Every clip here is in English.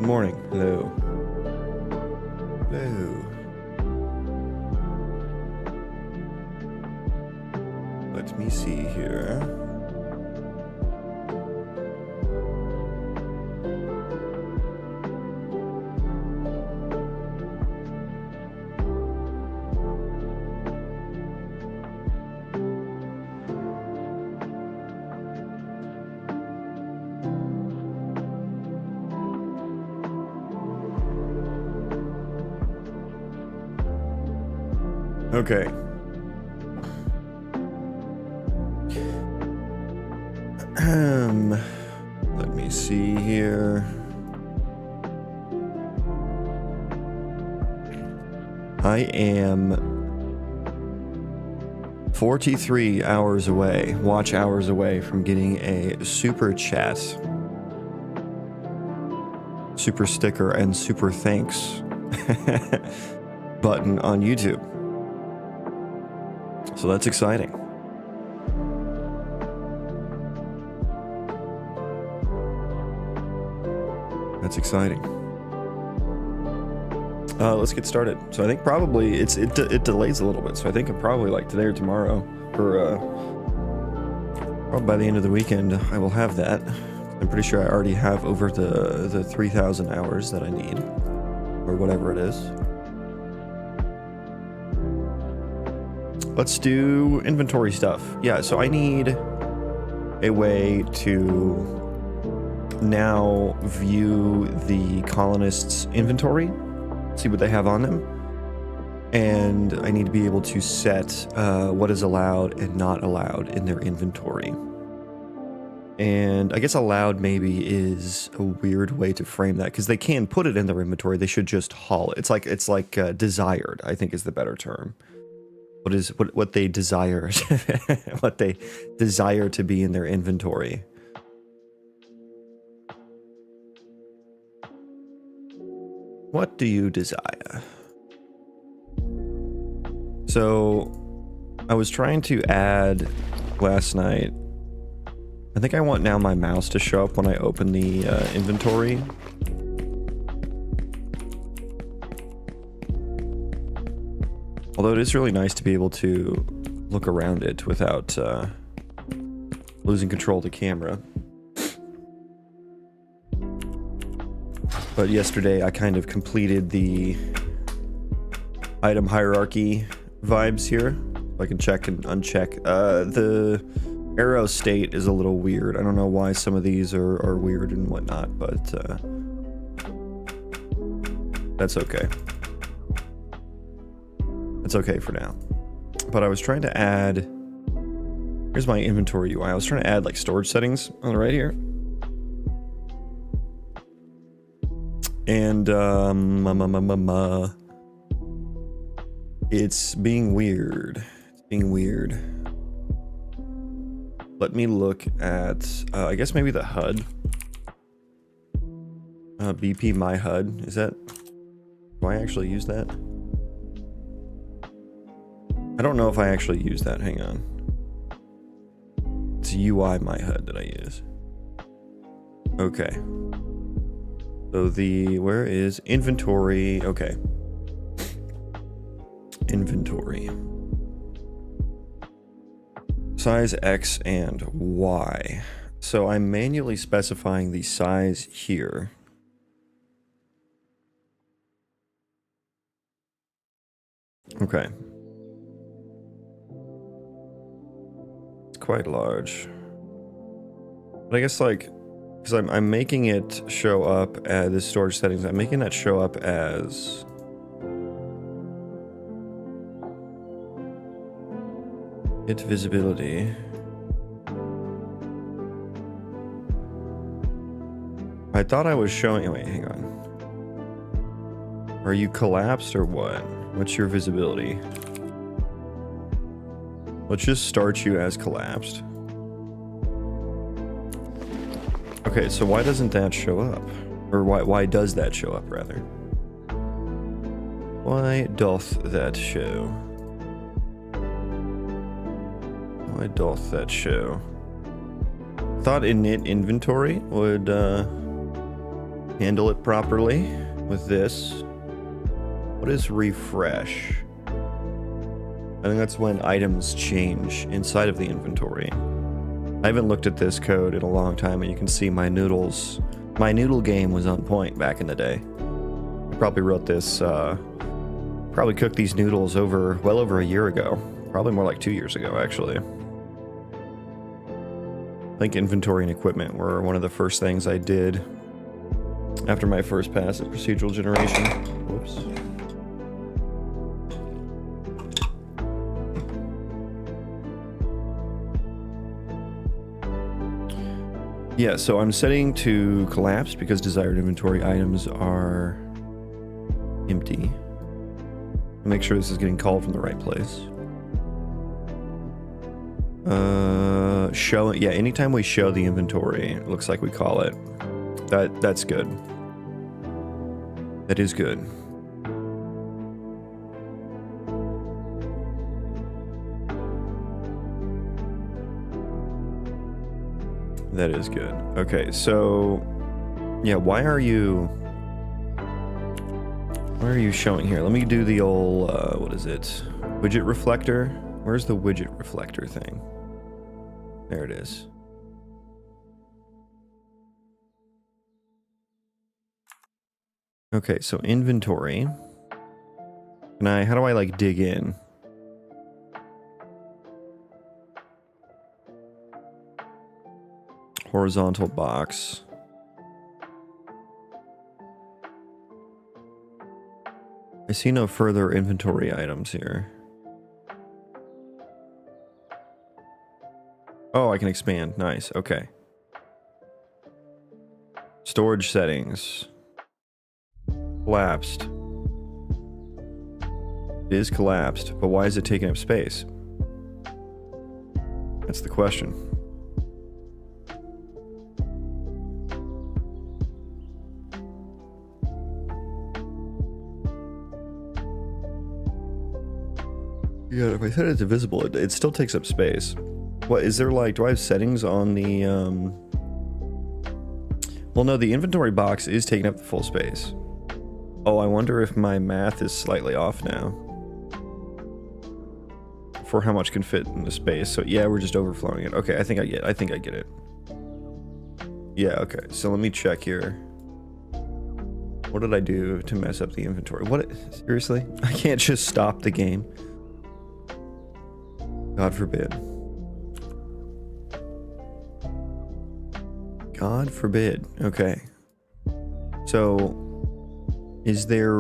Good morning. Hello. Hello. Let me see here. Okay. Let me see here. I am 43 hours away, watch hours away from getting a super chat, super sticker, and super thanks button on YouTube. So that's exciting. That's exciting. Let's get started. So I think probably it delays a little bit. So I think I'm probably like today or tomorrow, or probably by the end of the weekend, I will have that. I'm pretty sure I already have over the 3,000 hours that I need, or whatever it is. Let's do inventory stuff. Yeah, so I need a way to now view the colonists' inventory, see what they have on them, and I need to be able to set what is allowed and not allowed in their inventory. And I guess allowed maybe is a weird way to frame that, because they can put it in their inventory, they should just haul it. It's like desired, I think is the better term. What they desire what they desire to be in their inventory. What do you desire? So I was trying to add last night. I think I want now my mouse to show up when I open the inventory. Although it is really nice to be able to look around it without losing control of the camera. But yesterday I kind of completed the item hierarchy vibes here. I can check and uncheck. The arrow state is a little weird. I don't know why some of these are weird and whatnot, but that's okay. It's okay for now. But I was trying to add... Here's my inventory UI. I was trying to add like storage settings on the right here. And it's being weird. It's being weird. Let me look at, I guess maybe the HUD. BP my HUD. Is that... Do I actually use that? I don't know if I actually use that. Hang on. It's UI my HUD that I use. Okay. So where is inventory? Okay. Inventory. Size X and Y. So I'm manually specifying the size here. Okay. Quite large, but I guess like because I'm making it show up as the storage settings, I'm making that show up as hit visibility. I thought I was showing. Wait, hang on. Are you collapsed or what? What's your visibility? Let's just start you as collapsed. Okay, so why doesn't that show up? Or why does that show up, rather? Why doth that show? Why doth that show? Thought init inventory would handle it properly with this. What is refresh? I think that's when items change inside of the inventory. I haven't looked at this code in a long time, and you can see my noodles. My noodle game was on point back in the day. I probably wrote this, probably cooked these noodles well over a year ago. Probably more like 2 years ago, actually. I think inventory and equipment were one of the first things I did after my first pass at procedural generation. Whoops. Yeah, so I'm setting to collapse because desired inventory items are empty. Make sure this is getting called from the right place. Show it. Yeah, anytime we show the inventory, it looks like we call it. That's good. That is good. That is good. Okay, so yeah, why are you showing here? Let me do the old what is it? Widget reflector. Where's the widget reflector thing? There it is. Okay, so inventory. How do I like dig in? Horizontal box. I see no further inventory items here. Oh, I can expand. Nice. Okay. Storage settings. Collapsed. It is collapsed, but why is it taking up space? That's the question. Yeah, if I set it to visible, it still takes up space. What is there like? Do I have settings on the? Well, no, the inventory box is taking up the full space. Oh, I wonder if my math is slightly off now for how much can fit in the space. So yeah, we're just overflowing it. Okay, I think I get it. Yeah. Okay. So let me check here. What did I do to mess up the inventory? What? Seriously? I can't just stop the game. God forbid. God forbid. Okay. So, is there,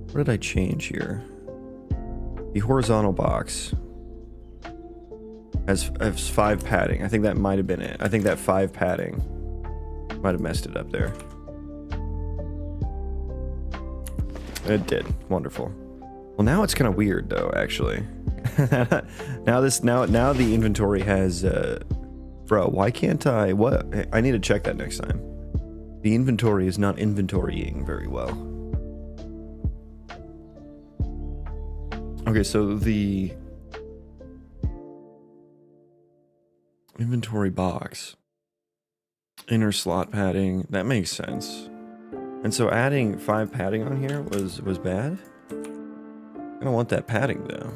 what did I change here? The horizontal box has 5 padding. I think that might have been it. I think that 5 padding might have messed it up there. It did. Wonderful. Well, now it's kind of weird though, actually. now the inventory has, bro, why can't I, what? I need to check that next time. The inventory is not inventorying very well. Okay, so the inventory box, inner slot padding, that makes sense. And so adding 5 padding on here was bad. I don't want that padding though.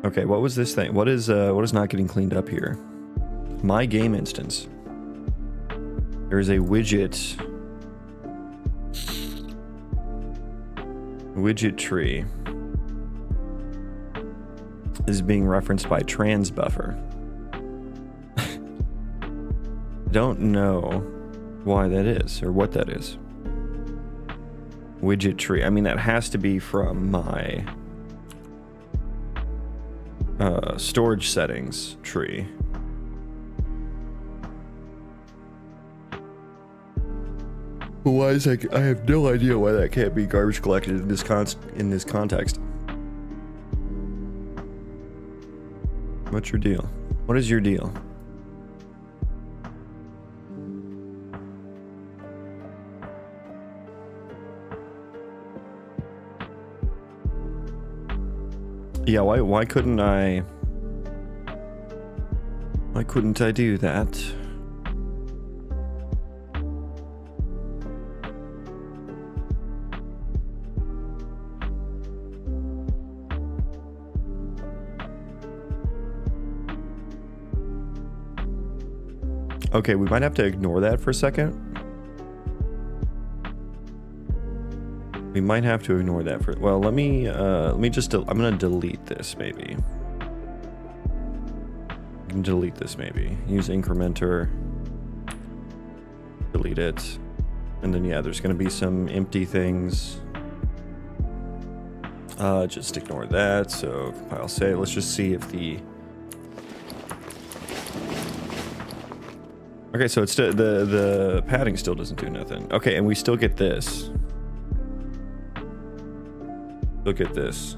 Okay, what was this thing? What is not getting cleaned up here? My game instance. There's a widget tree is being referenced by trans buffer. I don't know why that is or what that is. Widget tree. I mean, that has to be from my storage settings tree. But why is that? I have no idea why that can't be garbage collected in this context. What's your deal? What is your deal? Yeah, why couldn't I Why couldn't I do that? Okay, we might have to ignore that for a second. We might have to ignore that for, well, let me just, I'm gonna delete this maybe. I can delete this maybe. Use incrementer. Delete it. And then yeah, there's gonna be some empty things. Just ignore that. So compile save. Let's just see if the, okay, so it's still, the padding still doesn't do nothing. Okay, and we still get this. Look at this.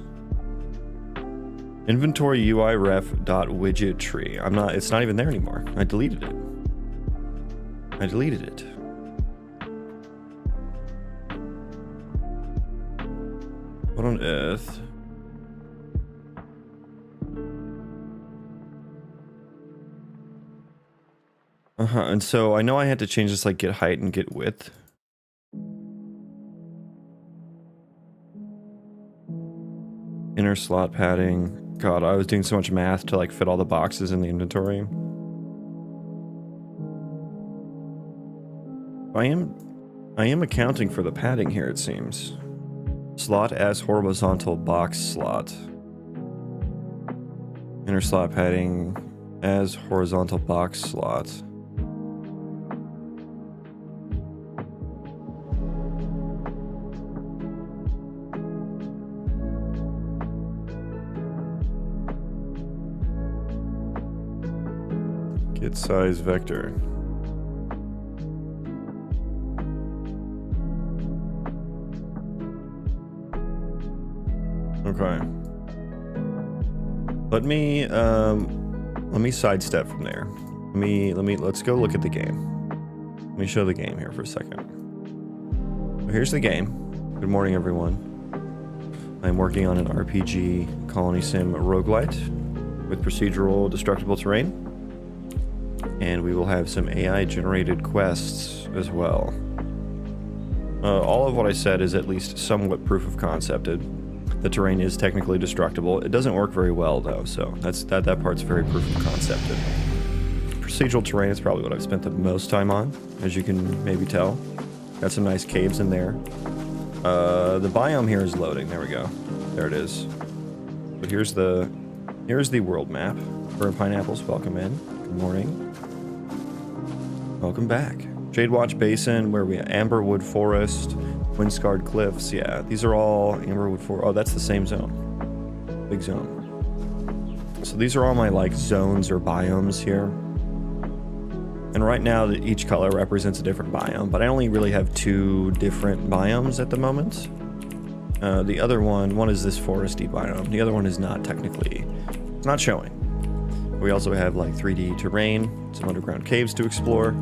Inventory UI ref dot widget tree. It's not even there anymore. I deleted it. What on earth? And so I know I had to change this like get height and get width. Inner slot padding. God, I was doing so much math to like fit all the boxes in the inventory. I am accounting for the padding here, it seems. Slot as horizontal box slot. Inner slot padding as horizontal box slot. Get size vector. Okay. Let me sidestep from there. Let's go look at the game. Let me show the game here for a second. So here's the game. Good morning, everyone. I'm working on an RPG Colony Sim Roguelite with procedural destructible terrain. And we will have some AI-generated quests as well. All of what I said is at least somewhat proof of concepted. The terrain is technically destructible. It doesn't work very well though, so that part's very proof of concepted. Procedural terrain is probably what I've spent the most time on, as you can maybe tell. Got some nice caves in there. The biome here is loading. There we go. There it is. But here's the world map. Burnt pineapples, welcome in. Good morning. Welcome back. Shadewatch Basin, where we at? Amberwood Forest, Windscarred Cliffs. Yeah, these are all Amberwood Forest. Oh, that's the same zone. Big zone. So these are all my like zones or biomes here. And right now, each color represents a different biome, but I only really have 2 different biomes at the moment. The other one is this foresty biome. The other one is not technically, it's not showing. We also have like 3D terrain, some underground caves to explore.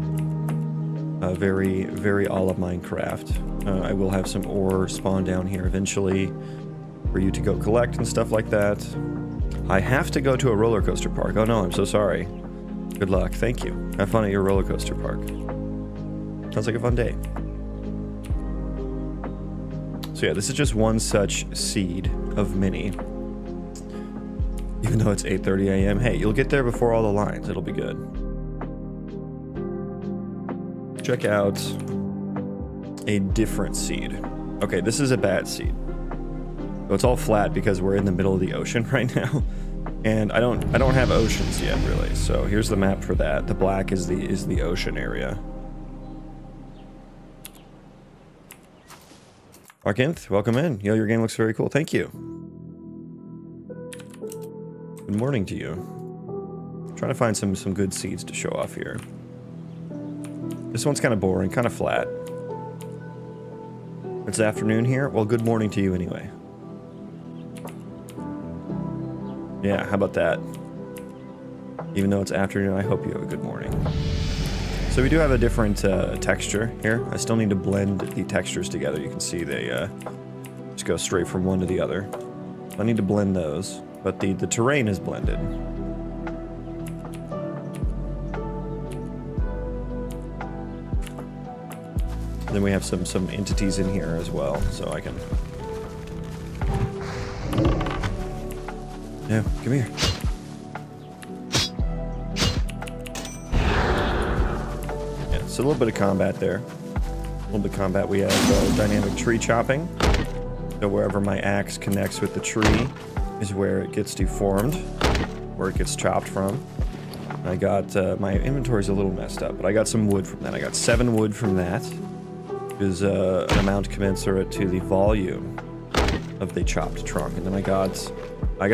Very, very all of Minecraft. I will have some ore spawn down here eventually for you to go collect and stuff like that. I have to go to a roller coaster park. Oh no, I'm so sorry. Good luck. Thank you. Have fun at your roller coaster park. Sounds like a fun day. So yeah, this is just one such seed of many. Even though it's 8:30 a.m. Hey, you'll get there before all the lines. It'll be good. Check out a different seed. Okay, this is a bad seed. So it's all flat because we're in the middle of the ocean right now. And I don't have oceans yet, really. So here's the map for that. The black is the ocean area. Arkinth, welcome in. Yo, your game looks very cool. Thank you. Good morning to you. I'm trying to find some good seeds to show off here. This one's kind of boring, kind of flat. It's afternoon here. Well, good morning to you anyway. Yeah, how about that? Even though it's afternoon, I hope you have a good morning. So we do have a different texture here. I still need to blend the textures together. You can see they just go straight from one to the other. I need to blend those, but the terrain is blended. Then we have some entities in here as well, so I can... No, come here. Yeah, so a little bit of combat there. A little bit of combat. We have dynamic tree chopping. So wherever my axe connects with the tree is where it gets deformed, where it gets chopped from. I got, my inventory's a little messed up, but I got some wood from that. I got 7 wood from that. Is an amount commensurate to the volume of the chopped trunk. And then I guess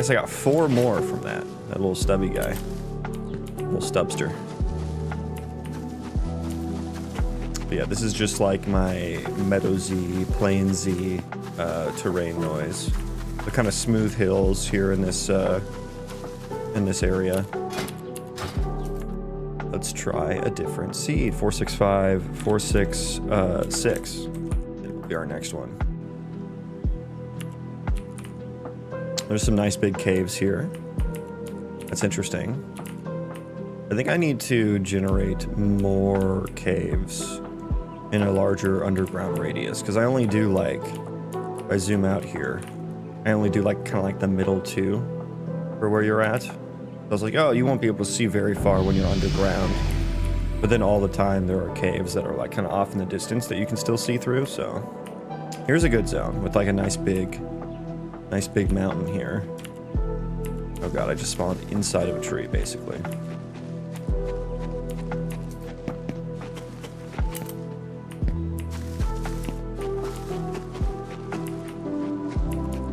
I got 4 more from that little stubby guy. Little stubster. But yeah, this is just like my meadowsy, plainsy terrain noise. The kind of smooth hills here in this area. Let's try a different seed. 465, 466. It'll be our next one. There's some nice big caves here. That's interesting. I think I need to generate more caves in a larger underground radius, because I only do like, if I zoom out here, I only do like kind of like the middle 2 for where you're at. I was like, oh, you won't be able to see very far when you're underground. But then all the time there are caves that are like kind of off in the distance that you can still see through, so. Here's a good zone with like a nice big mountain here. Oh god, I just spawned inside of a tree, basically.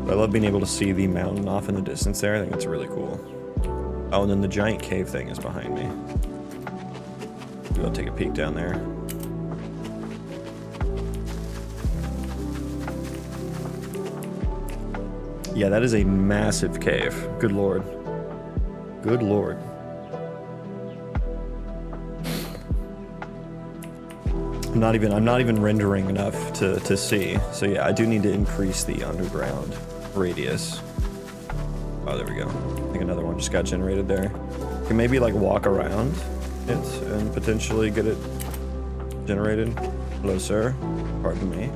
I love being able to see the mountain off in the distance there. I think that's really cool. Oh, and then the giant cave thing is behind me. Maybe I'll take a peek down there. Yeah, that is a massive cave. Good lord. Good lord. I'm not even rendering enough to see. So yeah, I do need to increase the underground radius. Oh, there we go. I think another one just got generated there. You can maybe like walk around it and potentially get it generated. Hello, sir. Pardon me.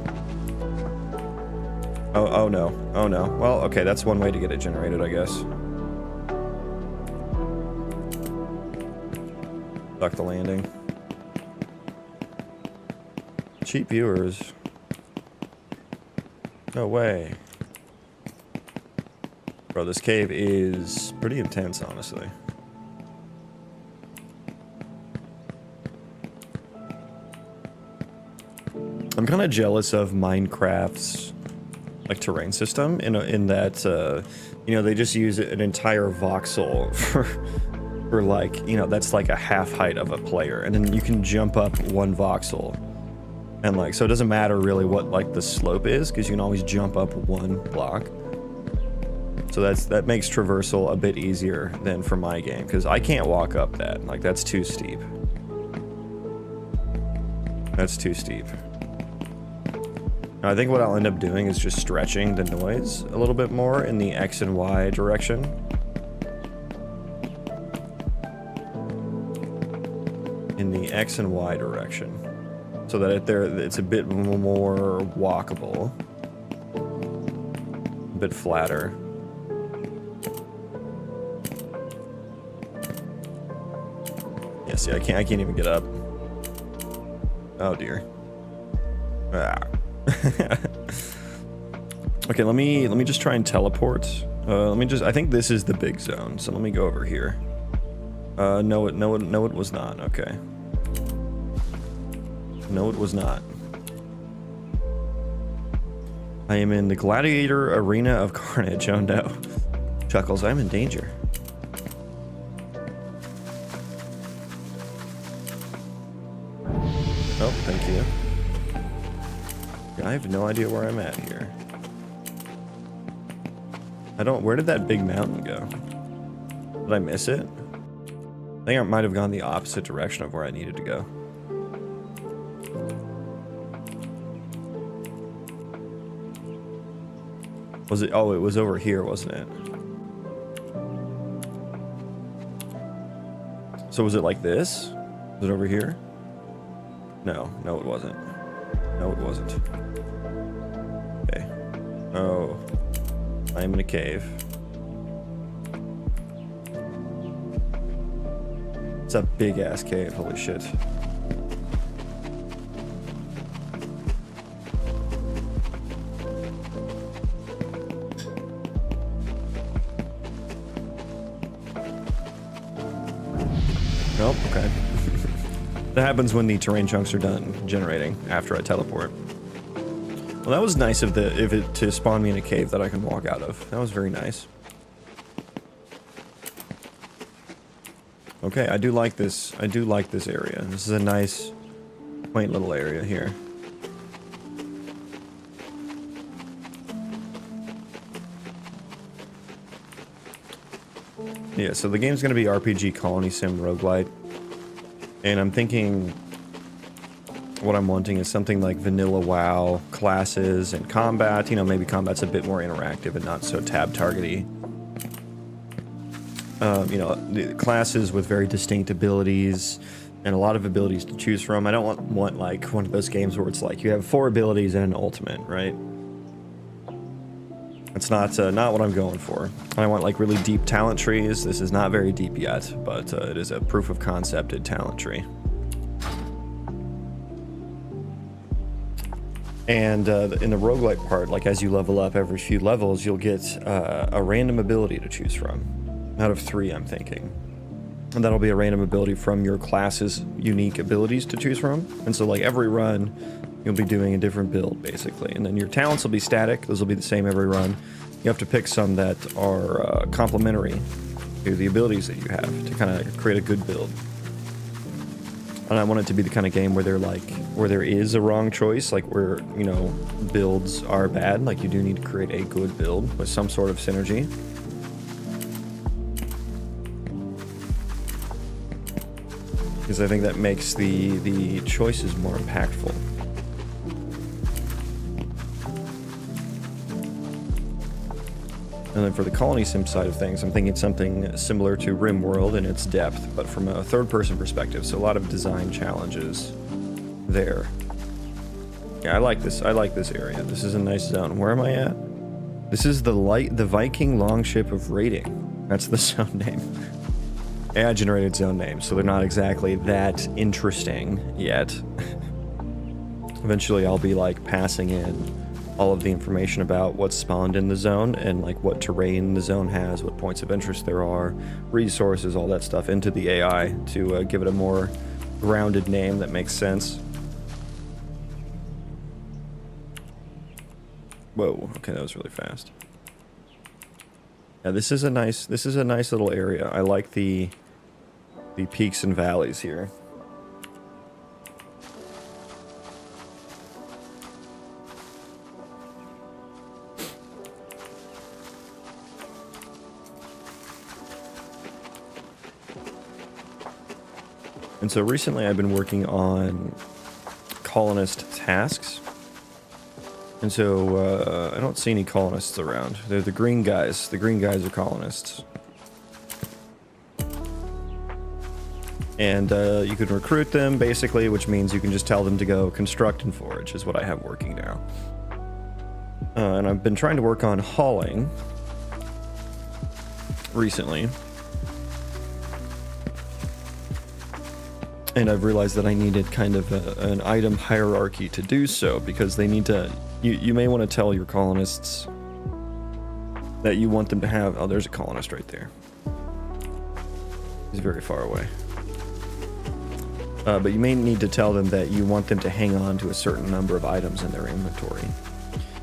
Oh no. Oh no. Well, okay, that's one way to get it generated, I guess. Duck the landing. Cheap viewers. No way. Bro, this cave is pretty intense, honestly. I'm kind of jealous of Minecraft's like terrain system in that you know, they just use an entire voxel for like, you know, that's like a half height of a player, and then you can jump up 1 voxel, and like, so it doesn't matter really what like the slope is, because you can always jump up 1 block. So that makes traversal a bit easier than for my game, because I can't walk up that. Like, that's too steep. That's too steep. Now, I think what I'll end up doing is just stretching the noise a little bit more in the X and Y direction. In the X and Y direction. So that it's a bit more walkable. A bit flatter. Yeah, see, I can't even get up. Oh dear. Ah. Okay, let me just try and teleport. I think this is the big zone, so let me go over here. No, it was not. Okay. No, it was not. I am in the gladiator arena of carnage. Oh no. Chuckles, I'm in danger. Oh, thank you. I have no idea where I'm at here. Where did that big mountain go? Did I miss it? I think I might have gone the opposite direction of where I needed to go. Was it? Oh, it was over here, wasn't it? So was it like this? Was it over here? No, it wasn't. No, it wasn't. Okay. Oh. I'm in a cave. It's a big ass cave, holy shit. Nope, okay. That happens when the terrain chunks are done generating after I teleport. Well, that was nice of it to spawn me in a cave that I can walk out of. That was very nice. Okay, I do like this. I do like this area. This is a nice, quaint little area here. Yeah, so the game's going to be RPG Colony Sim Roguelite. And I'm thinking what I'm wanting is something like vanilla WoW, classes, and combat. You know, maybe combat's a bit more interactive and not so tab targety. You know, the classes with very distinct abilities and a lot of abilities to choose from. I don't want like one of those games where it's like you have 4 abilities and an ultimate, right? It's not what I'm going for. I want like really deep talent trees. This is not very deep yet, but it is a proof of concepted talent tree. And in the roguelite part, like as you level up every few levels, you'll get a random ability to choose from. Out of 3, I'm thinking. And that'll be a random ability from your class's unique abilities to choose from. And so like every run, you'll be doing a different build, basically. And then your talents will be static. Those will be the same every run. You have to pick some that are complementary to the abilities that you have to kind of create a good build. And I want it to be the kind of game where there is a wrong choice, like where, you know, builds are bad. Like you do need to create a good build with some sort of synergy. Because I think that makes the choices more impactful. And then for the Colony Sim side of things, I'm thinking something similar to RimWorld in its depth, but from a third-person perspective, so a lot of design challenges there. Yeah, I like this area. This is a nice zone. Where am I at? This is the Viking Longship of Raiding. That's the zone name. AI-generated zone names, so they're not exactly that interesting yet. Eventually I'll be like passing in all of the information about what's spawned in the zone and like what terrain the zone has, what points of interest there are, resources, all that stuff into the AI to give it a more grounded name that makes sense. Whoa, okay, that was really fast. Yeah, this is a nice little area. I like the peaks and valleys here. And so recently I've been working on colonist tasks. And so I don't see any colonists around. They're the green guys. The green guys are colonists. And you can recruit them, basically, which means you can just tell them to go construct and forage, is what I have working now. And I've been trying to work on hauling recently. And I've realized that I needed kind of an item hierarchy to do so, because they need to... You may want to tell your colonists that you want them to have... Oh, there's a colonist right there. He's very far away. But you may need to tell them that you want them to hang on to a certain number of items in their inventory.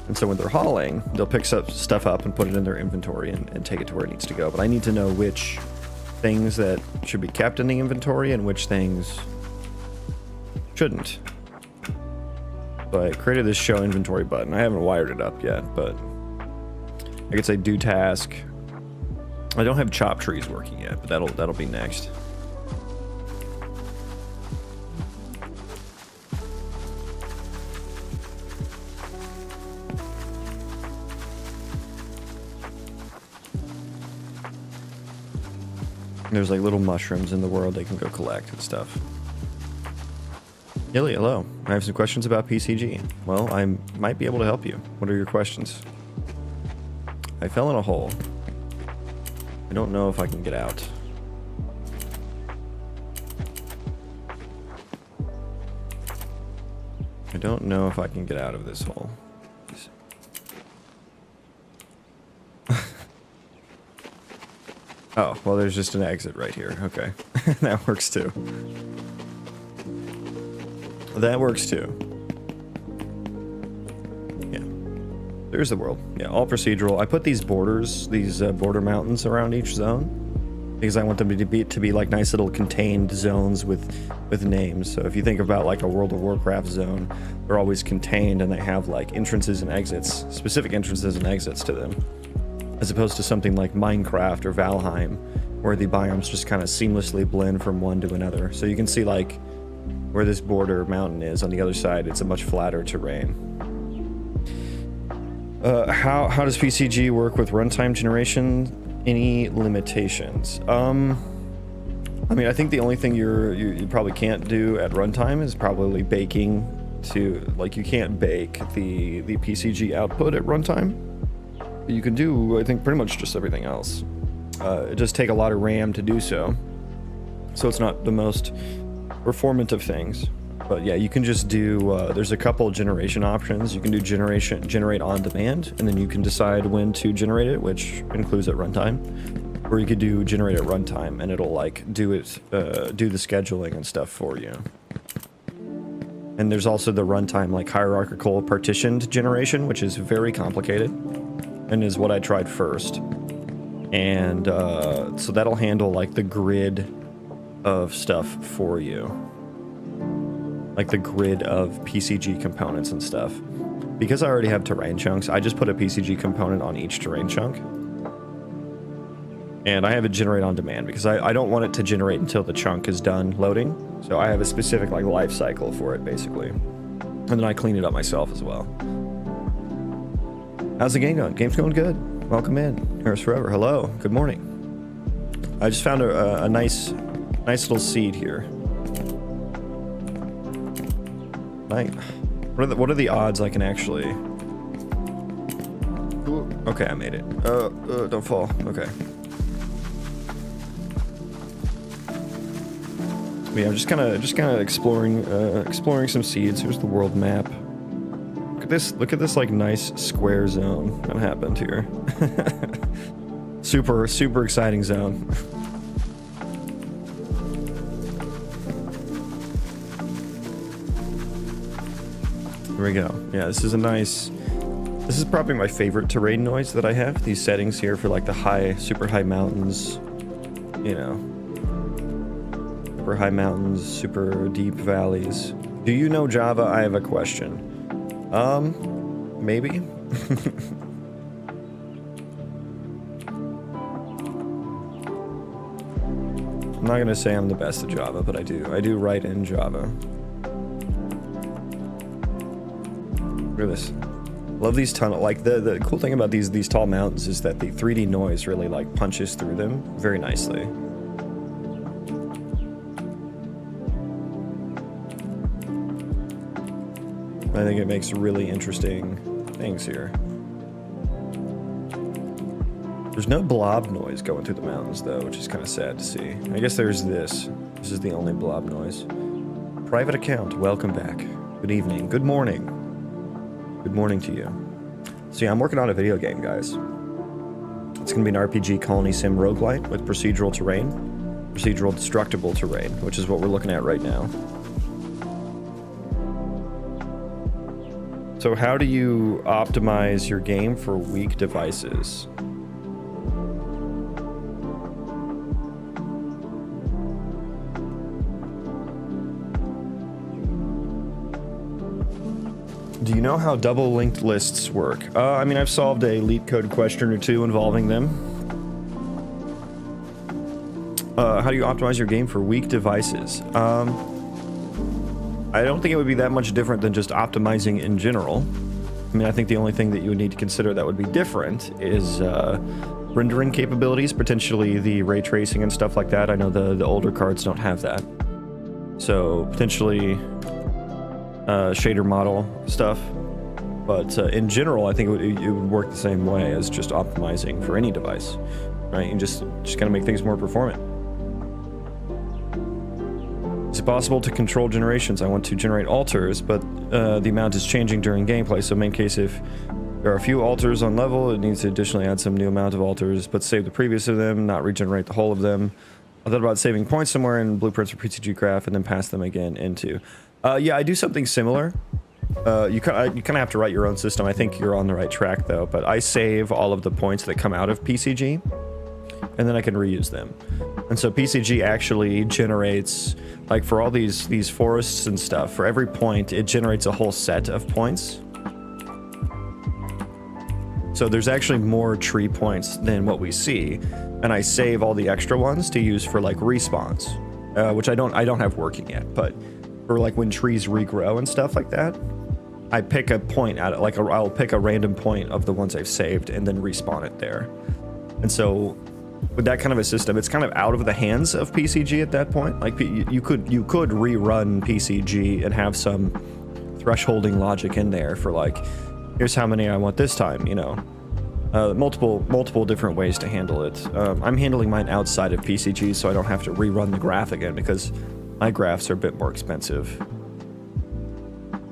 And so when they're hauling, they'll pick stuff up and put it in their inventory and take it to where it needs to go. But I need to know which things that should be kept in the inventory and which things shouldn't. So I created this show inventory button. I haven't wired it up yet, but I could say do task. I don't have chop trees working yet, but that'll be next. There's like little mushrooms in the world they can go collect and stuff. Illy, hello. I have some questions about PCG. Well, I might be able to help you. What are your questions? I fell in a hole. I don't know if I can get out. I don't know if I can get out of this hole. Oh, well, there's just an exit right here. Okay. That works too. That works too. Yeah. There's the world. Yeah, all procedural. I put these borders, these border mountains around each zone because I want them to be like nice little contained zones with names. So if you think about like a World of Warcraft zone, they're always contained and they have like entrances and exits, specific entrances and exits to them, as opposed to something like Minecraft or Valheim, where the biomes just kind of seamlessly blend from one to another. So you can see like where this border mountain is on the other side, it's a much flatter terrain. How does PCG work with runtime generation? Any limitations? I mean, I think the only thing you probably can't do at runtime is probably baking to, like, you can't bake the PCG output at runtime. You can do, I think, pretty much just everything else. It does take a lot of RAM to do so. So it's not the most performant of things. But yeah, you can just do, there's a couple generation options. You can do generate on demand, and then you can decide when to generate it, which includes at runtime. Or you could do generate at runtime, and it'll like do the scheduling and stuff for you. And there's also the runtime like hierarchical partitioned generation, which is very complicated and is what I tried first. And so that'll handle like the grid of stuff for you. Like the grid of PCG components and stuff. Because I already have terrain chunks, I just put a PCG component on each terrain chunk. And I have it generate on demand because I don't want it to generate until the chunk is done loading. So I have a specific like life cycle for it basically. And then I clean it up myself as well. How's the game going? Game's going good. Welcome in. Here's Forever. Hello. Good morning. I just found a nice little seed here. What are the odds I can actually... Ooh, okay, I made it. Don't fall. Okay. Yeah, I'm just kind of exploring some seeds. Here's the world map. Look at this like nice square zone that happened here. super exciting zone. Here we go. Yeah, this is probably my favorite terrain noise that I have. These settings here for like the super high mountains, you know, super high mountains, super deep valleys. Do you know Java? I have a question. Maybe. I'm not gonna say I'm the best at Java, but I do write in Java. Look at this. Love these tunnel. Like the cool thing about these tall mountains is that the 3D noise really like punches through them very nicely. I think it makes really interesting things here. There's no blob noise going through the mountains though, which is kind of sad to see. I guess there's this. This is the only blob noise. Private account. Welcome back. Good evening. Good morning. Good morning to you. So yeah, I'm working on a video game, guys. It's going to be an RPG Colony Sim Roguelite with procedural terrain, procedural destructible terrain, which is what we're looking at right now. So how do you optimize your game for weak devices? Do you know how double linked lists work? I mean, I've solved a leet code question or two involving them. How do you optimize your game for weak devices? I don't think it would be that much different than just optimizing in general. I mean, I think the only thing that you would need to consider that would be different is rendering capabilities, potentially the ray tracing and stuff like that. I know the older cards don't have that. So potentially shader model stuff. But in general, I think it would work the same way as just optimizing for any device, right? And just kind of make things more performant. Is it possible to control generations? I want to generate alters, but the amount is changing during gameplay. So main case, if there are a few alters on level, it needs to additionally add some new amount of alters, but save the previous of them, not regenerate the whole of them. I thought about saving points somewhere in blueprints or PCG craft and then pass them again into. Yeah, I do something similar. You kind of have to write your own system. I think you're on the right track though, but I save all of the points that come out of PCG and then I can reuse them. And so PCG actually generates, like for all these forests and stuff, for every point, it generates a whole set of points. So there's actually more tree points than what we see. And I save all the extra ones to use for like respawns, which I don't have working yet, but for like when trees regrow and stuff like that, I pick a point out of, like I'll pick a random point of the ones I've saved and then respawn it there. And so with that kind of a system, it's kind of out of the hands of PCG at that point. Like you could rerun PCG and have some thresholding logic in there for like, here's how many I want this time, you know. Multiple different ways to handle it. I'm handling mine outside of PCG, so I don't have to rerun the graph again because my graphs are a bit more expensive.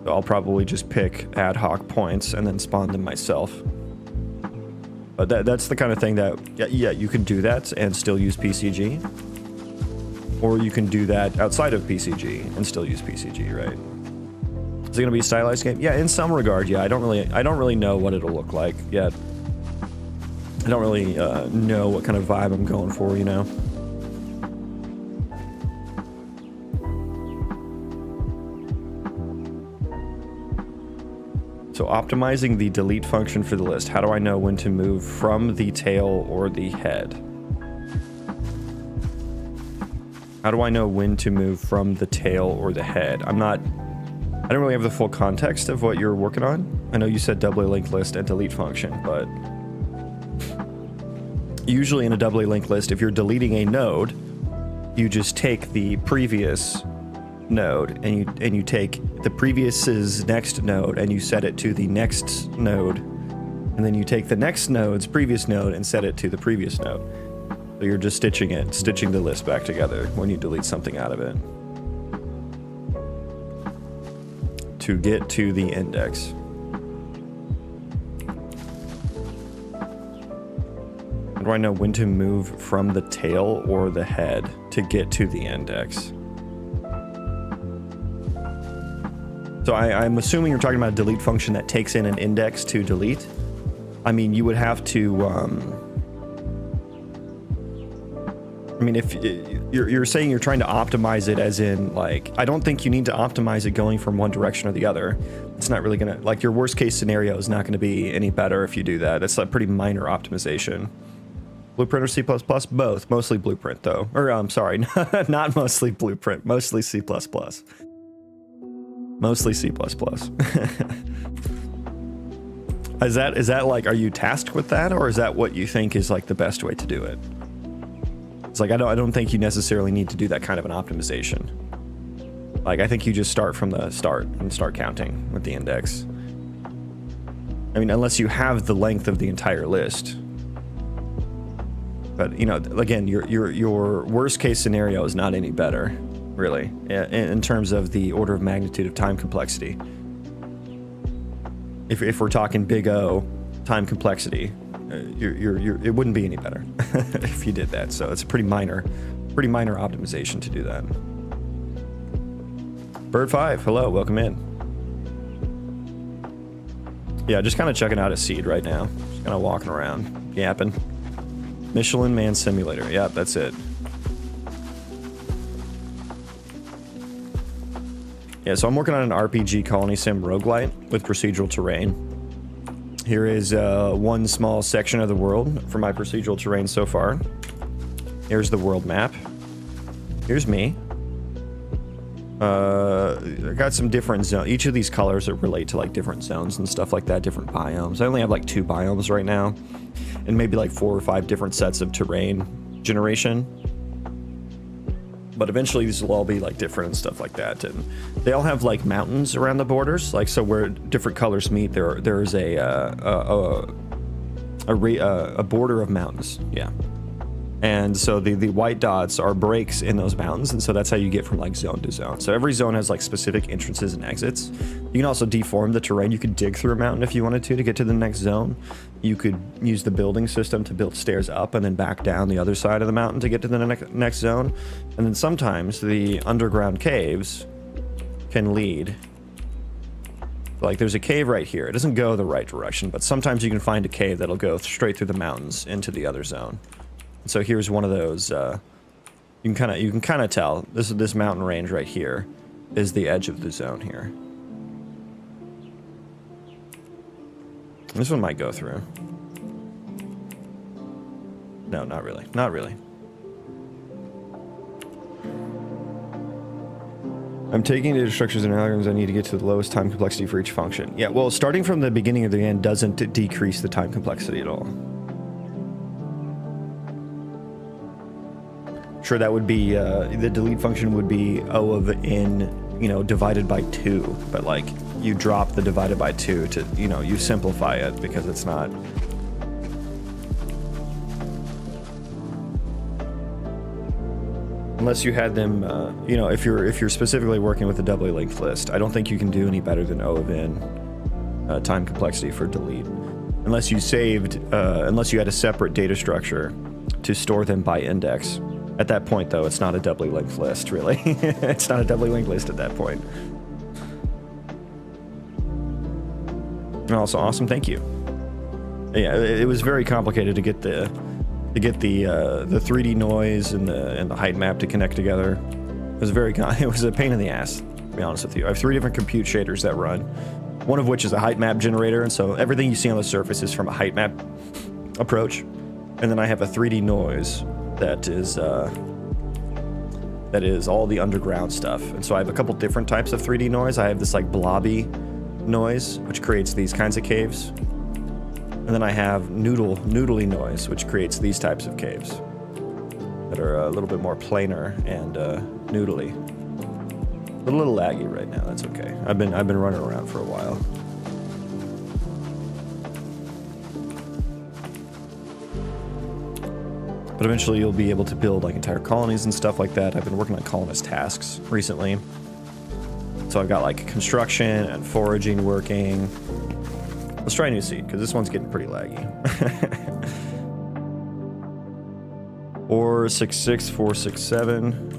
So I'll probably just pick ad hoc points and then spawn them myself. But that's the kind of thing that, yeah, you can do that and still use PCG. Or you can do that outside of PCG and still use PCG, right? Is it gonna be a stylized game? Yeah, in some regard, yeah. I don't really know what it'll look like yet. I don't really know what kind of vibe I'm going for, you know? So optimizing the delete function for the list. How do I know when to move from the tail or the head? How do I know when to move from the tail or the head? I don't really have the full context of what you're working on. I know you said doubly linked list and delete function, but usually in a doubly linked list, if you're deleting a node, you just take the previous node and you take the previous's next node and you set it to the next node, and then you take the next node's previous node and set it to the previous node. So you're just stitching the list back together when you delete something out of it to get to the index. How do I know when to move from the tail or the head to get to the index? So I'm assuming you're talking about a delete function that takes in an index to delete. I mean, you would have to, I mean, if you're saying you're trying to optimize it as in, like, I don't think you need to optimize it going from one direction or the other. It's not really gonna, like, your worst case scenario is not gonna be any better if you do that. It's a pretty minor optimization. Blueprint or C++? Both. Mostly Blueprint, though. Or, I'm sorry, not mostly Blueprint. Mostly C++. Mostly C++. Is that like, are you tasked with that, or is that what you think is like the best way to do it? It's like, I don't think you necessarily need to do that kind of an optimization. Like, I think you just start from the start and start counting with the index. I mean, unless you have the length of the entire list. But, you know, again, your worst case scenario is not any better, really, in terms of the order of magnitude of time complexity. If we're talking big O time complexity, it wouldn't be any better if you did that. So it's a pretty minor optimization to do that. Bird5, hello, welcome in. Yeah, just kind of checking out a seed right now. Just kind of walking around, yapping. Michelin Man Simulator. Yep, that's it. Yeah, so I'm working on an RPG Colony Sim Roguelite with procedural terrain. Here is one small section of the world for my procedural terrain so far. Here's the world map. Here's me. I got some different zones. Each of these colors that relate to like different zones and stuff like that, different biomes. I only have like 2 biomes right now, and maybe like 4 or 5 different sets of terrain generation. But eventually these will all be like different and stuff like that, and they all have like mountains around the borders, like so where different colors meet. There is a border of mountains, yeah. And so the white dots are breaks in those mountains, and so that's how you get from like zone to zone. So every zone has like specific entrances and exits. You can also deform the terrain. You could dig through a mountain if you wanted to get to the next zone. You could use the building system to build stairs up and then back down the other side of the mountain to get to the next zone. And then sometimes the underground caves can lead. Like there's a cave right here. It doesn't go the right direction, but sometimes you can find a cave that'll go straight through the mountains into the other zone. So here's one of those. You can kind of tell this mountain range right here is the edge of the zone here. This one might go through. No, not really. Not really. I'm taking data structures and algorithms. I need to get to the lowest time complexity for each function. Yeah, well, starting from the beginning of the end doesn't decrease the time complexity at all. Sure, that would be, the delete function would be O of n, you know, divided by 2, but like, you drop the divided by 2 to, you know, you simplify it because it's not... Unless you had them, you know, if you're specifically working with a doubly linked list, I don't think you can do any better than O of n time complexity for delete. Unless you saved, unless you had a separate data structure to store them by index. At that point, though, it's not a doubly linked list, really. It's not a doubly linked list at that point. Also, awesome, thank you. Yeah, it was very complicated to get the 3D noise and the height map to connect together. It was it was a pain in the ass, to be honest with you. I have 3 different compute shaders that run, one of which is a height map generator, and so everything you see on the surface is from a height map approach. And then I have a 3D noise that is all the underground stuff. And so I have a couple different types of 3D noise. I have this like blobby noise, which creates these kinds of caves. And then I have noodly noise, which creates these types of caves that are a little bit more planar and noodly. A little laggy right now. That's okay. I've been running around for a while. But eventually you'll be able to build like entire colonies and stuff like that. I've been working on colonist tasks recently. So I've got like construction and foraging working. Let's try a new seed, because this one's getting pretty laggy. 466, 467.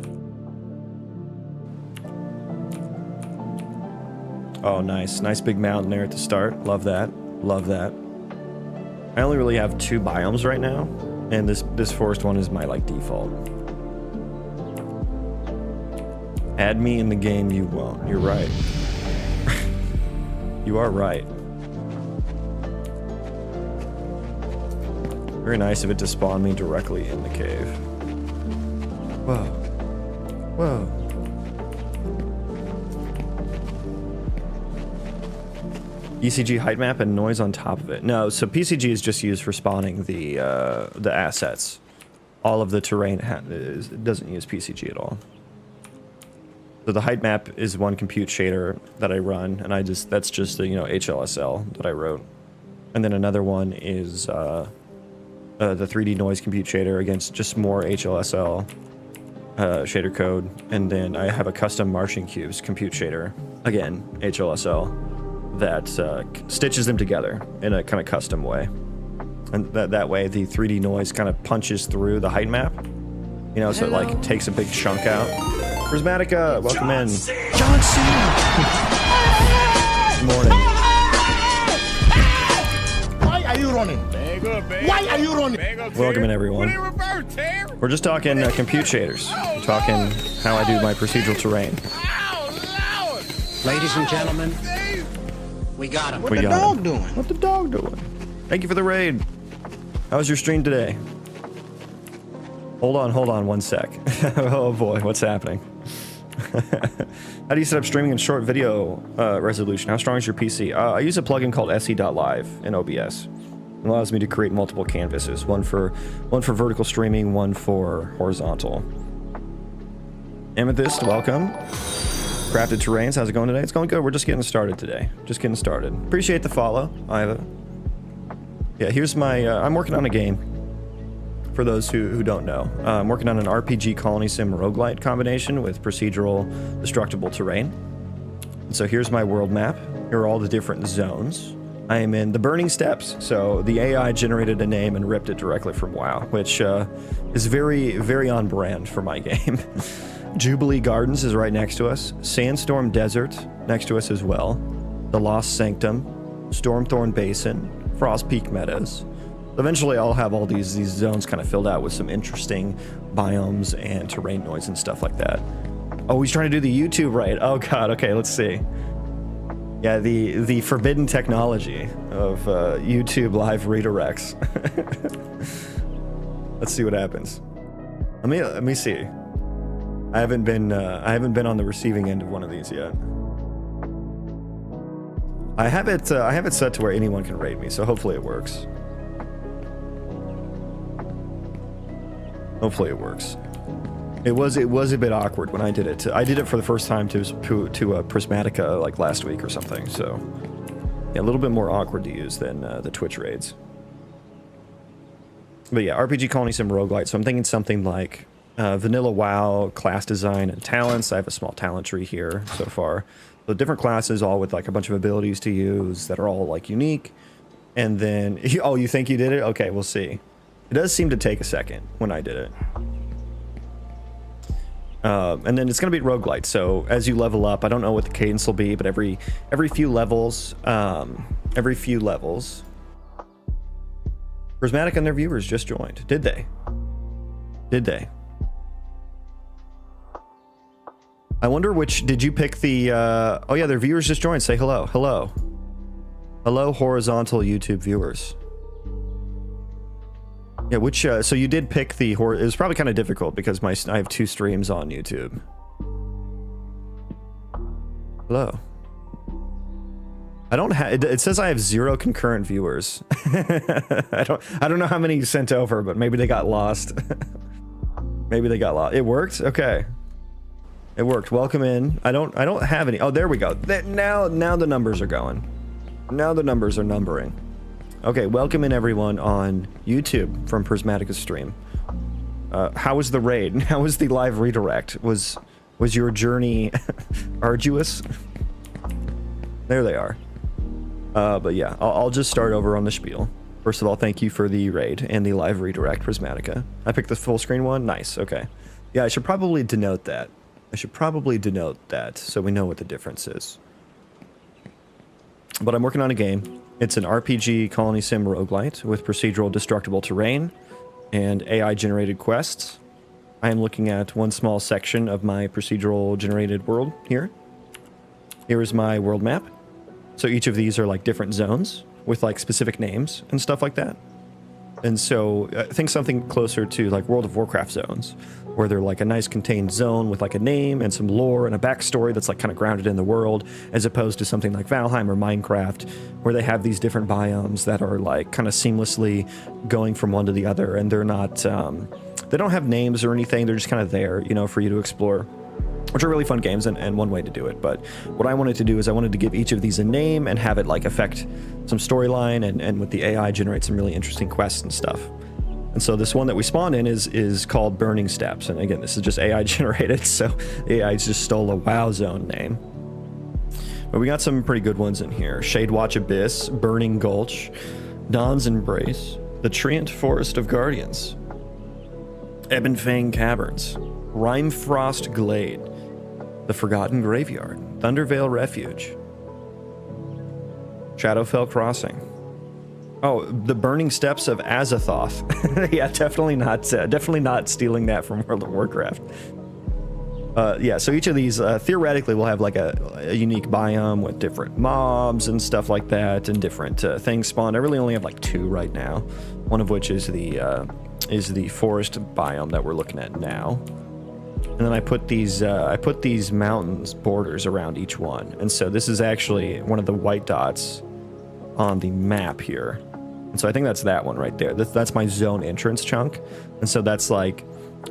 Oh, nice. Nice big mountain there at the start. Love that. Love that. I only really have 2 biomes right now, and this forest one is my like default. Add me in the game, you won't. You're right. You are right. Very nice of it to spawn me directly in the cave. Whoa. Whoa. ECG height map and noise on top of it. No, so PCG is just used for spawning the assets. All of the terrain doesn't use PCG at all. So the height map is one compute shader that I run, and that's just the, you know, HLSL that I wrote. And then another one is the 3D noise compute shader, against just more HLSL shader code. And then I have a custom marching cubes compute shader, again HLSL, that stitches them together in a kind of custom way. And that way the 3D noise kind of punches through the height map, you know, so it like takes a big chunk out. Prismatica, welcome in. John C. Good morning. Why are you running? Why are you running? Welcome in, everyone. We're just talking compute shaders. We're talking how I do my procedural terrain. Ladies and gentlemen, we got him. What the dog doing? What the dog doing? Thank you for the raid. How was your stream today? Hold on 1 sec. Oh boy, what's happening? How do you set up streaming and short video resolution? How strong is your PC? I use a plugin called se.live in OBS. It allows me to create multiple canvases, one for vertical streaming, one for horizontal. Amethyst, welcome. Crafted Terrains, how's it going today? It's going good. We're just getting started today. Just getting started. Appreciate the follow, Iva. Yeah, here's my... I'm working on a game. For those who don't know. I'm working on an RPG Colony Sim Roguelite combination with procedural destructible terrain. And so here's my world map. Here are all the different zones. I am in the Burning Steppes. So the AI generated a name and ripped it directly from WoW, which is very, very on brand for my game. Jubilee Gardens is right next to us. Sandstorm Desert next to us as well. The Lost Sanctum, Stormthorn Basin, Frost Peak Meadows. Eventually I'll have all these zones kind of filled out with some interesting biomes and terrain noise and stuff like that. Oh, he's trying to do the YouTube right. Oh god, okay, let's see. Yeah, the forbidden technology of YouTube live redirects. Let's see what happens. Let me see. I haven't been on the receiving end of one of these yet. I have it set to where anyone can raid me, so hopefully it works. Hopefully it works. It was a bit awkward when I did it. I did it for the first time to Prismatica like last week or something. So yeah, a little bit more awkward to use than the Twitch raids. But yeah, RPG Colony Sim Roguelite. So I'm thinking something like vanilla WoW class design and talents. I have a small talent tree here so far. So different classes, all with like a bunch of abilities to use that are all like unique. And then oh, you think you did it? Okay, we'll see. It does seem to take a second when I did it. And then it's going to be roguelite, so as you level up, I don't know what the cadence will be, but every few levels, Prismatic and their viewers just joined. Did they? Did they? I wonder which, did you pick the, oh yeah, their viewers just joined. Say hello. Hello. Hello, horizontal YouTube viewers. Yeah, which, so you did pick the, it was probably kind of difficult because I have 2 streams on YouTube. Hello. I don't have, it says I have 0 concurrent viewers. I don't know how many you sent over, but maybe they got lost. Maybe they got lost. It worked? Okay. It worked. Welcome in. I don't have any. Oh, there we go. Now the numbers are going. Now the numbers are numbering. Okay, welcome in everyone on YouTube from Prismatica's stream. How was the raid? How was the live redirect? Was your journey arduous? There they are. But yeah, I'll just start over on the spiel. First of all, thank you for the raid and the live redirect, Prismatica. I picked the full screen one. Nice. Okay. Yeah, I should probably denote that. So we know what the difference is. But I'm working on a game. It's an RPG Colony Sim Roguelite with procedural destructible terrain and AI-generated quests. I am looking at one small section of my procedural generated world here. Here is my world map. So each of these are like different zones with like specific names and stuff like that. And so I think something closer to like World of Warcraft zones, where they're like a nice contained zone with like a name and some lore and a backstory that's like kind of grounded in the world, as opposed to something like Valheim or Minecraft, where they have these different biomes that are like kind of seamlessly going from one to the other, and they're not, they don't have names or anything, they're just kind of there, you know, for you to explore. Which are really fun games and one way to do it. But what I wanted to do is I wanted to give each of these a name and have it like affect some storyline and with the AI generate some really interesting quests and stuff. And so this one that we spawned in is called Burning Steppes. And again, this is just AI generated, so AI just stole a WoW zone name. But we got some pretty good ones in here. Shadewatch Abyss, Burning Gulch, Dawn's Embrace, the Treant Forest of Guardians, Ebonfang Caverns, Rimefrost Glade, the Forgotten Graveyard, Thundervale Refuge, Shadowfell Crossing. Oh, the Burning Steppes of Azathoth. Yeah, definitely not stealing that from World of Warcraft. Yeah, so each of these theoretically will have like a unique biome with different mobs and stuff like that, and different things spawned. I really only have like 2 right now. One of which is the forest biome that we're looking at now. And then I put these mountains borders around each one. And so this is actually one of the white dots on the map here. And so I think that's that one right there. That's my zone entrance chunk. And so that's like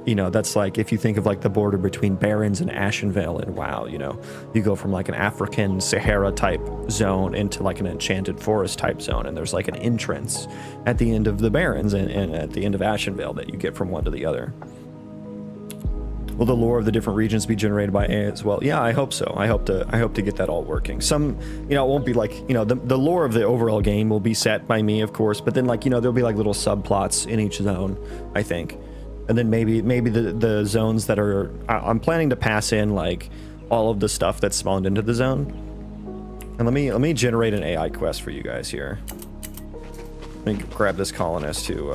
You know, that's like if you think of like the border between Barrens and Ashenvale in WoW, you know, you go from like an African Sahara type zone into like an enchanted forest type zone, and there's like an entrance at the end of the Barrens and at the end of Ashenvale that you get from one to the other. Will the lore of the different regions be generated by AI as well? Yeah, I hope so. I hope to get that all working. Some, you know, it won't be like, you know, the lore of the overall game will be set by me, of course, but then like, you know, there'll be like little subplots in each zone, I think. And then maybe the zones that are, I'm planning to pass in like all of the stuff that's spawned into the zone. And let me generate an AI quest for you guys here. Let me grab this colonist who,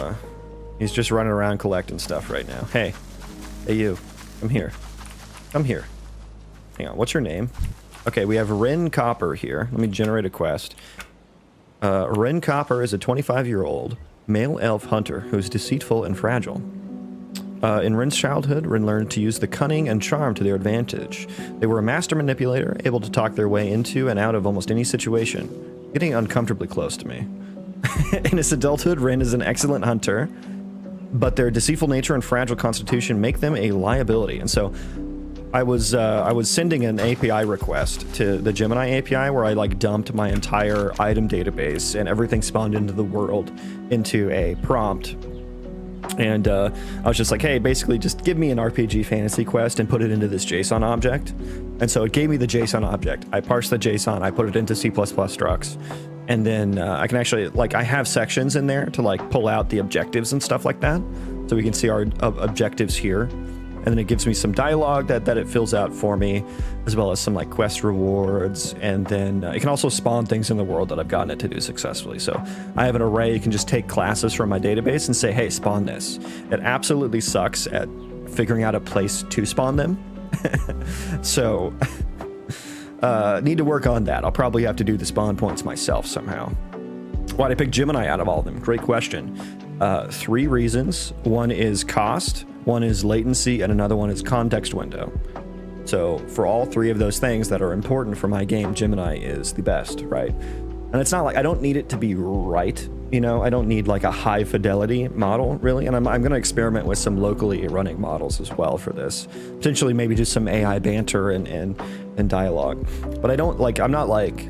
he's just running around collecting stuff right now. Hey you, come here. Come here. Hang on, what's your name? Okay, we have Ren Copper here. Let me generate a quest. Ren Copper is a 25-year-old male elf hunter who's deceitful and fragile. In Ren's childhood, Ren learned to use the cunning and charm to their advantage. They were a master manipulator, able to talk their way into and out of almost any situation, getting uncomfortably close to me. In his adulthood, Ren is an excellent hunter, but their deceitful nature and fragile constitution make them a liability. And so I was sending an API request to the Gemini API where I like dumped my entire item database and everything spawned into the world into a prompt. And I was just like, hey, basically just give me an RPG fantasy quest and put it into this JSON object. And so it gave me the JSON object. I parsed the JSON, I put it into C++ structs. And then I can actually, like, I have sections in there to like pull out the objectives and stuff like that. So we can see our objectives here. And then it gives me some dialogue that it fills out for me, as well as some like quest rewards. And then it can also spawn things in the world that I've gotten it to do successfully. So I have an array. You can just take classes from my database and say, hey, spawn this. It absolutely sucks at figuring out a place to spawn them. So need to work on that. I'll probably have to do the spawn points myself somehow. Why'd I pick Gemini out of all of them? Great question. 3 reasons. One is cost. One is latency, and another one is context window. So for all 3 of those things that are important for my game, Gemini is the best, right? And it's not like I don't need it to be right, you know? I don't need like a high fidelity model, really. And I'm going to experiment with some locally running models as well for this. Potentially maybe just some AI banter and dialogue. But I don't like, I'm not like,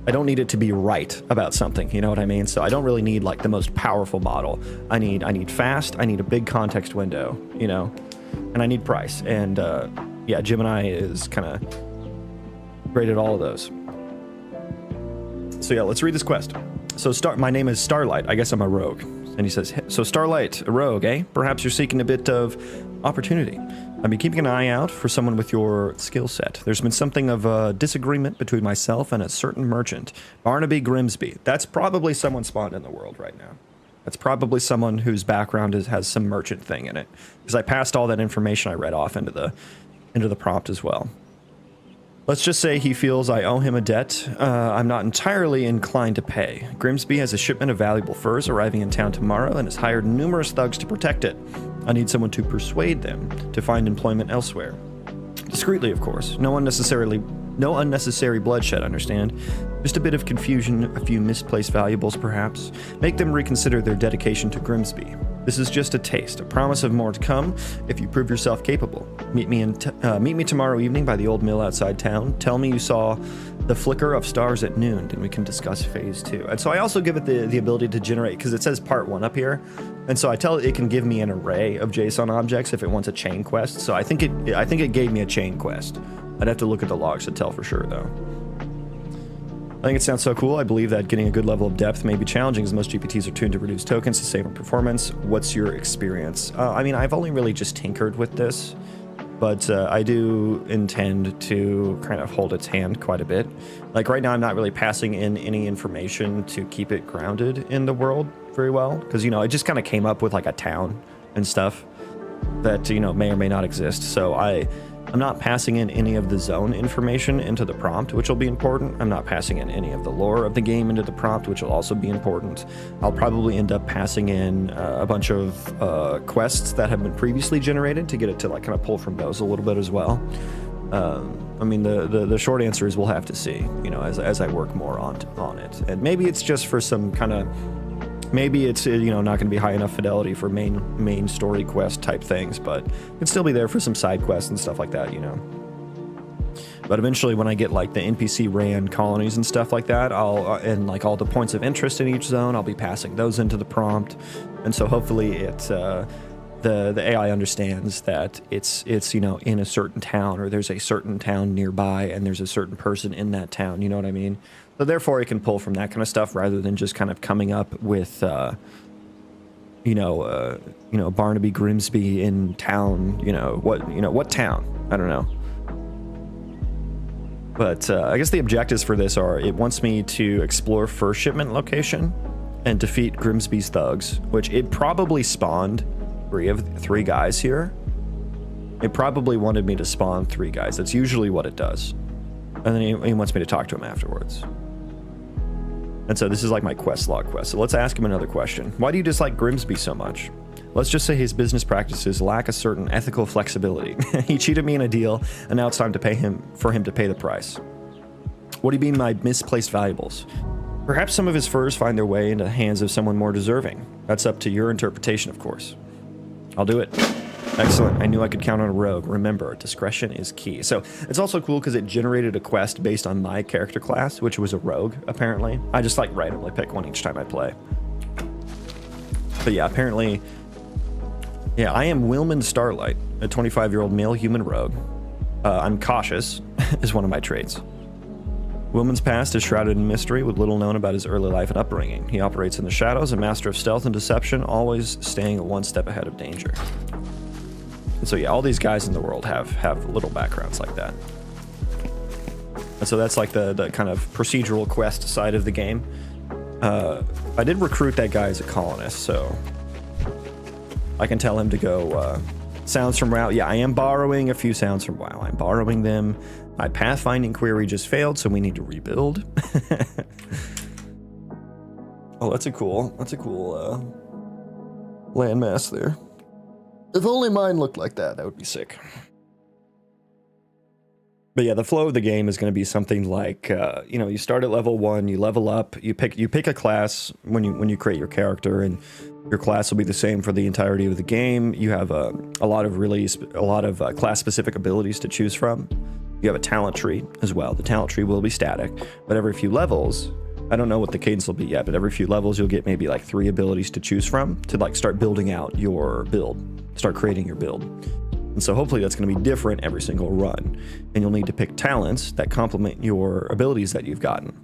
I don't need it to be right about something, you know what I mean? So I don't really need like the most powerful model. I need fast, I need a big context window, you know, and I need price. And yeah, Gemini is kind of great at all of those. So yeah, let's read this quest. So my name is Starlight. I guess I'm a rogue. And he says, so Starlight, a rogue, eh? Perhaps you're seeking a bit of opportunity. I've been keeping an eye out for someone with your skill set. There's been something of a disagreement between myself and a certain merchant, Barnaby Grimsby. That's probably someone spawned in the world right now. That's probably someone whose background has some merchant thing in it. Because I passed all that information I read off into the prompt as well. Let's just say he feels I owe him a debt I'm not entirely inclined to pay. Grimsby has a shipment of valuable furs arriving in town tomorrow and has hired numerous thugs to protect it. I need someone to persuade them to find employment elsewhere. Discreetly, of course. No unnecessary bloodshed, understand? Just a bit of confusion, a few misplaced valuables, perhaps. Make them reconsider their dedication to Grimsby. This is just a taste, a promise of more to come if you prove yourself capable. Meet me tomorrow evening by the old mill outside town. Tell me you saw the flicker of stars at noon, and we can discuss phase 2. And so I also give it the ability to generate, because it says part 1 up here, and so I tell it can give me an array of JSON objects if it wants a chain quest. So I think it gave me a chain quest. I'd have to look at the logs to tell for sure, though. I think it sounds so cool. I believe that getting a good level of depth may be challenging as most GPTs are tuned to reduce tokens to save on performance. What's your experience? I mean, I've only really just tinkered with this, but I do intend to kind of hold its hand quite a bit. Like right now, I'm not really passing in any information to keep it grounded in the world very well, because, you know, it just kind of came up with like a town and stuff that, you know, may or may not exist. So I'm not passing in any of the zone information into the prompt, which will be important. I'm not passing in any of the lore of the game into the prompt, which will also be important. I'll probably end up passing in a bunch of quests that have been previously generated to get it to like kind of pull from those a little bit as well. I mean, the short answer is we'll have to see, you know, as I work more on it. And maybe it's just for some kind of, Maybe it's, you know, not going to be high enough fidelity for main story quest type things, but it'd still be there for some side quests and stuff like that, you know. But eventually, when I get like the NPC ran colonies and stuff like that, and like all the points of interest in each zone, I'll be passing those into the prompt, and so hopefully the AI understands that it's you know, in a certain town, or there's a certain town nearby, and there's a certain person in that town. You know what I mean? So therefore, it can pull from that kind of stuff rather than just kind of coming up with you know, Barnaby Grimsby in town. You know what town? I don't know. But I guess the objectives for this are, it wants me to explore first shipment location and defeat Grimsby's thugs, which it probably spawned three guys here. It probably wanted me to spawn 3 guys. That's usually what it does. And then he wants me to talk to him afterwards. And so this is like my quest log quest. So let's ask him another question. Why do you dislike Grimsby so much? Let's just say his business practices lack a certain ethical flexibility. He cheated me in a deal, and now it's time to pay him to pay the price. What do you mean by misplaced valuables? Perhaps some of his furs find their way into the hands of someone more deserving. That's up to your interpretation, of course. I'll do it. Excellent. I knew I could count on a rogue. Remember, discretion is key. So it's also cool because it generated a quest based on my character class, which was a rogue, apparently. I just like randomly pick one each time I play. But yeah, apparently... Yeah, I am Wilman Starlight, a 25-year-old male human rogue. I'm cautious, is one of my traits. Wilman's past is shrouded in mystery, with little known about his early life and upbringing. He operates in the shadows, a master of stealth and deception, always staying one step ahead of danger. And so yeah, all these guys in the world have little backgrounds like that. And so that's like the kind of procedural quest side of the game. I did recruit that guy as a colonist, so... I can tell him to go sounds from WoW. Yeah, I am borrowing a few sounds from WoW. I'm borrowing them. My pathfinding query just failed, so we need to rebuild. Oh, that's a cool landmass there. If only mine looked like that, that would be sick. But yeah, the flow of the game is going to be something like, you know, you start at level 1, you level up, you pick a class when you create your character, and your class will be the same for the entirety of the game. You have a lot of class-specific abilities to choose from. You have a talent tree as well. The talent tree will be static, but every few levels, I don't know what the cadence will be yet, but every few levels you'll get maybe like 3 abilities to choose from to like start building out your build, start creating your build. And so hopefully that's going to be different every single run. And you'll need to pick talents that complement your abilities that you've gotten.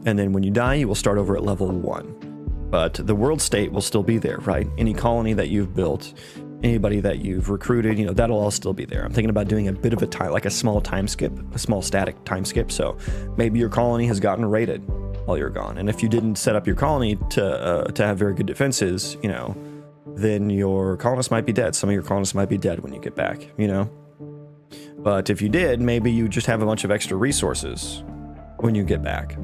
And then when you die, you will start over at level 1. But the world state will still be there, right? Any colony that you've built, anybody that you've recruited, you know, that'll all still be there. I'm thinking about doing a bit of a time, like a small time skip, a small static time skip. So maybe your colony has gotten raided while you're gone. And if you didn't set up your colony to have very good defenses, you know, then your colonists might be dead. Some of your colonists might be dead when you get back, you know? But if you did, maybe you just have a bunch of extra resources when you get back.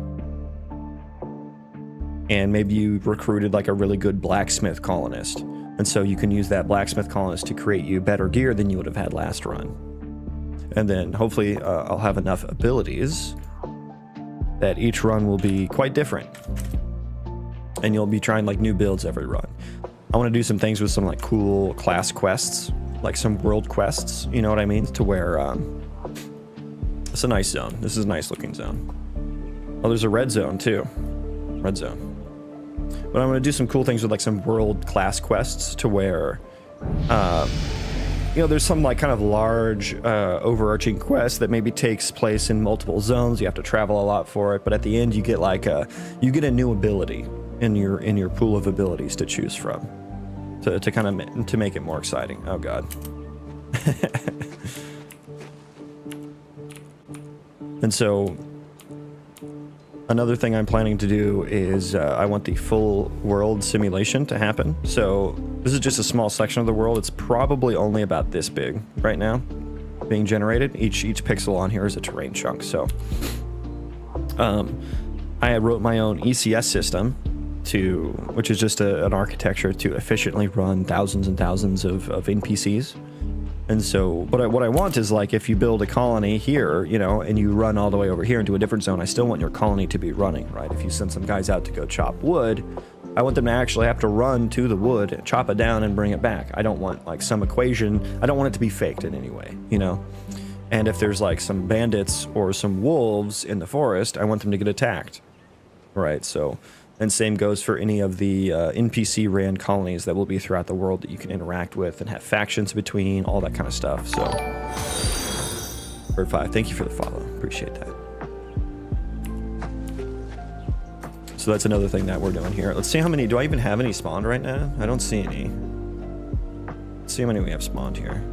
And maybe you recruited like a really good blacksmith colonist. And so you can use that blacksmith colonist to create you better gear than you would have had last run. And then hopefully I'll have enough abilities that each run will be quite different. And you'll be trying like new builds every run. I want to do some things with some like cool class quests, like some world quests, you know what I mean? To where it's a nice zone. This is a nice looking zone. Oh, there's a red zone too. Red zone. But I'm going to do some cool things with like some world class quests to where, you know, there's some like kind of large overarching quest that maybe takes place in multiple zones. You have to travel a lot for it, but at the end you get like a new ability in your pool of abilities to choose from to kind of to make it more exciting. Oh god. And so another thing I'm planning to do is I want the full world simulation to happen. So this is just a small section of the world. It's probably only about this big right now being generated. Each pixel on here is a terrain chunk. So I wrote my own ECS system which is just an architecture to efficiently run thousands and thousands of NPCs. And so what I want is like if you build a colony here, you know, and you run all the way over here into a different zone, I still want your colony to be running, right? If you send some guys out to go chop wood, I want them to actually have to run to the wood, chop it down, and bring it back. I don't want like some equation. I don't want it to be faked in any way, you know? And if there's like some bandits or some wolves in the forest, I want them to get attacked. Right, so... And same goes for any of the NPC ran colonies that will be throughout the world that you can interact with and have factions between, all that kind of stuff. So, Bird 5, thank you for the follow. Appreciate that. So that's another thing that we're doing here. Let's see how many. Do I even have any spawned right now? I don't see any. Let's see how many we have spawned here.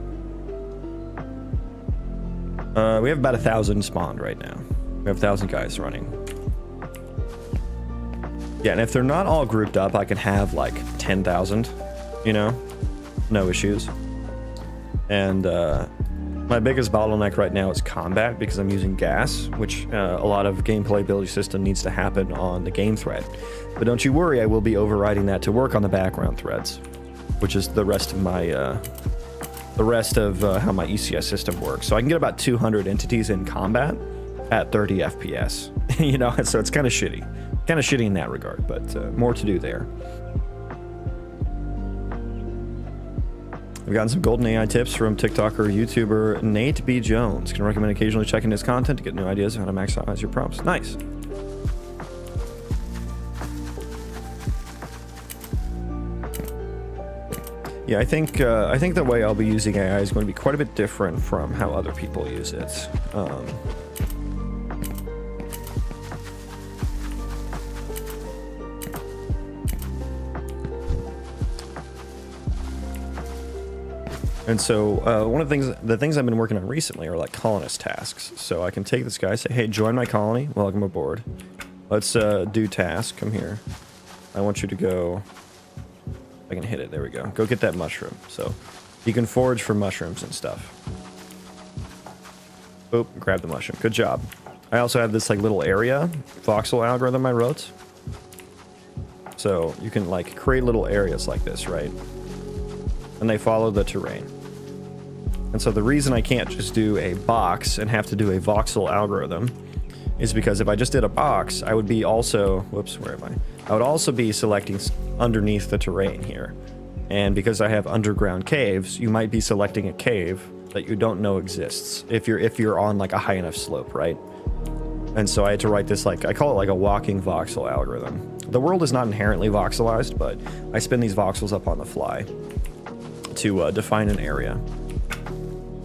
We have about 1,000 spawned right now. We have 1,000 guys running. Yeah, and if they're not all grouped up, I can have like 10,000, you know, no issues. And my biggest bottleneck right now is combat because I'm using gas, which a lot of gameplay ability system needs to happen on the game thread. But don't you worry, I will be overriding that to work on the background threads, which is the rest of my how my ECS system works. So I can get about 200 entities in combat at 30 FPS, you know, so it's kind of shitty. Kind of shitty in that regard, but more to do there. We've gotten some golden AI tips from TikToker, YouTuber Nate B. Jones. Can recommend occasionally checking his content to get new ideas on how to maximize your prompts. Nice. Yeah, I think the way I'll be using AI is going to be quite a bit different from how other people use it. And so one of the things I've been working on recently are like colonist tasks. So I can take this guy, say, hey, join my colony, welcome aboard. Let's do task, come here. I want you to go, I can hit it, there we go. Go get that mushroom. So you can forage for mushrooms and stuff. Oop, grab the mushroom, good job. I also have this like little area, voxel algorithm I wrote. So you can like create little areas like this, right? And they follow the terrain. And so the reason I can't just do a box and have to do a voxel algorithm is because if I just did a box, I would be also, whoops, where am I? I would also be selecting underneath the terrain here. And because I have underground caves, you might be selecting a cave that you don't know exists if you're on like a high enough slope, right? And so I had to write this, like, I call it like a walking voxel algorithm. The world is not inherently voxelized, but I spin these voxels up on the fly to define an area.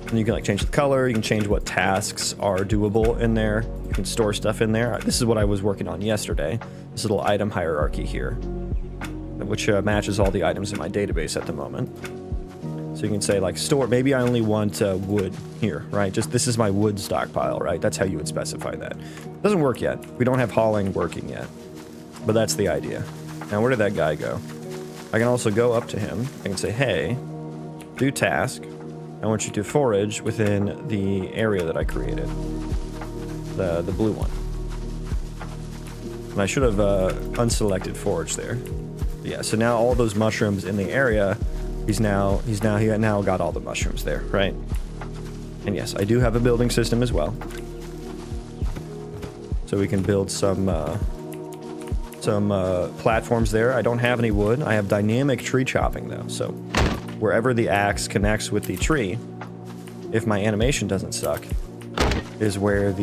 And you can like change the color, you can change what tasks are doable in there, you can store stuff in there. This is what I was working on yesterday, this little item hierarchy here, which matches all the items in my database at the moment. So you can say like store, maybe I only want wood here, right? Just this is my wood stockpile, right? That's how you would specify that. Doesn't work yet. We don't have hauling working yet, but that's the idea. Now where did that guy go? I can also go up to him, I can say, hey, do task. I want you to forage within the area that I created. The blue one. And I should have unselected forage there. But yeah, so now all those mushrooms in the area, he now got all the mushrooms there, right? And yes, I do have a building system as well. So we can build some platforms there. I don't have any wood. I have dynamic tree chopping though, so wherever the axe connects with the tree, if my animation doesn't suck, is where it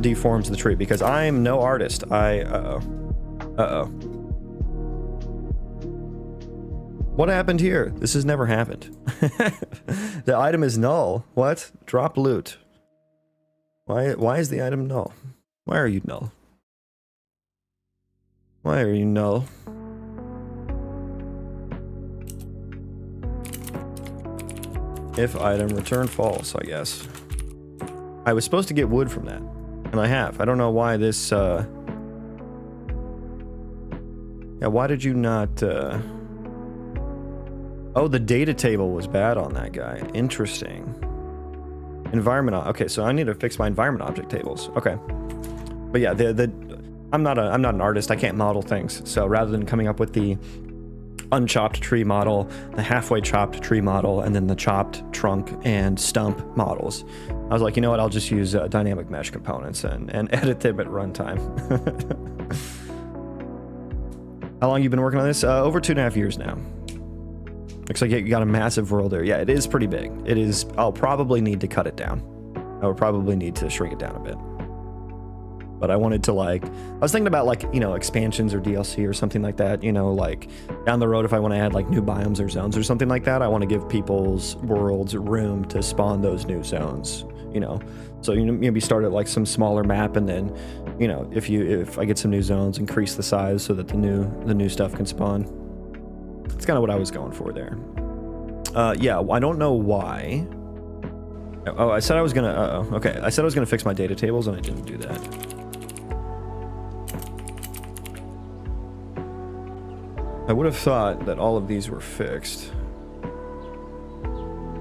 deforms the tree, because I'm no artist. What happened here? This has never happened. The item is null. What? Drop loot. Why is the item null? Why are you null? Why are you null? If item, return false, I guess. I was supposed to get wood from that, and I have. I don't know why this, yeah, why did you not, Oh, the data table was bad on that guy. Interesting. Environment, okay, so I need to fix my environment object tables. Okay. But yeah, I'm not an artist, I can't model things. So rather than coming up with the unchopped tree model, the halfway chopped tree model, and then the chopped trunk and stump models, I was like, you know what, I'll just use dynamic mesh components and edit them at runtime. How long you been working on this? Over 2.5 years now. Looks like you got a massive world there. Yeah, it is pretty big. It is. I'll probably need to cut it down. I would probably need to shrink it down a bit. But I wanted to I was thinking about expansions or DLC or something like that, like down the road if I want to add like new biomes or zones or something like that, I want to give people's worlds room to spawn those new zones, So maybe start at like some smaller map and then, if I get some new zones, increase the size so that the new stuff can spawn. That's kind of what I was going for there. Yeah, I don't know why. Oh, I said I was gonna, okay. I said I was gonna fix my data tables and I didn't do that. I would have thought that all of these were fixed.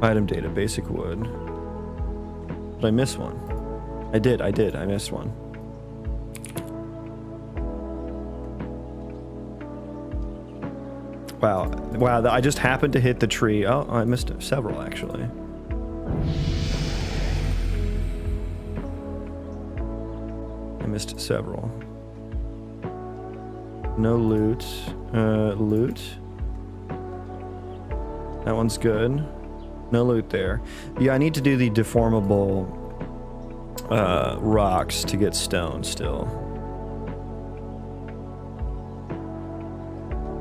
Item data, basic wood. Did I miss one? I did, I missed one. Wow, I just happened to hit the tree. Oh, I missed several actually. I missed several. No loot. Loot. That one's good. No loot there. Yeah, I need to do the deformable rocks to get stone still.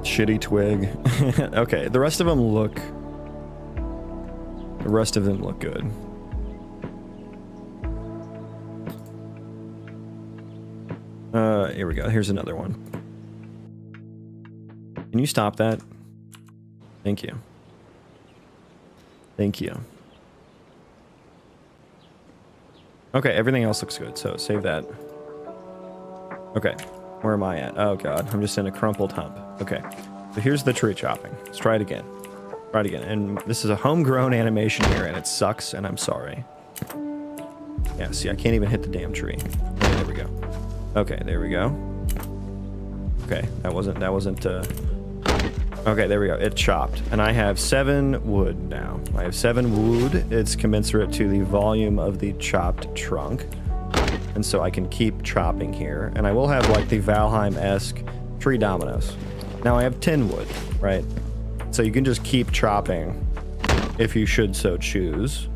Shitty twig. Okay, the rest of them look good. Here we go. Here's another one. Can you stop that? Thank you. Thank you. Okay, everything else looks good, so save that. Okay, where am I at? Oh god, I'm just in a crumpled hump. Okay, so here's the tree chopping. Let's try it again. Try it again. And this is a homegrown animation here, and it sucks, and I'm sorry. Yeah, see, I can't even hit the damn tree. Okay, there we go. Okay, there we go. Okay, that wasn't, okay, there we go. It chopped. And I have 7 wood now. I have 7 wood. It's commensurate to the volume of the chopped trunk. And so I can keep chopping here. And I will have like the Valheim-esque tree dominoes. Now I have 10 wood, right? So you can just keep chopping if you should so choose.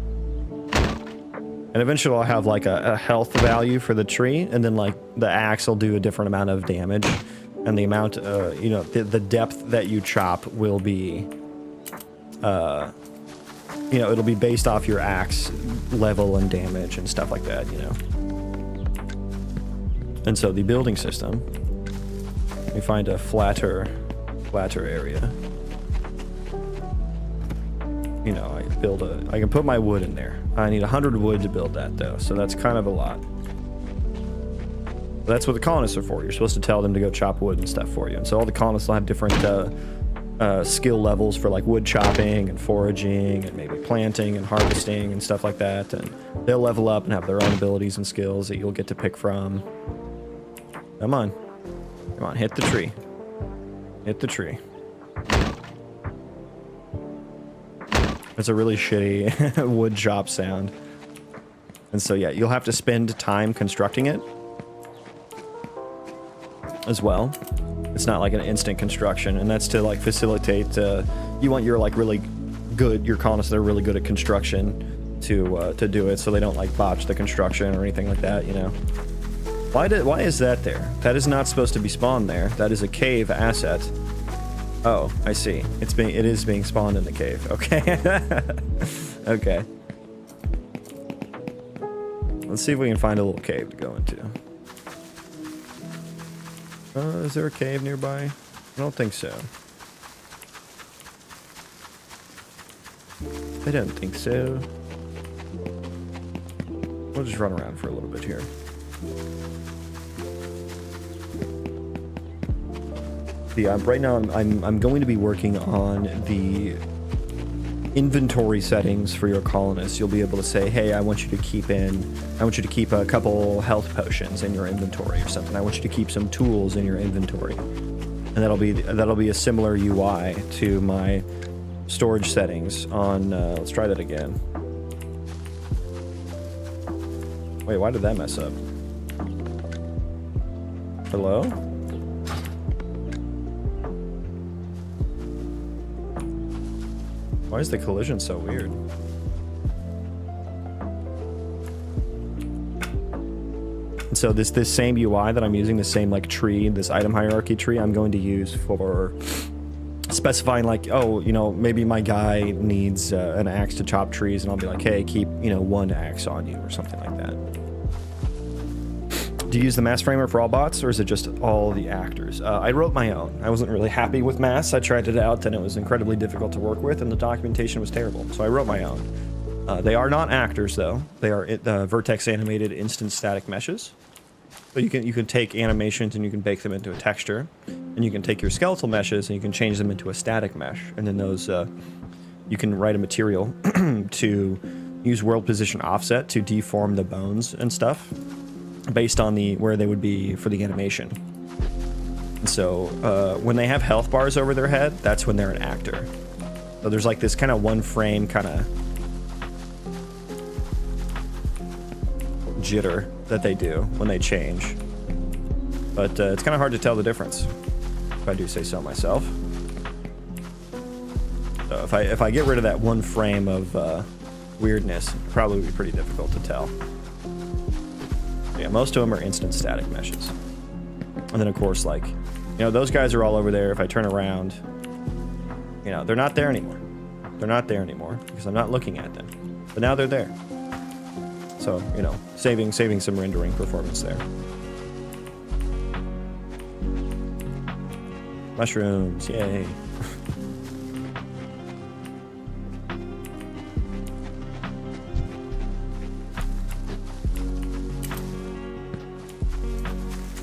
And eventually I'll have like a health value for the tree. And then like the axe will do a different amount of damage. And the amount, the depth that you chop will be, it'll be based off your axe level and damage and stuff like that, And so the building system, we find a flatter area. I can put my wood in there. I need 100 wood to build that though, so that's kind of a lot. That's what the colonists are for. You're supposed to tell them to go chop wood and stuff for you. And so all the colonists will have different skill levels for like wood chopping and foraging and maybe planting and harvesting and stuff like that. And they'll level up and have their own abilities and skills that you'll get to pick from. Come on. Come on, hit the tree. Hit the tree. It's a really shitty wood chop sound. And so yeah, you'll have to spend time constructing it as well. It's not like an instant construction, and that's to like facilitate, you want your like really good, your colonists that are really good at construction to do it, so they don't like botch the construction or anything like that, Why is that there? That is not supposed to be spawned there. That is a cave asset. Oh, I see. It is being spawned in the cave. Okay. Okay. Let's see if we can find a little cave to go into. Is there a cave nearby? I don't think so. I don't think so. We'll just run around for a little bit here. Yeah, right now I'm going to be working on the inventory settings for your colonists. You'll be able to say, hey, I want you to keep a couple health potions in your inventory or something. I want you to keep some tools in your inventory. And that'll be a similar UI to my storage settings on, let's try that again. Wait, why did that mess up? Hello? Why is the collision so weird? And so this same UI that I'm using, the same like tree, this item hierarchy tree, I'm going to use for specifying like, oh, you know, maybe my guy needs an axe to chop trees, and I'll be like, hey, keep, you know, 1 axe on you or something like that. Do you use the mass framer for all bots, or is it just all the actors? I wrote my own. I wasn't really happy with mass. I tried it out, and it was incredibly difficult to work with, and the documentation was terrible. So I wrote my own. They are not actors, though. They are vertex animated instant static meshes. So you can take animations and you can bake them into a texture, and you can take your skeletal meshes and you can change them into a static mesh, and then those you can write a material to use world position offset to deform the bones and stuff based on where they would be for the animation. And so when they have health bars over their head, that's when they're an actor. So there's like this kind of 1 frame kind of jitter that they do when they change, but it's kind of hard to tell the difference, if I do say so myself. So if I get rid of that 1 frame of weirdness, it'd probably be pretty difficult to tell. Yeah, most of them are instant static meshes. And then of course, like, you know, those guys are all over there. If I turn around, you know, they're not there anymore. They're not there anymore because I'm not looking at them, but now they're there. So, you know, saving some rendering performance there. Mushrooms, yay.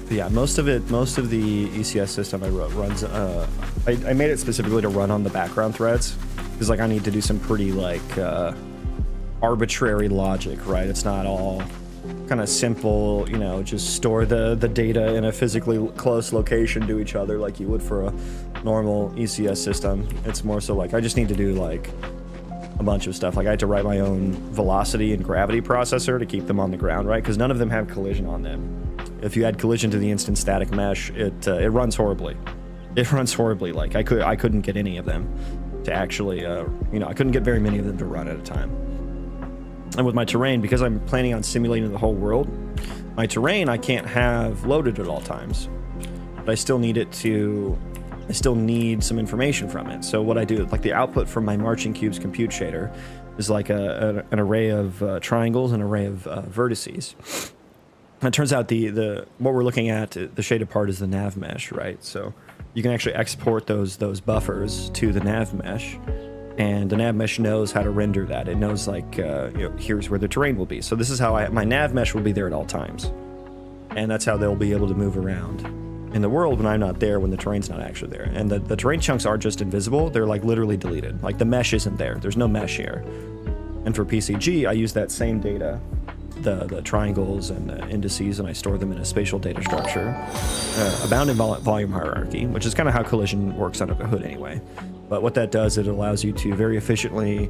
But yeah, most of the ECS system I wrote runs, I made it specifically to run on the background threads, because like I need to do some pretty like arbitrary logic, right? It's not all kind of simple, you know, just store the data in a physically close location to each other like you would for a normal ECS system. It's more so like I just need to do like a bunch of stuff. Like I had to write my own velocity and gravity processor to keep them on the ground, right? Because none of them have collision on them. If you add collision to the instant static mesh, it runs horribly. It runs horribly. Like I couldn't get any of them to actually, you know, I couldn't get very many of them to run at a time. And with my terrain, because I'm planning on simulating the whole world, my terrain I can't have loaded at all times, but I still need some information from it. So what I do, like the output from my marching cubes compute shader is like an array of triangles, an array of vertices. And it turns out what we're looking at, the shaded part is the nav mesh, right? So you can actually export those buffers to the nav mesh, and the nav mesh knows how to render that. It knows like, you know, here's where the terrain will be. So this is how my nav mesh will be there at all times. And that's how they'll be able to move around in the world when I'm not there, when the terrain's not actually there. And the terrain chunks are just invisible. They're like literally deleted. Like the mesh isn't there. There's no mesh here. And for PCG, I use that same data, the triangles and the indices, and I store them in a spatial data structure, a bounding volume hierarchy, which is kind of how collision works under the hood anyway. But what that does, it allows you to very efficiently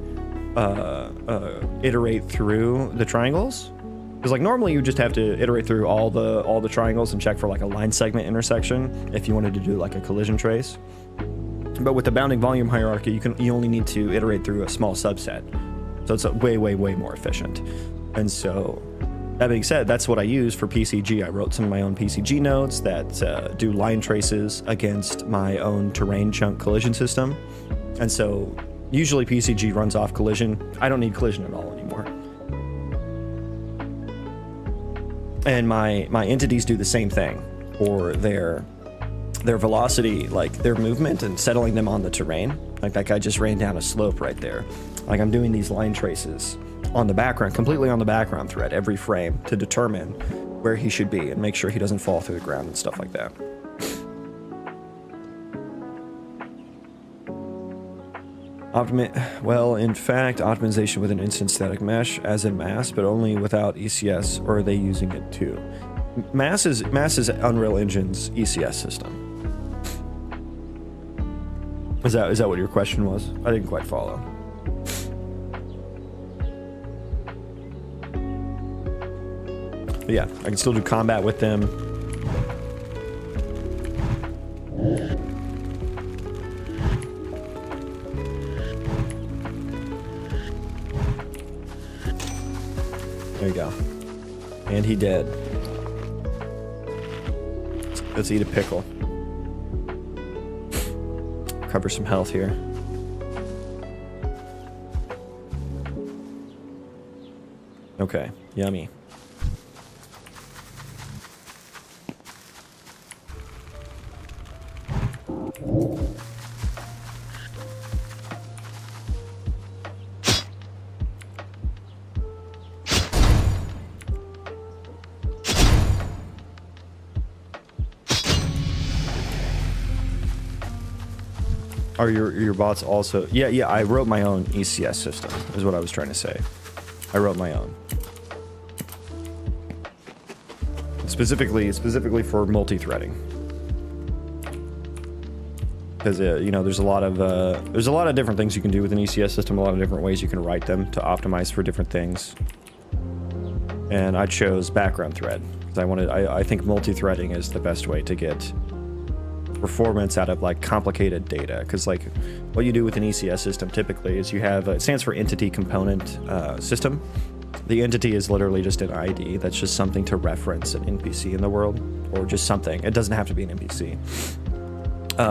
iterate through the triangles. Because like normally you just have to iterate through all the triangles and check for like a line segment intersection if you wanted to do like a collision trace. But with the bounding volume hierarchy, you only need to iterate through a small subset. So it's way more efficient. And so, that being said, that's what I use for PCG. I wrote some of my own PCG nodes that do line traces against my own terrain chunk collision system. And so, usually PCG runs off collision. I don't need collision at all anymore. And my entities do the same thing for their velocity, like their movement and settling them on the terrain. Like that guy just ran down a slope right there. Like I'm doing these line traces on the background, completely on the background thread every frame to determine where he should be and make sure he doesn't fall through the ground and stuff like that. Well, in fact, optimization with an instant static mesh, as in mass, but only without ECS, or are they using it too? Mass is Unreal Engine's ECS system. Is that what your question was? I didn't quite follow. But yeah, I can still do combat with them. And he dead. Let's eat a pickle. Cover some health here. Okay, yummy. Are your bots also? Yeah, I wrote my own ECS system, is what I was trying to say. I wrote my own. Specifically for multi-threading. Because you know, there's a lot of different things you can do with an ECS system, a lot of different ways you can write them to optimize for different things. And I chose background thread because I think multi-threading is the best way to get performance out of like complicated data, because like what you do with an ECS system typically is you have it stands for entity component system. The entity is literally just an ID that's just something to reference an NPC in the world, or just something. It doesn't have to be an NPC.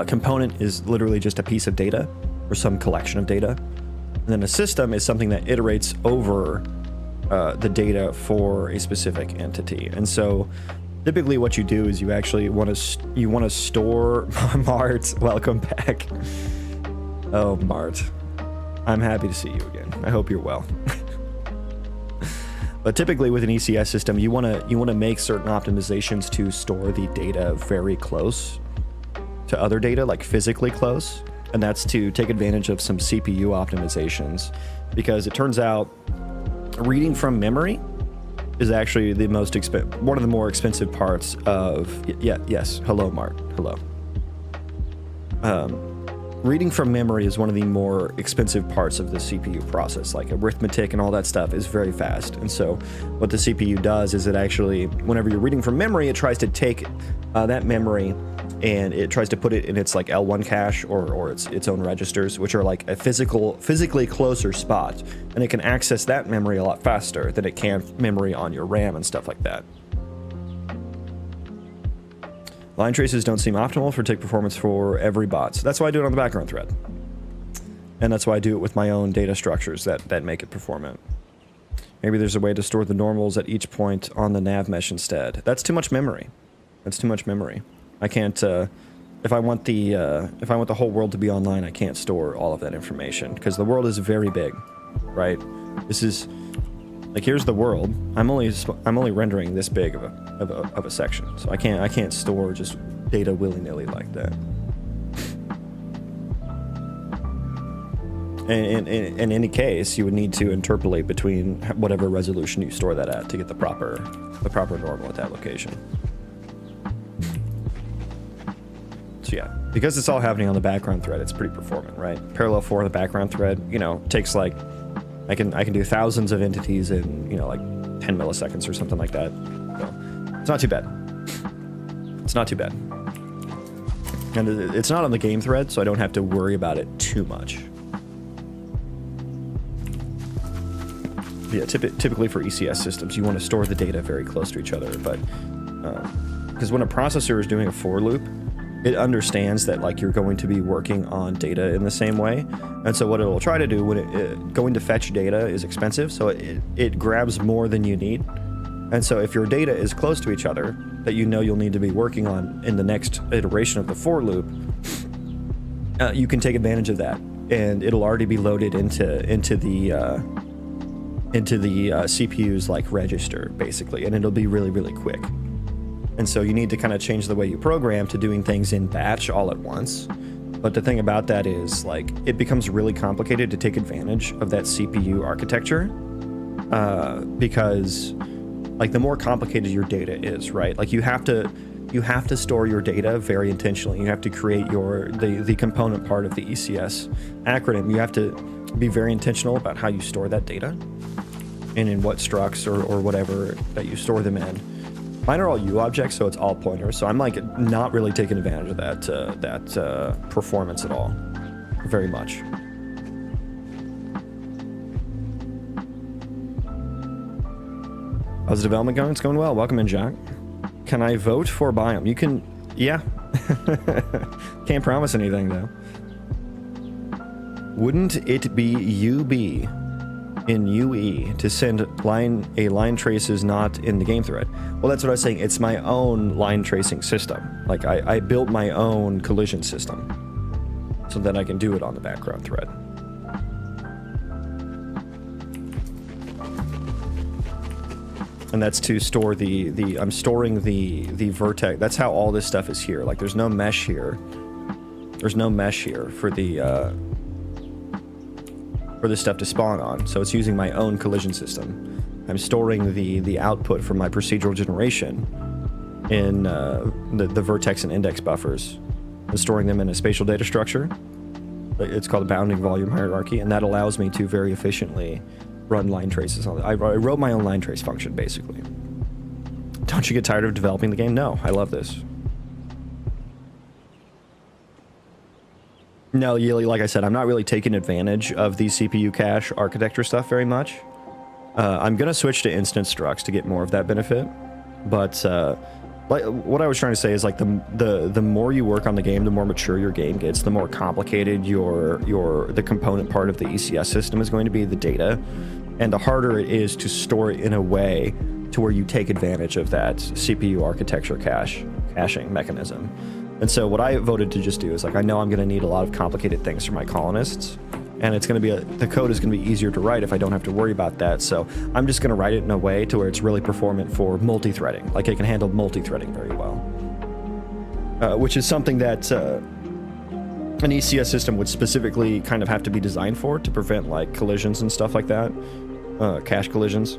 Component is literally just a piece of data or some collection of data, and then a system is something that iterates over the data for a specific entity. And so typically what you do is you actually want to store Mart, welcome back. Oh, Mart. I'm happy to see you again. I hope you're well. But typically with an ECS system, you want to make certain optimizations to store the data very close to other data, like physically close, and that's to take advantage of some CPU optimizations, because it turns out reading from memory is actually the most one of the more expensive parts of yes, hello Mart, hello. Reading from memory is one of the more expensive parts of the CPU process. Like arithmetic and all that stuff is very fast, and so what the CPU does is it actually, whenever you're reading from memory, it tries to take that memory and it tries to put it in its like L1 cache or its own registers, which are like a physically closer spot, and it can access that memory a lot faster than it can memory on your RAM and stuff like that. Line traces don't seem optimal for tick performance for every bot, so that's why I do it on the background thread, and that's why I do it with my own data structures that make it performant. Maybe there's a way to store the normals at each point on the nav mesh instead. That's too much memory. That's too much memory. I can't, if I want the whole world to be online, I can't store all of that information, because the world is very big, right? This is, like, here's the world. I'm only rendering this big of a section, so I can't store just data willy-nilly like that. And in any case, you would need to interpolate between whatever resolution you store that at to get the proper normal at that location. So yeah, because it's all happening on the background thread, it's pretty performant, right? Parallel 4 on the background thread, you know, takes like, I can do thousands of entities in, you know, like 10 milliseconds or something like that. So it's not too bad. It's not too bad. And it's not on the game thread, so I don't have to worry about it too much. Yeah, typically for ECS systems, you want to store the data very close to each other, but because when a processor is doing a for loop, it understands that like you're going to be working on data in the same way, and so what it will try to do when going to fetch data is expensive, so it grabs more than you need, and so if your data is close to each other that you know you'll need to be working on in the next iteration of the for loop, you can take advantage of that, and it'll already be loaded into the CPU's like register basically, and it'll be really, really quick. And so you need to kind of change the way you program to doing things in batch all at once. But the thing about that is like it becomes really complicated to take advantage of that CPU architecture, because like the more complicated your data is, right? Like you have to store your data very intentionally. You have to create the component part of the ECS acronym. You have to be very intentional about how you store that data and in what structs or whatever that you store them in. Mine are all U objects, so it's all pointers. So I'm like not really taking advantage of that performance at all, very much. How's the development going? It's going well. Welcome in, Jack. Can I vote for biome? You can, yeah. Can't promise anything, though. Wouldn't it be UB in UE to send a line traces not in the game thread? Well, that's what I was saying. It's my own line tracing system. Like, I built my own collision system so that I can do it on the background thread. And that's to store I'm storing the vertex. That's how all this stuff is here. Like, there's no mesh here. There's no mesh here for the stuff to spawn on. So it's using my own collision system. I'm storing the output from my procedural generation in the vertex and index buffers and storing them in a spatial data structure. It's called a bounding volume hierarchy, and that allows me to very efficiently run line traces on it. I wrote my own line trace function, basically. Don't you get tired of developing the game? No, I love this. No, Yili, like I said, I'm not really taking advantage of the CPU cache architecture stuff very much. I'm going to switch to instance structs to get more of that benefit. But like what I was trying to say is, like, the more you work on the game, the more mature your game gets, the more complicated the component part of the ECS system is going to be, the data, and the harder it is to store it in a way to where you take advantage of that CPU architecture caching mechanism. And so what I voted to just do is, like, I know I'm going to need a lot of complicated things for my colonists, and it's going to be the code is going to be easier to write if I don't have to worry about that. So I'm just going to write it in a way to where it's really performant for multi-threading. Like, it can handle multi-threading very well, which is something that an ECS system would specifically kind of have to be designed for, to prevent, like, collisions and stuff like that, cache collisions.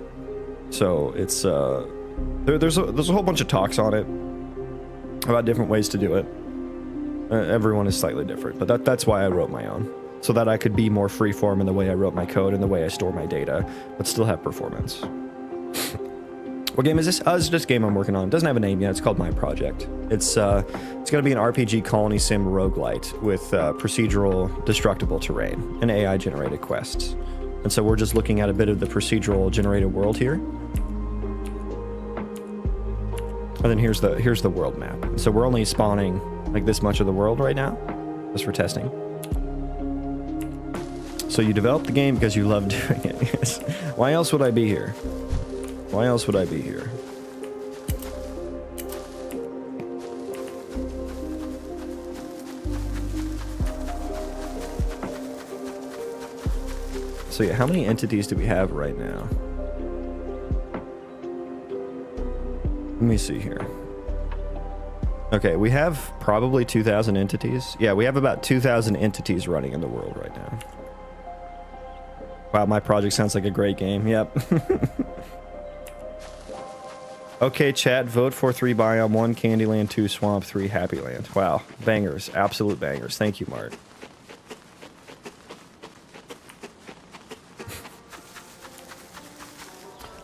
So it's there's a whole bunch of talks on it about different ways to do it. Everyone is slightly different, but that's why I wrote my own, so that I could be more freeform in the way I wrote my code and the way I store my data, but still have performance. What game is this? It's just a game I'm working on. It doesn't have a name yet. It's called My Project. It's going to be an RPG Colony Sim Roguelite with procedural destructible terrain and AI generated quests. And so we're just looking at a bit of the procedural generated world here. And then here's the world map. So we're only spawning like this much of the world right now, just for testing. So you developed the game because you love doing it. Yes. Why else would I be here? Why else would I be here? So yeah, how many entities do we have right now? Let me see here. Okay, we have probably 2,000 entities. Yeah, we have about 2,000 entities running in the world right now. Wow, My Project sounds like a great game. Yep. Okay, chat, vote for 3 Biome, 1 Candyland, 2 Swamp, 3 Happy Land. Wow, bangers, absolute bangers. Thank you, Mart.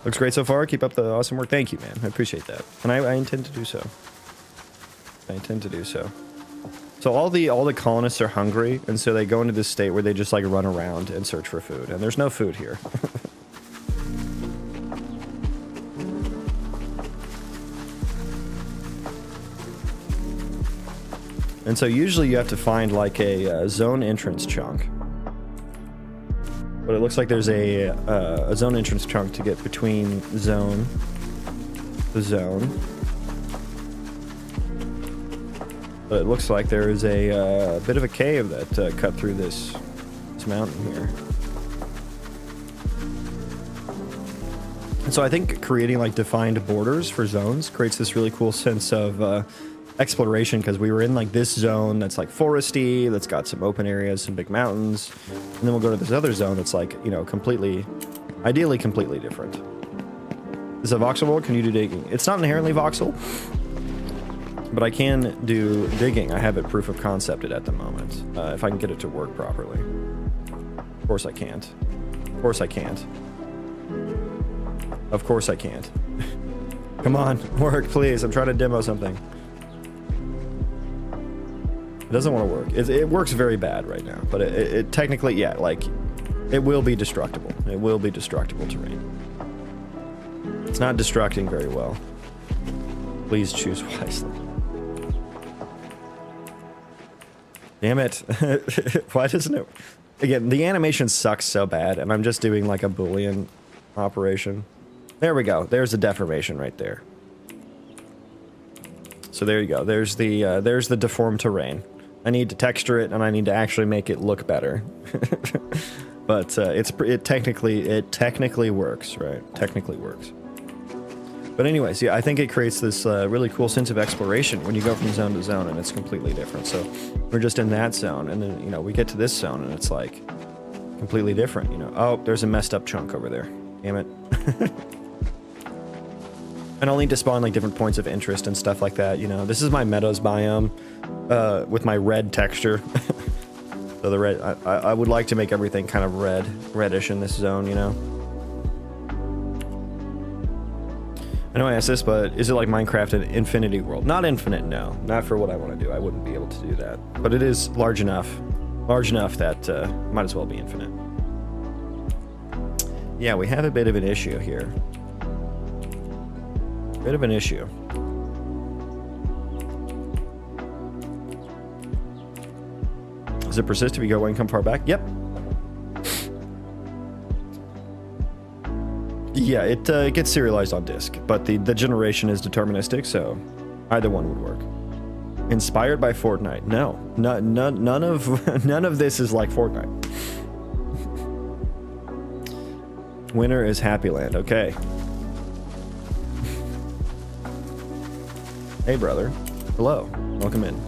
Looks great so far. Keep up the awesome work. Thank you, man. I appreciate that. And I intend to do so. I intend to do so. So all the colonists are hungry, and so they go into this state where they just, like, run around and search for food. And there's no food here. And so usually you have to find, like, a zone entrance chunk. But it looks like there's a zone entrance chunk to get between the zone. But it looks like there is a bit of a cave that cut through this mountain here. And so I think creating, like, defined borders for zones creates this really cool sense of exploration, because we were in, like, this zone that's, like, foresty, that's got some open areas, some big mountains, and then we'll go to this other zone that's, like, you know, ideally completely different. Is it voxel world? Can you do digging? It's not inherently voxel, but I can do digging. I have it proof of concepted at the moment, if I can get it to work properly. Of course I can't. Of course I can't. Of course I can't. Come on, work, please. I'm trying to demo something. It doesn't want to work. It works very bad right now, but it technically, yeah, like, it will be destructible. It will be destructible terrain. It's not destructing very well. Please choose wisely. Damn it. Why doesn't it... Again, the animation sucks so bad, and I'm just doing like a Boolean operation. There we go. There's the deformation right there. So there you go. There's the deformed terrain. I need to texture it, and I need to actually make it look better. But it technically works, right? Technically works. But anyways, yeah, I think it creates this really cool sense of exploration when you go from zone to zone, and it's completely different. So we're just in that zone, and then, you know, we get to this zone, and it's like completely different, you know. Oh, there's a messed up chunk over there. Damn it. And I'll need to spawn like different points of interest and stuff like that, you know. This is my meadows biome with my red texture. So the red, I would like to make everything kind of reddish in this zone, you know. I know I asked this, but is it like Minecraft an infinity world? Not infinite, no. Not for what I want to do. I wouldn't be able to do that. But it is large enough that might as well be infinite. Yeah, we have a bit of an issue here. Bit of an issue. Does it persist if you go away and come far back? Yep. Yeah, it gets serialized on disk, but the generation is deterministic, so either one would work. Inspired by Fortnite? No, none of this is like Fortnite. Winner is Happy Land. Okay. Hey, brother. Hello. Welcome in.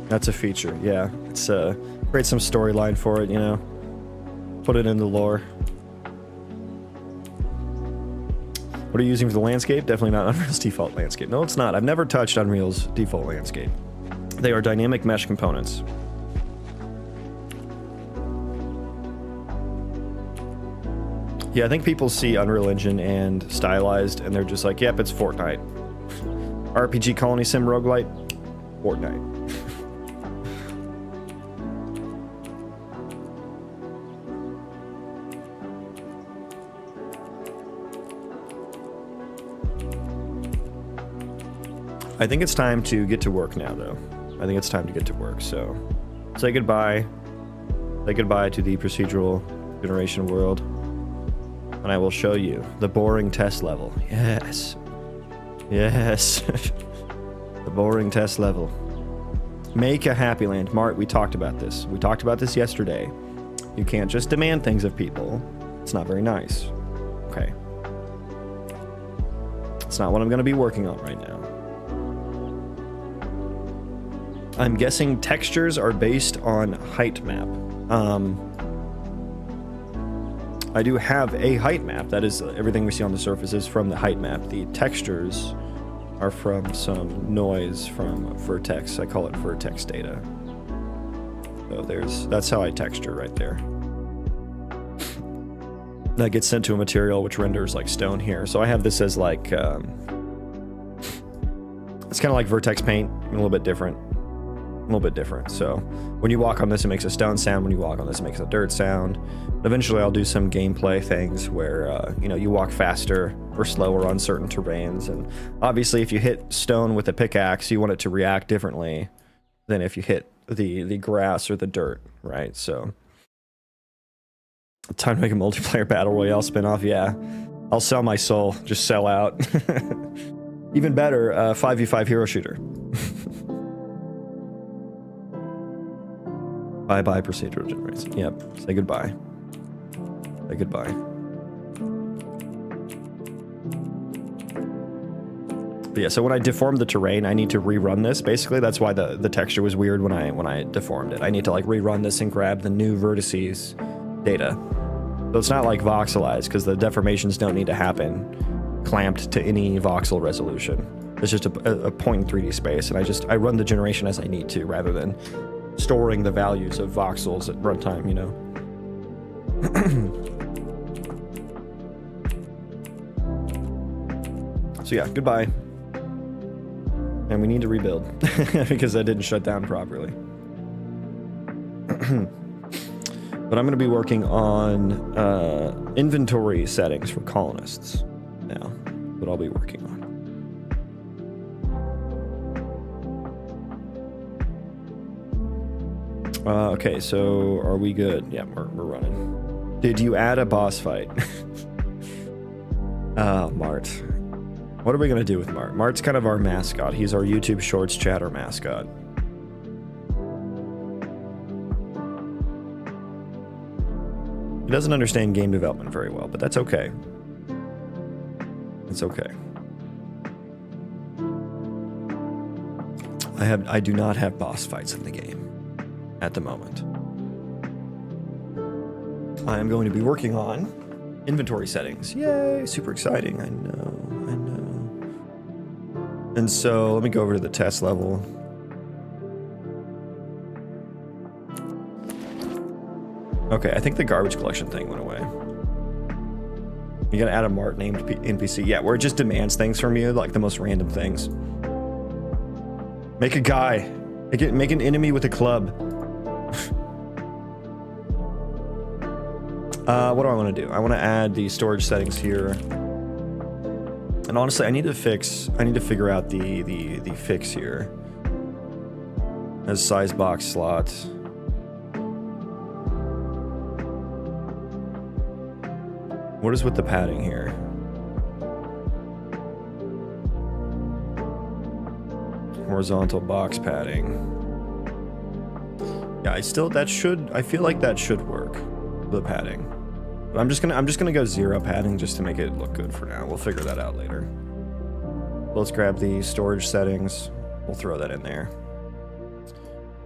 That's a feature. Yeah, it's create some storyline for it, you know. Put it in the lore. What are you using for the landscape? Definitely not Unreal's default landscape. No, it's not. I've never touched Unreal's default landscape. They are dynamic mesh components. Yeah, I think people see Unreal Engine and stylized, and they're just like, yep, it's Fortnite. RPG Colony Sim Roguelite? Fortnite. I think it's time to get to work now, though. I think it's time to get to work, so... Say goodbye. Say goodbye to the procedural generation world. And I will show you the boring test level. Yes. Yes. The boring test level. Make a happy land. Mart, we talked about this. We talked about this yesterday. You can't just demand things of people. It's not very nice. Okay. It's not what I'm going to be working on right now. I'm guessing textures are based on height map. I do have a height map. That is, everything we see on the surface is from the height map. The textures are from some noise from vertex. I call it vertex data. So that's how I texture right there. That gets sent to a material which renders like stone here. So I have this as like, it's kind of like vertex paint, a little bit different. So when you walk on this, it makes a stone sound. When you walk on this, it makes a dirt sound. Eventually I'll do some gameplay things where, you know, you walk faster or slower on certain terrains. And obviously if you hit stone with a pickaxe, you want it to react differently than if you hit the grass or the dirt, right? So time to make a multiplayer battle royale spinoff. Yeah, I'll sell my soul, just sell out. Even better, 5v5 hero shooter. Bye-bye procedural generation. Yep, say goodbye. Say goodbye. But yeah, so when I deformed the terrain, I need to rerun this. Basically, that's why the texture was weird when I deformed it. I need to like rerun this and grab the new vertices data. So it's not like voxelized, because the deformations don't need to happen clamped to any voxel resolution. It's just a point in 3D space, and I run the generation as I need to, rather than storing the values of voxels at runtime, you know. So yeah, goodbye. And we need to rebuild because I didn't shut down properly. But I'm going to be working on inventory settings for colonists now. That I'll be working on. Okay, so are we good? Yeah, we're running. Did you add a boss fight? Mart. What are we going to do with Mart? Mart's kind of our mascot. He's our YouTube Shorts chatter mascot. He doesn't understand game development very well, but that's okay. It's okay. I do not have boss fights in the game at the moment. I am going to be working on inventory settings. Yay, super exciting. I know. And so let me go over to the test level. Okay, I think the garbage collection thing went away. You gotta add a Mart named NPC. Yeah, where it just demands things from you, like the most random things. Make a guy. Make an enemy with a club. What do I want to do? I want to add the storage settings here. And honestly, I need to figure out the fix here. As size box slots. What is with the padding here? Horizontal box padding. Yeah, I feel like that should work. The padding. But I'm just gonna go 0 padding just to make it look good for now. We'll figure that out later. Let's grab the storage settings. We'll throw that in there.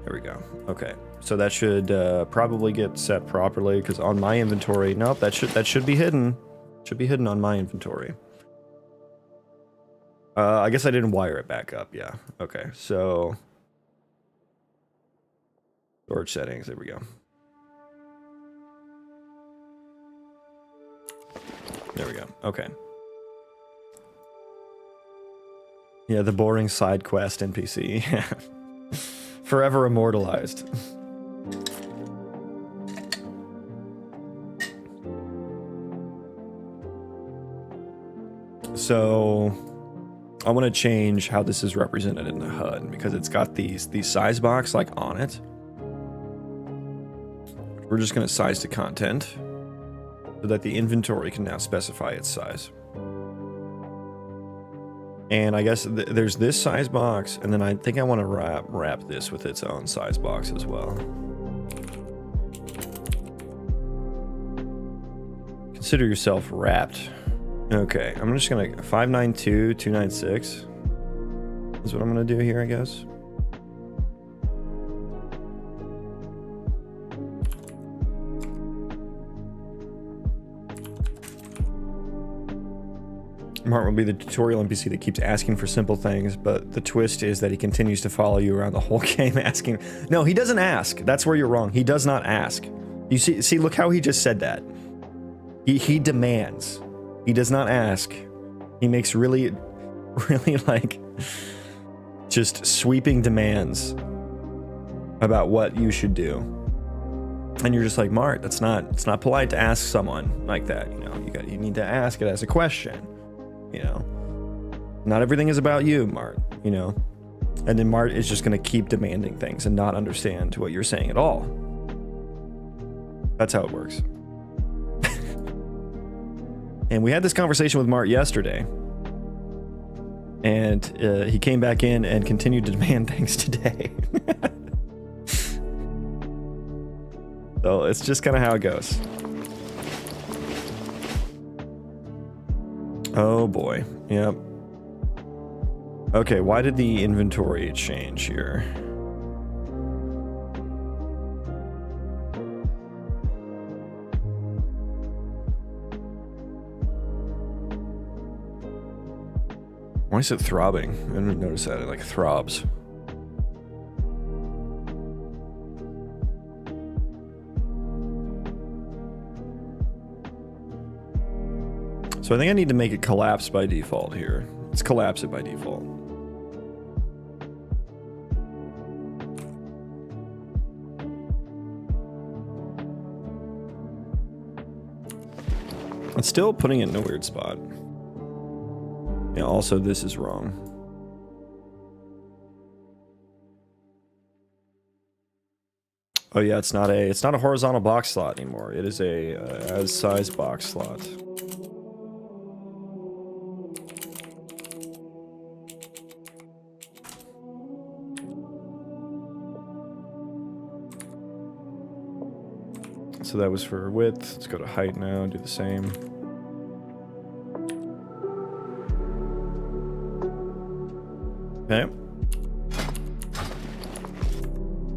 There we go. Okay. So that should probably get set properly, because on my inventory, nope, that should be hidden. Should be hidden on my inventory. I guess I didn't wire it back up. Yeah. Okay. So storage settings. There we go. There we go. Okay. Yeah, the boring side quest NPC. Forever immortalized. So I want to change how this is represented in the HUD, because it's got these size box like on it. We're just going to size to content so that the inventory can now specify its size. And I guess there's this size box, and then I think I want to wrap this with its own size box as well. Consider yourself wrapped. Okay, I'm just gonna 592.296 is what I'm gonna do here, I guess. Mart will be the tutorial NPC that keeps asking for simple things, but the twist is that he continues to follow you around the whole game asking. No, he doesn't ask. That's where you're wrong. He does not ask. You see, look how he just said that. He demands. He does not ask. He makes really like just sweeping demands about what you should do. And you're just like, Mart, it's not polite to ask someone like that. You know, you need to ask it as a question. You know, not everything is about you, Mart, you know. And then Mart is just going to keep demanding things and not understand what you're saying at all. That's how it works. And we had this conversation with Mart yesterday. And he came back in and continued to demand things today. So it's just kind of how it goes. Oh boy. Yep. Okay, why did the inventory change here? Why is it throbbing? I didn't notice that. It like throbs. So I think I need to make it collapse by default here. Let's collapse it by default. It's still putting it in a weird spot. Yeah, also this is wrong. Oh yeah, it's not a horizontal box slot anymore. It is a as size box slot. So that was for width. Let's go to height now, do the same. Okay.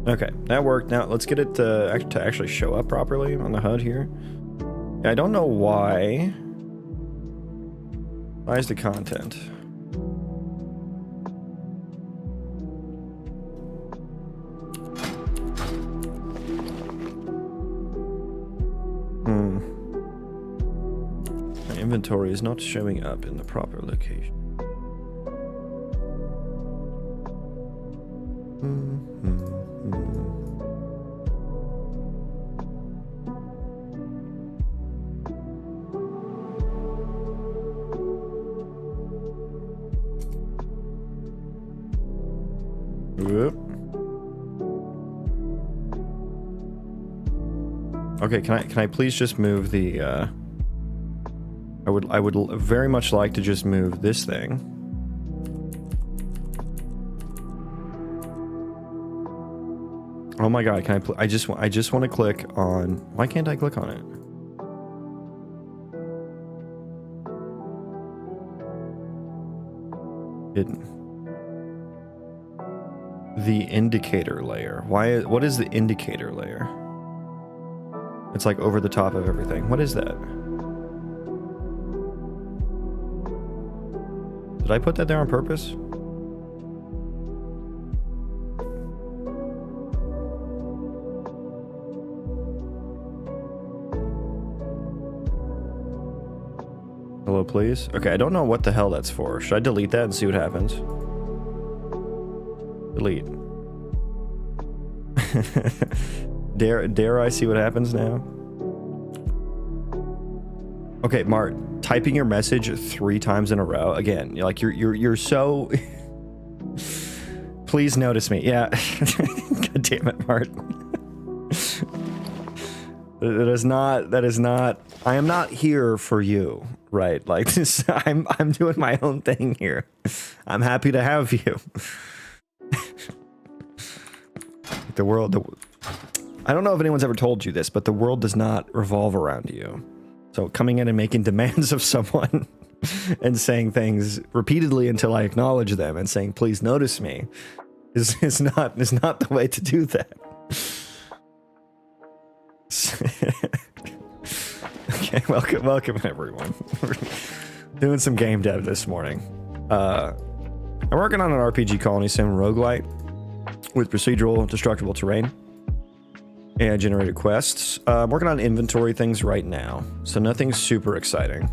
Okay, that worked. Now let's get it to actually show up properly on the HUD here. I don't know why. Why is the content? My inventory is not showing up in the proper location. Whoop. Okay, can I please just move the I would very much like to just move this thing. Oh my god, can I just want to click on, why can't I click on it? Hidden. The indicator layer. What is the indicator layer? It's like over the top of everything. What is that? Did I put that there on purpose? Hello, please? Okay, I don't know what the hell that's for. Should I delete that and see what happens? Delete. Dare I see what happens now? Okay, Mart, typing your message 3 times in a row again. You're so. Please notice me. Yeah. God damn it, Mart. That is not. I am not here for you, right? Like this. I'm doing my own thing here. I'm happy to have you. The world. I don't know if anyone's ever told you this, but the world does not revolve around you. So coming in and making demands of someone and saying things repeatedly until I acknowledge them and saying, please notice me is not the way to do that. Okay, welcome everyone. We're doing some game dev this morning. I'm working on an RPG Colony Sim Roguelite with procedural destructible terrain. AI generated quests. I'm working on inventory things right now, so nothing super exciting.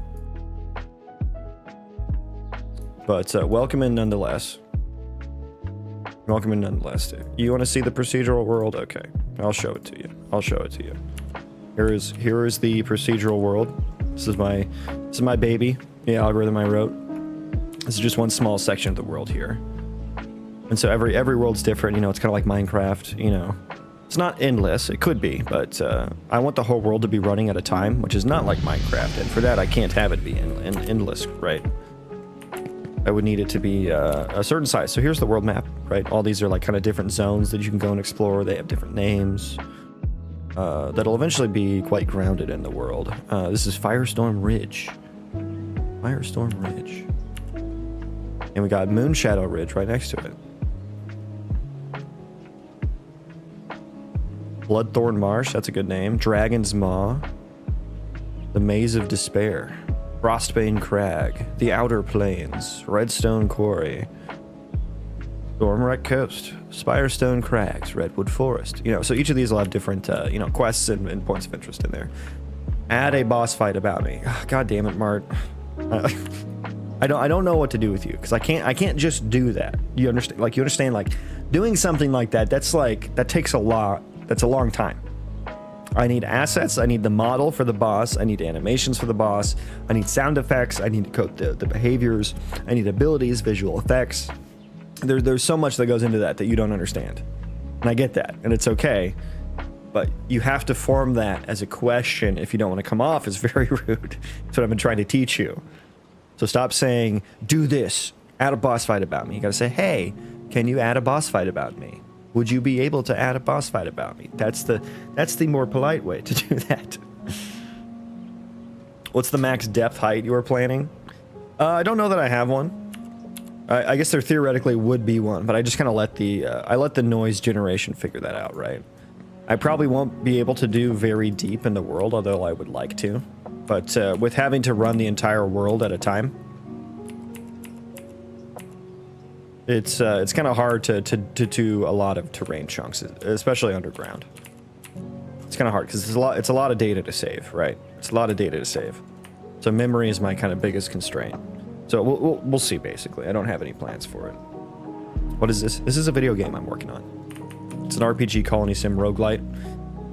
But welcome in nonetheless. Welcome in nonetheless. You want to see the procedural world? Okay, I'll show it to you. Here is the procedural world. This is my baby. The algorithm I wrote. This is just one small section of the world here. And so every world's different. You know, it's kind of like Minecraft. You know. It's not endless, it could be, but I want the whole world to be running at a time, which is not like Minecraft, and for that I can't have it be endless, right? I would need it to be a certain size. So here's the world map, right? All these are like kind of different zones that you can go and explore. They have different names. That'll eventually be quite grounded in the world. This is Firestorm Ridge. Firestorm Ridge. And we got Moonshadow Ridge right next to it. Bloodthorn Marsh, that's a good name. Dragon's Maw. The Maze of Despair. Frostbane Crag. The Outer Plains. Redstone Quarry. Stormwreck Coast. Spirestone Crags. Redwood Forest. You know, so each of these will have different, you know, quests and points of interest in there. Add a boss fight about me. God damn it, Mart. I don't know what to do with you, because I can't just do that. You understand? Like, you understand, like, doing something like that, that takes a lot. That's a long time. I need assets. I need the model for the boss. I need animations for the boss. I need sound effects. I need to code the behaviors. I need abilities, visual effects. There's so much that goes into that you don't understand. And I get that, and it's okay. But you have to form that as a question if you don't want to come off as very rude. That's what I've been trying to teach you. So stop saying, do this, add a boss fight about me. You gotta say, hey, can you add a boss fight about me? Would you be able to add a boss fight about me? That's the more polite way to do that. What's the max depth height you are planning? I don't know that I have one. I guess there theoretically would be one, but I just kind of let the noise generation figure that out, right? I probably won't be able to do very deep in the world, although I would like to. But with having to run the entire world at a time, it's kind of hard to do a lot of terrain chunks, especially underground. It's kind of hard because it's a lot of data to save, right? It's a lot of data to save. So memory is my kind of biggest constraint. So we'll see, basically. I don't have any plans for it. What is this? This is a video game I'm working on. It's an RPG Colony Sim Roguelite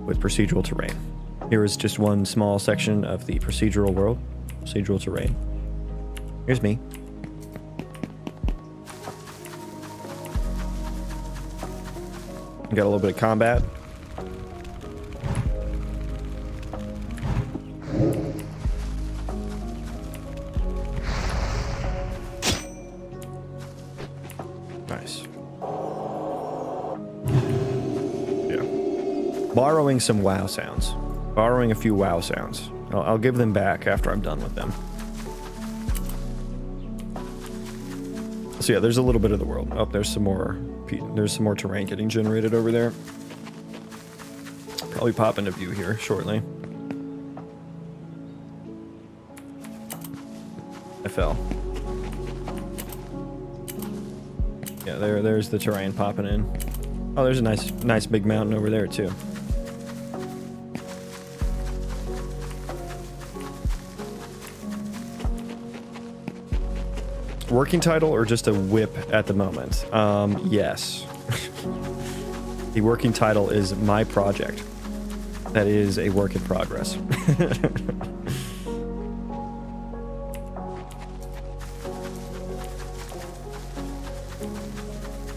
with procedural terrain. Here is just one small section of the procedural world. Procedural terrain. Here's me. Got a little bit of combat. Nice. Yeah. Borrowing some WoW sounds. Borrowing a few WoW sounds. I'll give them back after I'm done with them. So yeah, there's a little bit of the world. Oh, there's some more terrain getting generated over there. Probably pop into view here shortly. I fell. Yeah, there's the terrain popping in. Oh, there's a nice big mountain over there too. Working title or just a whip at the moment? Yes. The working title is my project. That is a work in progress.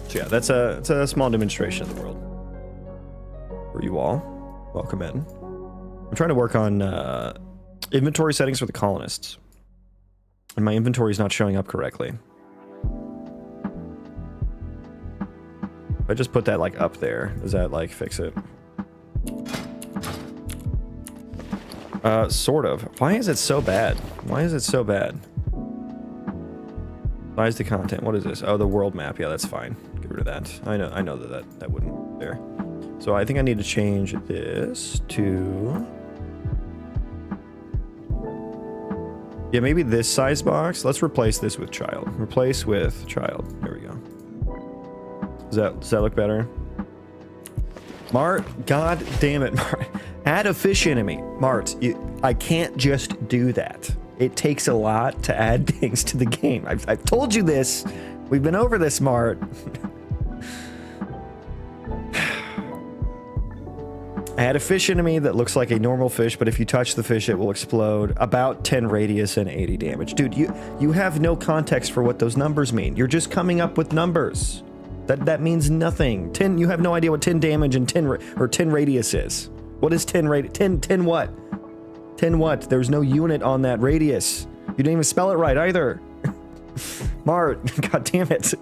So yeah, that's a small demonstration of the world for you all. Welcome in. I'm trying to work on inventory settings for the colonists. And my inventory is not showing up correctly. If I just put that like up there, does that like fix it? Sort of. Why is it so bad? Why is it so bad? Size the content. What is this? Oh, the world map. Yeah, that's fine. Get rid of that. I know that wouldn't be there. So I think I need to change this to... Yeah, maybe this size box. Let's replace this with child. Replace with child. There we go. Does that look better? Mart, god damn it, Mart. Add a fish enemy. Mart, I can't just do that. It takes a lot to add things to the game. I've told you this. We've been over this, Mart. Add a fish enemy that looks like a normal fish, but if you touch the fish, it will explode. About 10 radius and 80 damage. Dude, you have no context for what those numbers mean. You're just coming up with numbers. That means nothing. 10, you have no idea what 10 damage and 10 radius is. What is 10 radius? 10 what? 10 what? There's no unit on that radius. You didn't even spell it right either. Mart, god damn it.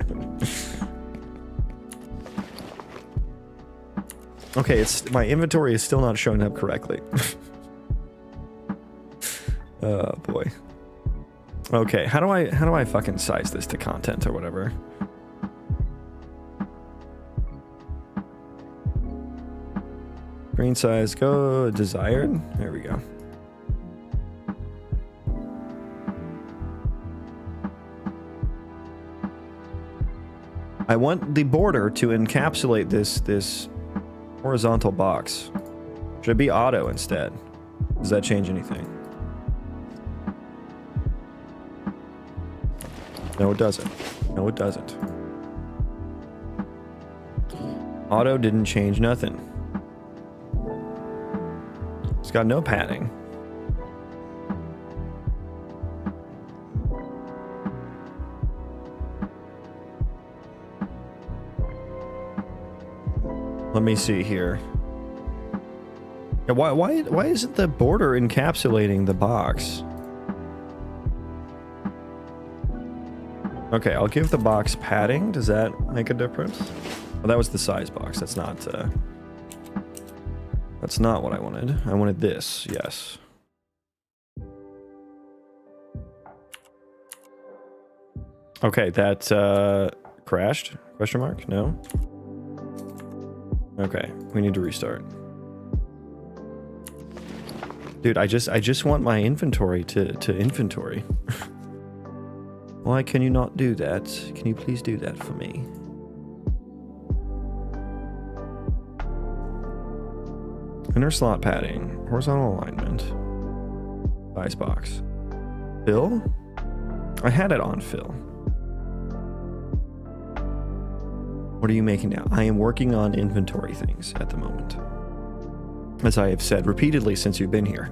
Okay, my inventory is still not showing up correctly. Oh boy. Okay, how do I fucking size this to content or whatever? Screen size, go desired. There we go. I want the border to encapsulate this horizontal box. Should it be auto instead? Does that change anything? No, it doesn't. No, it doesn't. Auto didn't change nothing. got no padding. Let me see here. Yeah, why isn't the border encapsulating the box? Okay, I'll give the box padding. Does that make a difference? Well, that was the size box. That's not what I wanted. I wanted this, yes. Okay, that crashed? Question mark? No? Okay, we need to restart. Dude, I just want my inventory to inventory. Why can you not do that? Can you please do that for me? Inner slot padding, horizontal alignment, size box. Fill? I had it on fill. What are you making now? I am working on inventory things at the moment. As I have said repeatedly since you've been here.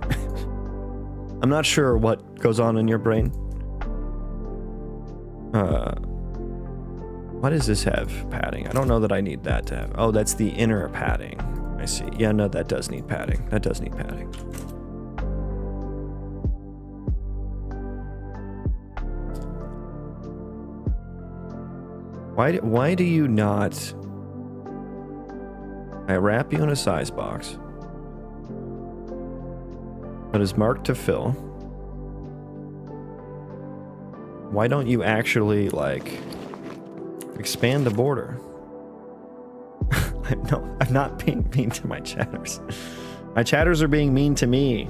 I'm not sure what goes on in your brain. Why does this have padding? I don't know that I need that to have. Oh, that's the inner padding. I see. Yeah, no, that does need padding. That does need padding. Why do you not... I wrap you in a size box that is marked to fill. Why don't you actually, like, expand the border? I'm not being mean to my chatters. My chatters are being mean to me.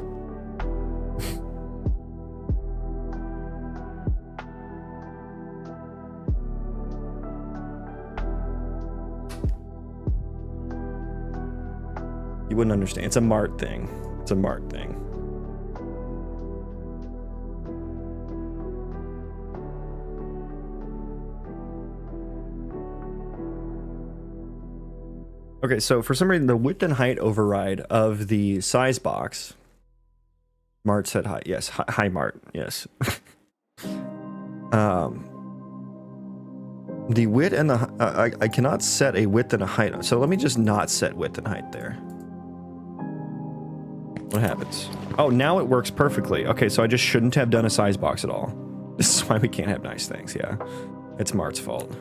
You wouldn't understand. It's a Mart thing. It's a Mart thing. Okay, so for some reason, the width and height override of the size box. Mart said hi. Yes, hi Mart. Yes. The width and the I cannot set a width and a height. So let me just not set width and height there. What happens? Oh, now it works perfectly. Okay, so I just shouldn't have done a size box at all. This is why we can't have nice things. Yeah, it's Mart's fault.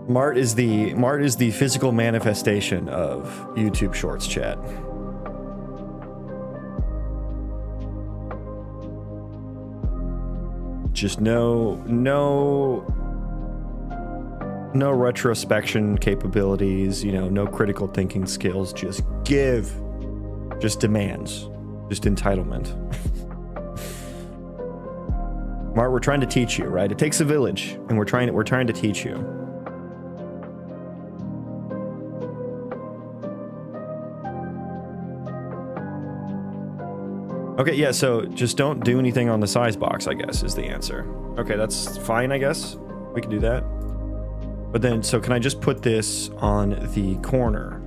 Mart is the physical manifestation of YouTube Shorts chat. Just no retrospection capabilities, you know, no critical thinking skills, just give, just demands, just entitlement. Mart, we're trying to teach you, right? It takes a village, and we're trying to teach you. Okay, yeah, so just don't do anything on the size box, I guess, is the answer. Okay, that's fine, I guess. We can do that. But then, so can I just put this on the corner?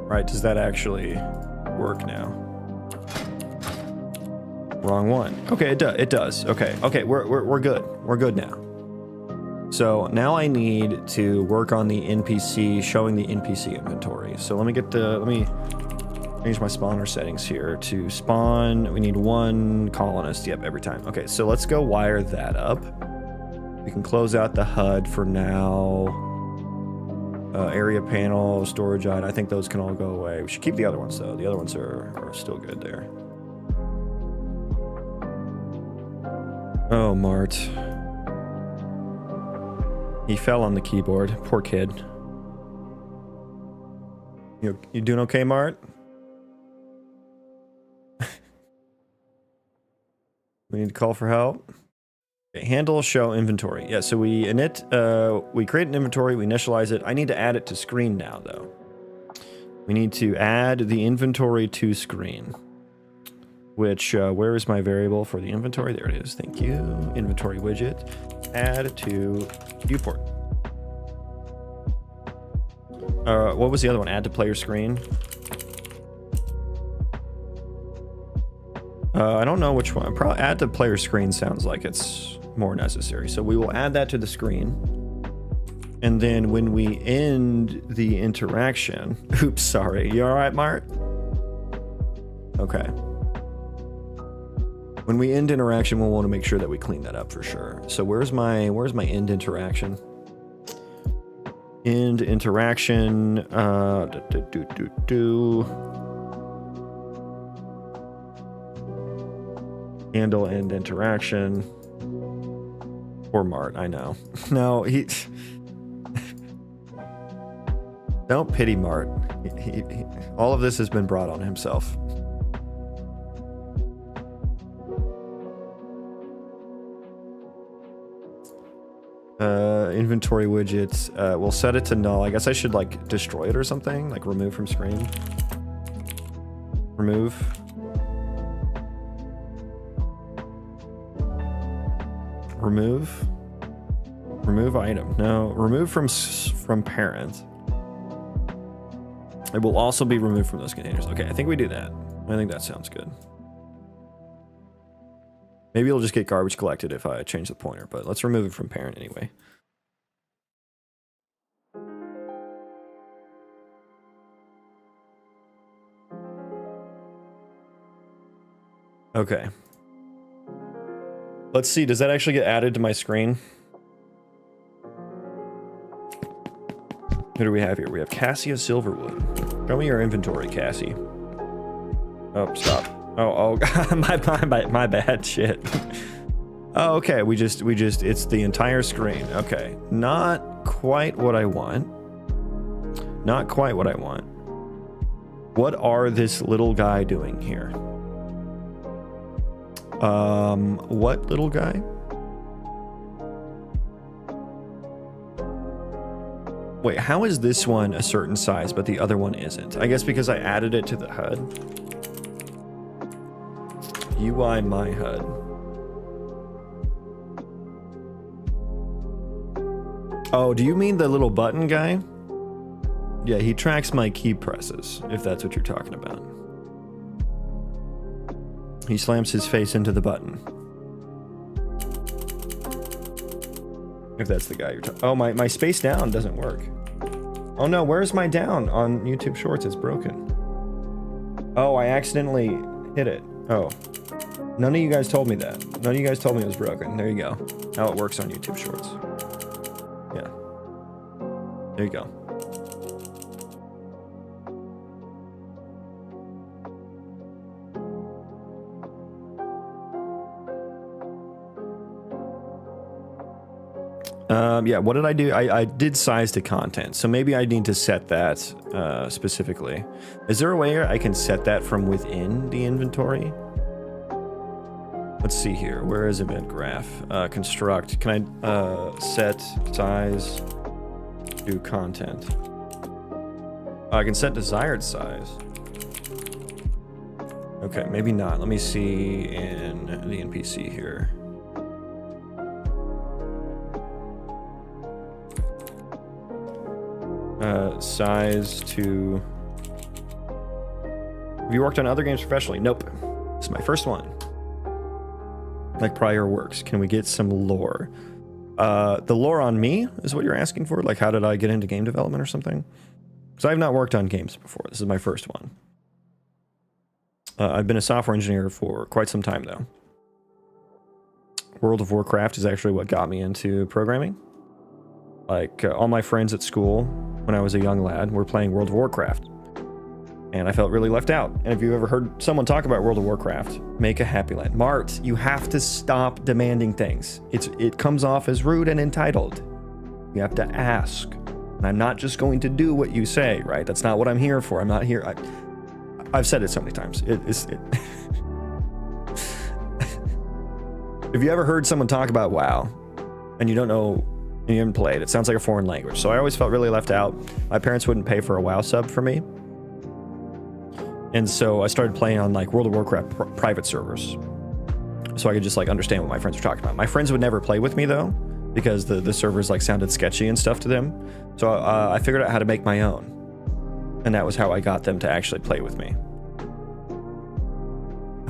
Right, does that actually work now? Wrong one. Okay, it does. Okay, we're good. We're good now. So now I need to work on the NPC, showing the NPC inventory. So let me change my spawner settings here to spawn. We need one colonist. Yep, every time. Okay, so let's go wire that up. We can close out the HUD for now. Area panel, storage item. I think those can all go away. We should keep the other ones though. The other ones are still good there. Oh, Mart. He fell on the keyboard. Poor kid. You doing okay, Mart? We need to call for help. Okay, handle show inventory. Yeah, so we create an inventory, we initialize it. I need to add it to screen now, though. We need to add the inventory to screen. Which, where is my variable for the inventory? There it is. Thank you. Inventory widget. Add to viewport. What was the other one? Add to player screen. I don't know which one. Probably add to player screen sounds like it's more necessary. So we will add that to the screen. And then when we end the interaction, oops, sorry. You all right, Mart? Okay. When we end interaction, we'll want to make sure that we clean that up for sure. So where's my end interaction? End interaction. Handle end interaction. Poor Mart, I know. No, he. Don't pity Mart. All of this has been brought on himself. Inventory widgets. We'll set it to null. I guess I should like destroy it or something, like remove from screen. Remove. Remove item. No, remove from parent. It will also be removed from those containers. Okay, I think we do that. I think that sounds good. Maybe it'll just get garbage collected if I change the pointer, but let's remove it from parent anyway. Okay. Let's see, does that actually get added to my screen? Who do we have here? We have Cassia Silverwood. Show me your inventory, Cassie. Oh, stop. Oh, my bad, shit. Oh, okay, we just, it's the entire screen. Okay, not quite what I want. Not quite what I want. What are this little guy doing here? What little guy? Wait, how is this one a certain size, but the other one isn't? I guess because I added it to the HUD. UI my HUD. Oh, do you mean the little button guy? Yeah, he tracks my key presses, if that's what you're talking about. He slams his face into the button. If that's the guy you're talking. Oh, my space down doesn't work. Oh no, where's my down on YouTube Shorts? It's broken. Oh, I accidentally hit it. Oh. None of you guys told me that. None of you guys told me it was broken. There you go. How it works on YouTube Shorts. Yeah. There you go. Yeah, what did I do? I did size to content, so maybe I need to set that specifically. Is there a way I can set that from within the inventory? Let's see here. Where is event graph? Construct. Can I set size to content? I can set desired size. Okay, maybe not. Let me see in the NPC here. Size to... Have you worked on other games professionally? Nope. This is my first one. Like prior works. Can we get some lore? The lore on me is what you're asking for? Like how did I get into game development or something? Because I've not worked on games before. This is my first one. I've been a software engineer for quite some time though. World of Warcraft is actually what got me into programming. Like all my friends at school when I was a young lad were playing World of Warcraft. And I felt really left out. And if you ever heard someone talk about World of Warcraft, make a happy land. Mart, you have to stop demanding things. It comes off as rude and entitled. You have to ask. And I'm not just going to do what you say, right? That's not what I'm here for. I'm not here. I've said it so many times. If you ever heard someone talk about WoW and you don't know, and you haven't played, it sounds like a foreign language. So I always felt really left out. My parents wouldn't pay for a WoW sub for me. And so I started playing on like World of Warcraft private servers. So I could just like understand what my friends were talking about. My friends would never play with me though, because the servers like sounded sketchy and stuff to them. So I figured out how to make my own. And that was how I got them to actually play with me.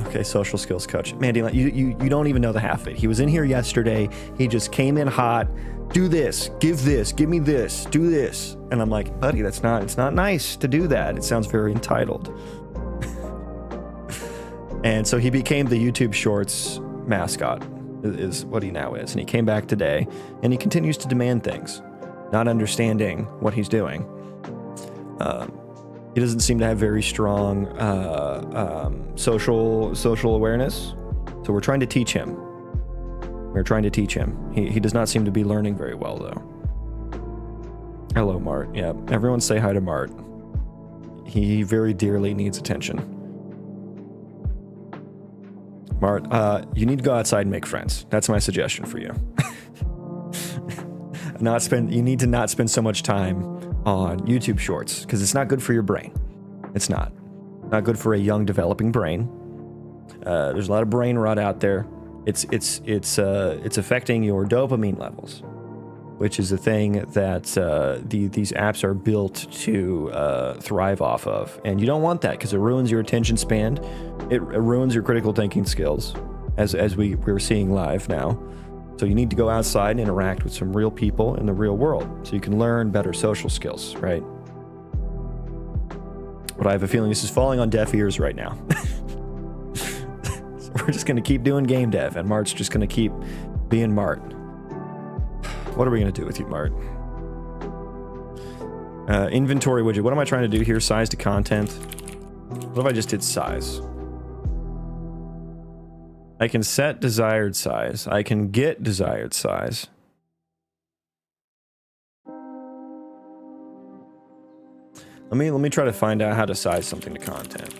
Okay, social skills coach. Mandy, you don't even know the half of it. He was in here yesterday. He just came in hot. Do this, give me this, do this. And I'm like, buddy, it's not nice to do that. It sounds very entitled. And so he became the YouTube Shorts mascot, is what he now is. And he came back today, and he continues to demand things, not understanding what he's doing. He doesn't seem to have very strong social awareness. So we're trying to teach him. He does not seem to be learning very well, though. Hello, Mart. Yeah, everyone say hi to Mart. He very dearly needs attention. Mart, you need to go outside and make friends. That's my suggestion for you. You need to not spend so much time on YouTube Shorts, because it's not good for your brain. It's not good for a young developing brain. There's a lot of brain rot out there. It's affecting your dopamine levels, which is a thing that these apps are built to thrive off of. And you don't want that, because it ruins your attention span. It ruins your critical thinking skills, as we're seeing live now. So you need to go outside and interact with some real people in the real world, so you can learn better social skills, right? But I have a feeling this is falling on deaf ears right now. So we're just going to keep doing game dev, and Mart's just going to keep being Mart. What are we going to do with you, Mart? Inventory widget. What am I trying to do here? Size to content. What if I just did size? I can set desired size. I can get desired size. Let me try to find out how to size something to content.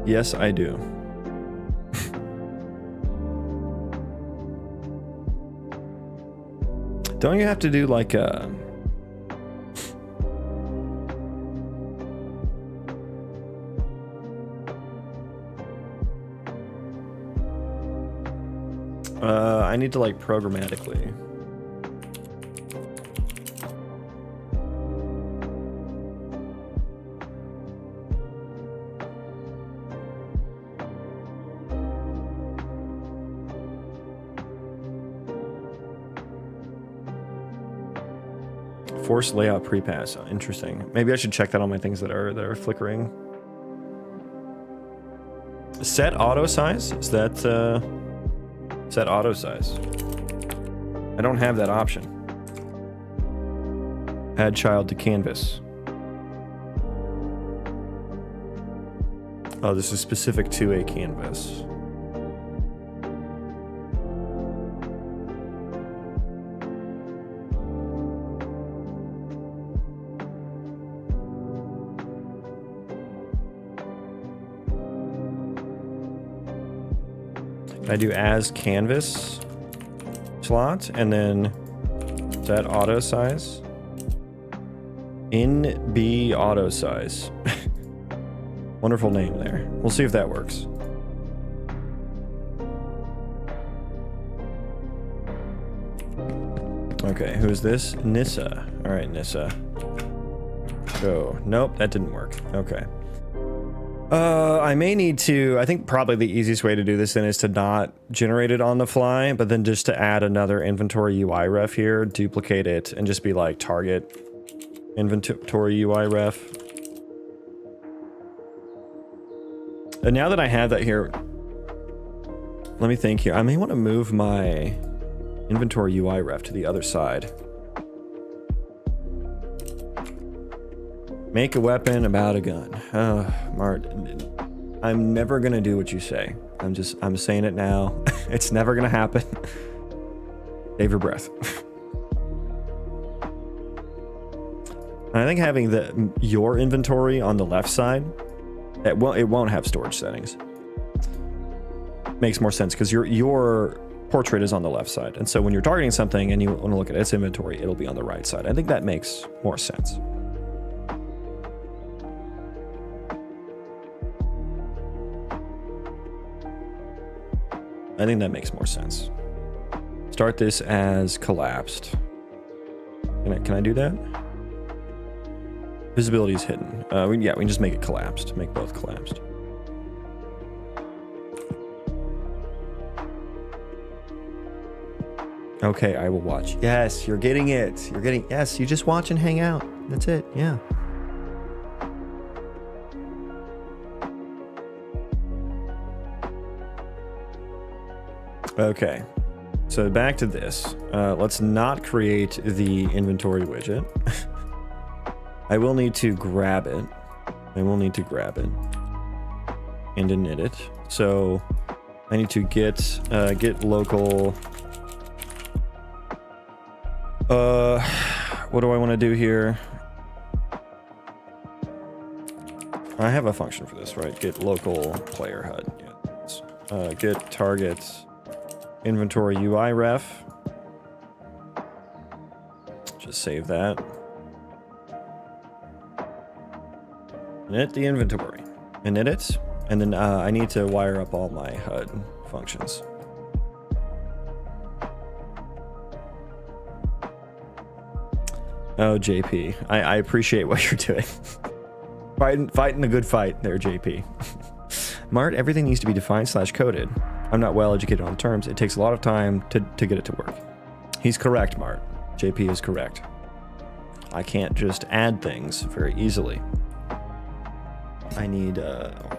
Yes, I do. Don't you have to do like a... I need to like programmatically. Force layout pre-pass. Interesting. Maybe I should check that on my things that are flickering. Set auto size? Is that set auto size? I don't have that option. Add child to canvas. Oh, this is specific to a canvas. I do as canvas slot and then set auto size. In B auto size. Wonderful name there. We'll see if that works. Okay, who's this? Nissa. All right, Nissa. Go. Nope, that didn't work. Okay. I may need to, I think probably the easiest way to do this then is to not generate it on the fly, but then just to add another inventory UI ref here, duplicate it, and just be like target inventory UI ref. And now that I have that here, let me think here. I may want to move my inventory UI ref to the other side. Make a weapon about a gun. Mart, I'm never gonna do what you say. I'm saying it now. It's never gonna happen. Save your breath. I think having your inventory on the left side, it won't have storage settings. Makes more sense because your portrait is on the left side, and so when you're targeting something and you want to look at its inventory, it'll be on the right side. I think that makes more sense. I think that makes more sense. Start this as collapsed. Can I do that? Visibility is hidden. Yeah, we can just make it collapsed. Make both collapsed. Okay, I will watch. Yes, you're getting it. You're getting... Yes, you just watch and hang out. That's it. Yeah. Okay. So back to this. Let's not create the inventory widget. I will need to grab it. I will need to grab it and init it. So I need to get local. What do I want to do here? I have a function for this, right? Get local player HUD. Yeah. Get target inventory UI ref. Just save that. Init the inventory. Init it. And then I need to wire up all my HUD functions. Oh, JP. I appreciate what you're doing. Fighting a good fight there, JP. Mart, everything needs to be defined / coded. I'm not well educated on terms. It takes a lot of time to get it to work. He's correct, Mart. JP is correct. I can't just add things very easily. I need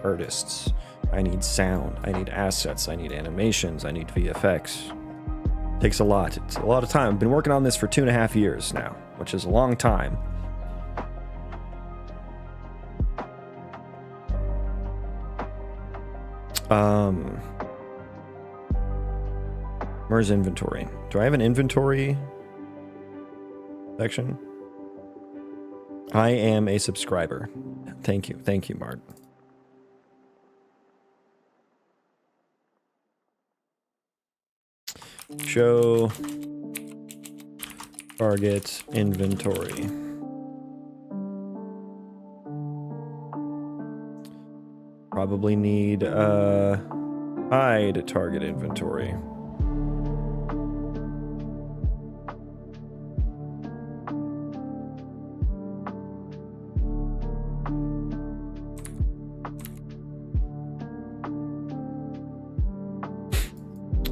artists. I need sound. I need assets. I need animations. I need VFX. Takes a lot. It's a lot of time. I've been working on this for 2.5 years now, which is a long time. Where's inventory? Do I have an inventory section? I am a subscriber. Thank you. Thank you, Mart. Show target inventory. Probably need hide target inventory.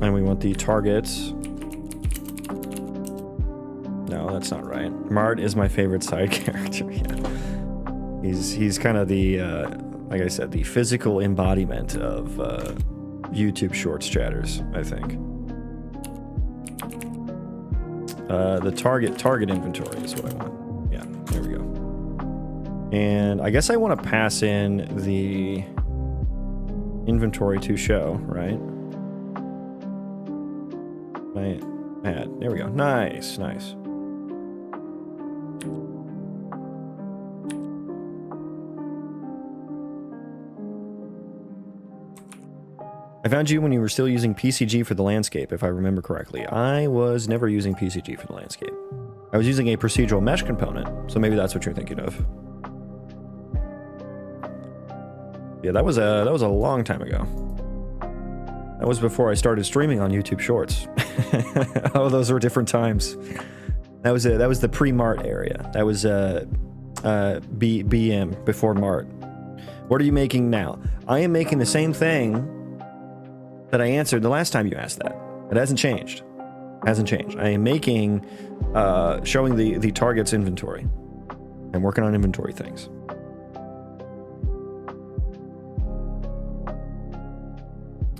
And we want the targets. No, that's not right. Mart is my favorite side character. Yeah. He's kind of the, like I said, the physical embodiment of YouTube Shorts chatters, I think. The target inventory is what I want. Yeah, there we go. And I guess I want to pass in the inventory to show, right? There we go. Nice, nice. I found you when you were still using PCG for the landscape, if I remember correctly. I was never using PCG for the landscape. I was using a procedural mesh component, so maybe that's what you're thinking of. Yeah, that was a long time ago. That was before I started streaming on YouTube Shorts. Oh, those were different times. That was the pre-Mart area. That was BM before Mart. What are you making now? I am making the same thing that I answered the last time you asked that. It hasn't changed. Hasn't changed. I am making showing the target's inventory. I'm working on inventory things.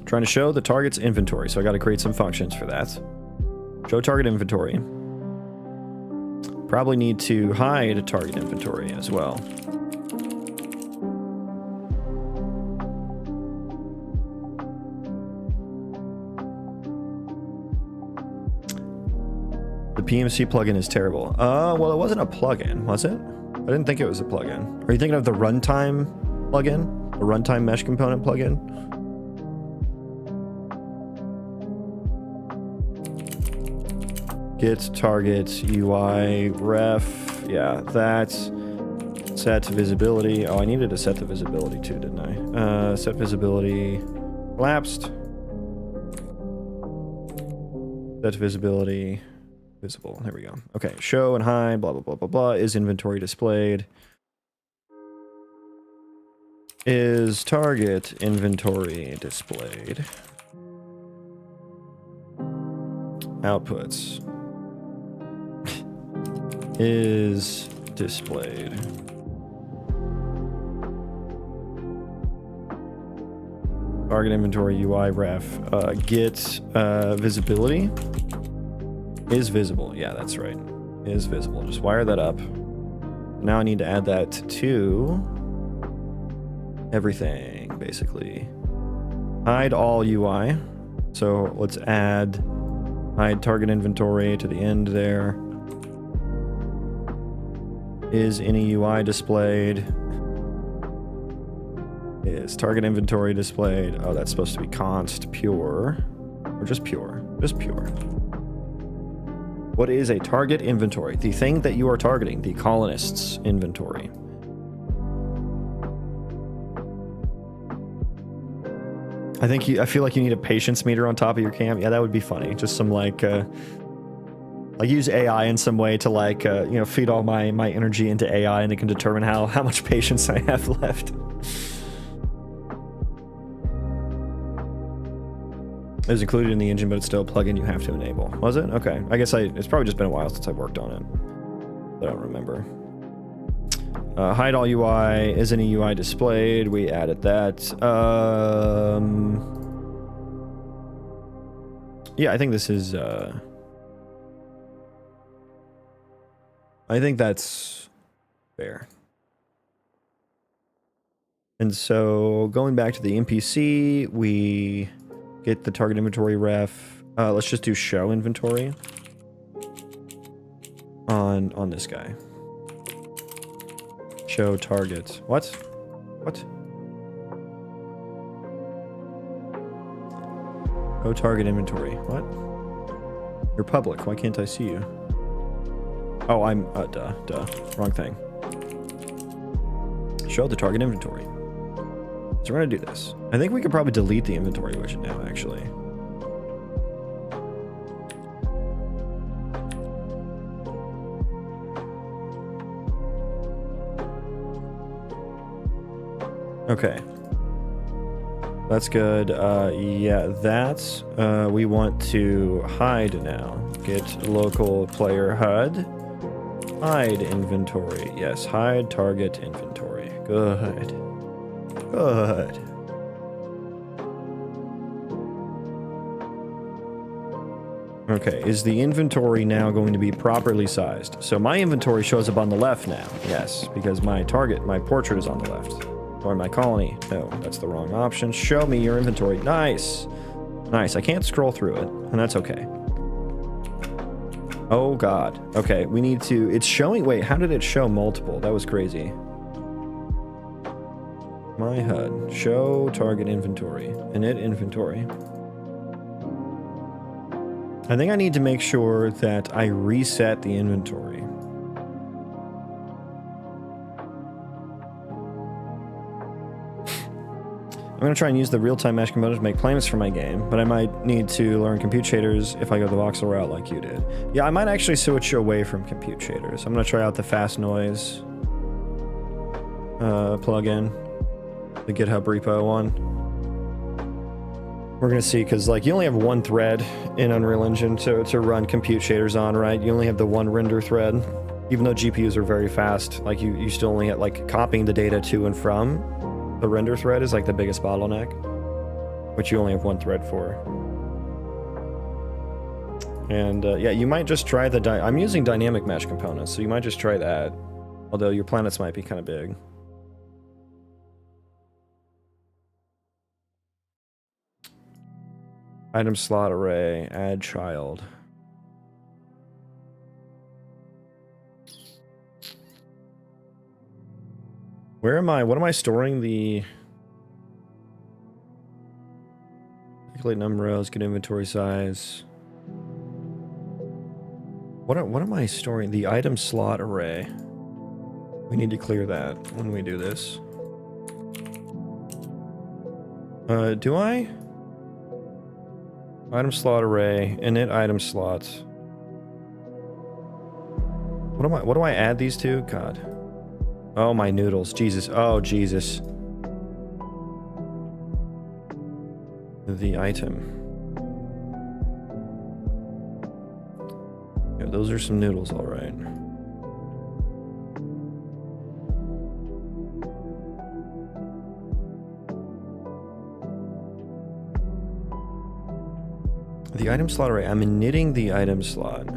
Trying to show the target's inventory, so I got to create some functions for that. Show target inventory. Probably need to hide target inventory as well. The PMC plugin is terrible. Well, it wasn't a plugin, was it? I didn't think it was a plugin. Are you thinking of the runtime plugin? The runtime mesh component plugin? Get target UI ref. Yeah, that's set visibility. Oh, I needed to set the visibility too, didn't I? Set visibility. Collapsed. Set visibility. Visible. There we go. Okay. Show and hide. Blah, blah, blah, blah, blah. Is inventory displayed? Is target inventory displayed? Outputs. Is displayed. Target inventory UI ref. Get visibility. Is visible. Yeah, that's right. Is visible. Just wire that up. Now I need to add that to everything, basically. Hide all UI. So let's add hide target inventory to the end there. Is any UI displayed? Is target inventory displayed? Oh, that's supposed to be const pure. Or just pure. Just pure. What is a target inventory? The thing that you are targeting, the colonist's inventory. I feel like you need a patience meter on top of your cam. Yeah, that would be funny. Just some like use AI in some way to like feed all my energy into AI, and it can determine how much patience I have left. It was included in the engine, but it's still a plugin you have to enable. Was it? Okay. I guess it's probably just been a while since I've worked on it. I don't remember. Hide all UI. Is any UI displayed? We added that. Yeah, I think this is... I think that's fair. And so going back to the NPC, we get the target inventory ref. Let's just do show inventory on this guy. Show target. What? What? Show target inventory. What? You're public. Why can't I see you? Oh, I'm... duh. Wrong thing. Show the target inventory. So we're gonna do this. I think we could probably delete the inventory widget now, actually. Okay. That's good. Yeah, that's... we want to hide now. Get local player HUD. Hide inventory. Yes, hide target inventory. Good. Good. Okay, is the inventory now going to be properly sized? So my inventory shows up on the left now. Yes, because my portrait is on the left. Or my colony. No, that's the wrong option. Show me your inventory. Nice. Nice. I can't scroll through it, and that's okay. Oh god. Okay, we need to... It's showing... Wait, how did it show multiple? That was crazy. My HUD. Show target inventory. Init inventory. I think I need to make sure that I reset the inventory. I'm going to try and use the real-time mesh component to make payments for my game, but I might need to learn compute shaders if I go the voxel route like you did. Yeah, I might actually switch away from compute shaders. I'm going to try out the fast noise plugin, the GitHub repo one. We're going to see, because like you only have one thread in Unreal Engine to run compute shaders on, right? You only have the one render thread. Even though GPUs are very fast, like you still only have like copying the data to and from. The render thread is like the biggest bottleneck, which you only have one thread for. And yeah, you might just try the... I'm using dynamic mesh components, so you might just try that. Although your planets might be kind of big. Item slot array, add child. Where am I? What am I storing? The calculate number of rows, get inventory size. What am I storing? The item slot array. We need to clear that when we do this. Do I? Item slot array, init item slots. What do I add these to? God. Oh, my noodles. Jesus. Oh, Jesus. The item. Yeah, those are some noodles, all right. The item slot array. I'm initting the item slot.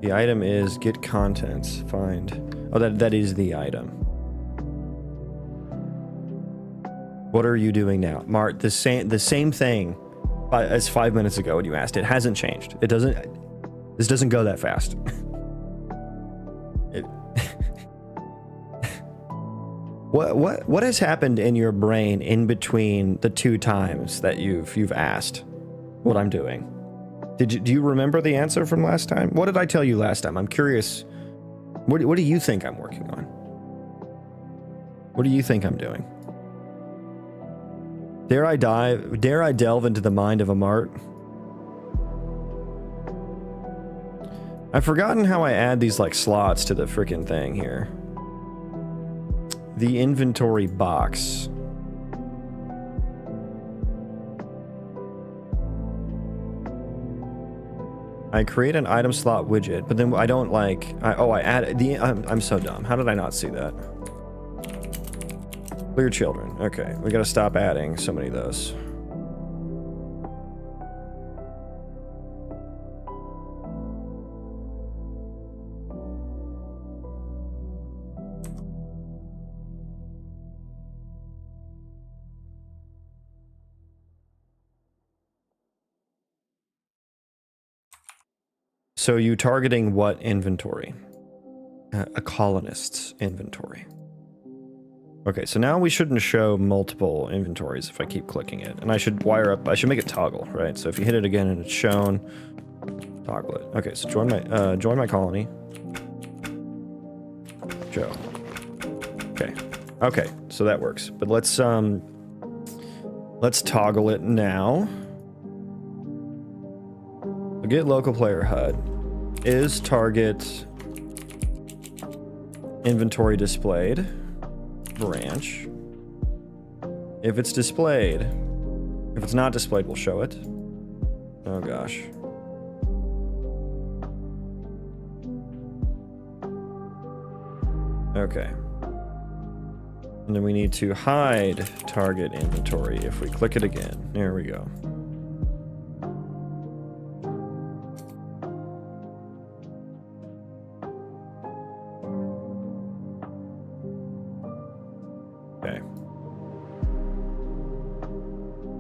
The item is get contents. Find. Oh, that is the item. What are you doing now, Mart? The same thing as 5 minutes ago when you asked. It hasn't changed. It doesn't. This doesn't go that fast. What has happened in your brain in between the 2 times that you've asked what I'm doing? Do you remember the answer from last time? What did I tell you last time? I'm curious. What do you think I'm working on? What do you think I'm doing? Dare I delve into the mind of a Mart? I've forgotten how I add these like slots to the freaking thing here. The inventory box. I create an item slot widget, but then I don't like. I add the. I'm so dumb. How did I not see that? Clear children. Okay, we gotta stop adding so many of those. So you targeting what inventory? A colonist's inventory. Okay, so now we shouldn't show multiple inventories if I keep clicking it. And I should wire up, I should make it toggle, right? So if you hit it again and it's shown, toggle it. Okay, so join my colony. Joe. Okay, so that works. But let's toggle it now. Get local player HUD. Is target inventory displayed? Branch. If it's displayed. If it's not displayed, we'll show it. Oh gosh. Okay. And then we need to hide target inventory if we click it again. There we go.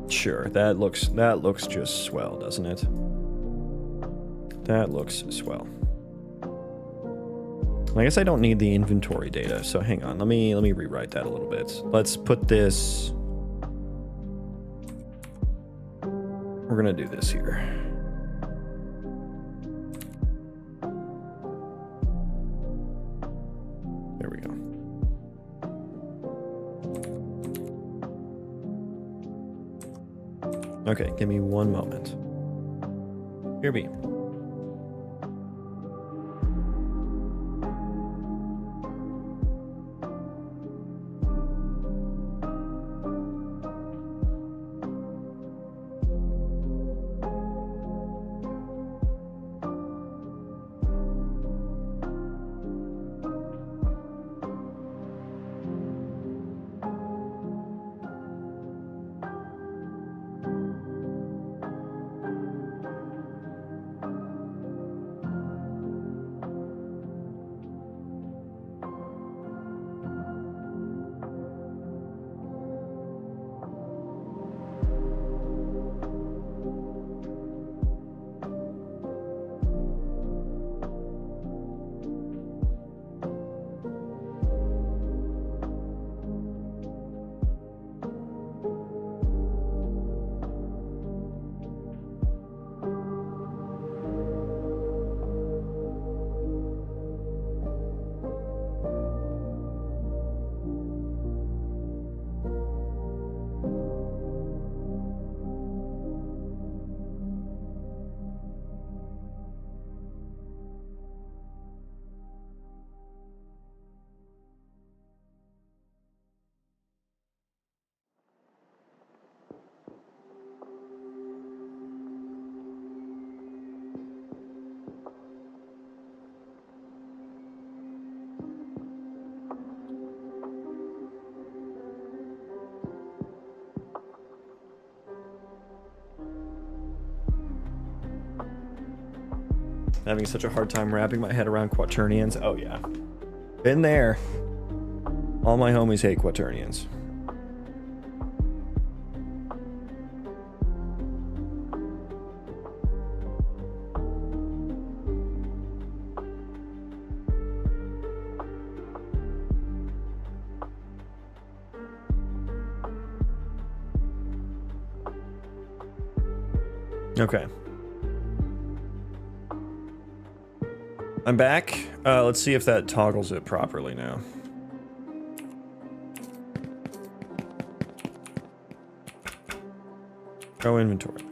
Sure, that looks just swell, doesn't it? That looks swell. I guess I don't need the inventory data, so hang on. Let me rewrite that a little bit. Let's put this. We're gonna do this here. There we go. Okay, give me one moment. Here be. Having such a hard time wrapping my head around quaternions. Oh yeah. Been there. All my homies hate quaternions. Okay. I'm back. Let's see if that toggles it properly now. Go inventory.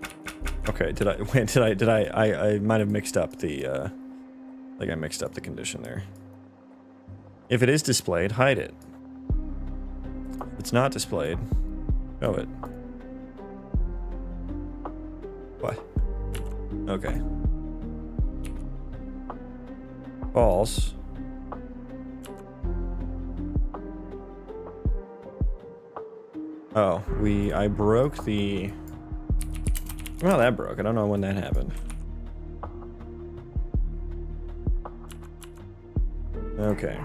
Okay, I might have mixed up the, I think I mixed up the condition there. If it is displayed, hide it. If it's not displayed, show it. What? Okay. False. Oh, I broke the... Well, that broke. I don't know when that happened. Okay.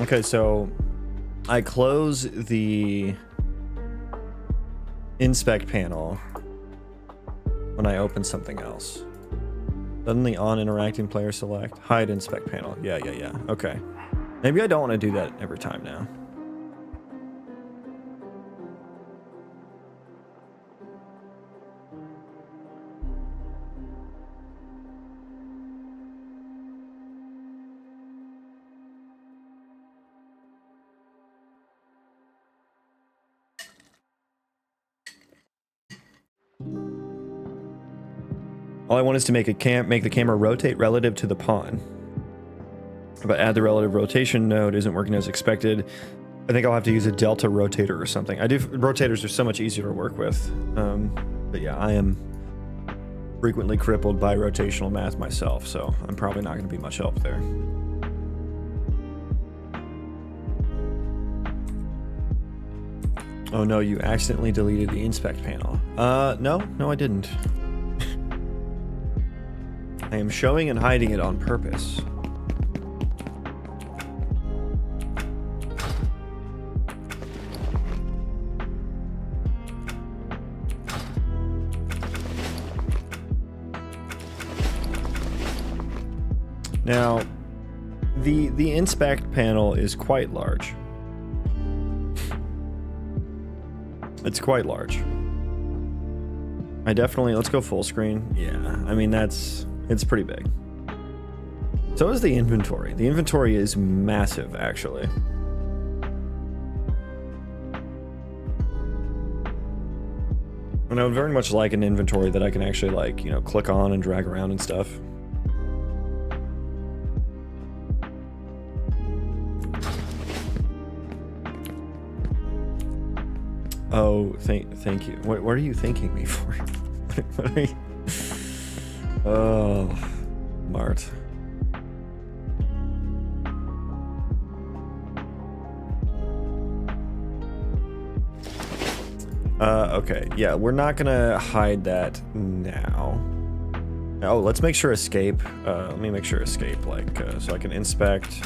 Okay, so I close the inspect panel when I open something else. Suddenly on interacting player select, hide inspect panel. Yeah. Okay. Maybe I don't want to do that every time now. All I want is to make the camera rotate relative to the pawn. But add the relative rotation node isn't working as expected. I think I'll have to use a delta rotator or something. Rotators are so much easier to work with. But yeah, I am frequently crippled by rotational math myself, so I'm probably not going to be much help there. Oh no, you accidentally deleted the inspect panel. No, I didn't. I am showing and hiding it on purpose. Now, the inspect panel is quite large. It's quite large. Let's go full screen. Yeah, I mean, it's pretty big. So is the inventory. The inventory is massive, actually. And I would very much like an inventory that I can actually, like, you know, click on and drag around and stuff. Oh, thank you. What are you thanking me for? What are you... Oh, Mart. Okay, yeah, we're not gonna hide that now. Oh, let's make sure escape. Let me make sure escape, like, so I can inspect,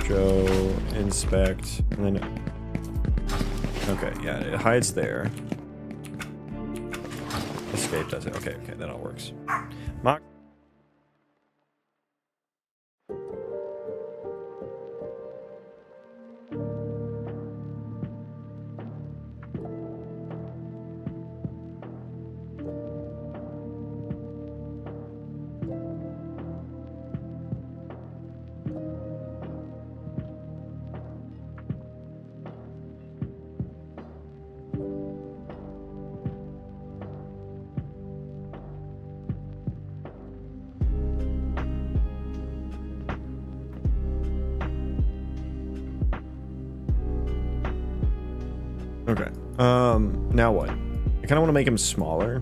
show, inspect, and then... Okay, yeah, it hides there. Escape does it. Okay, that all works. Mock. Okay. Now what? kind of want to make him smaller.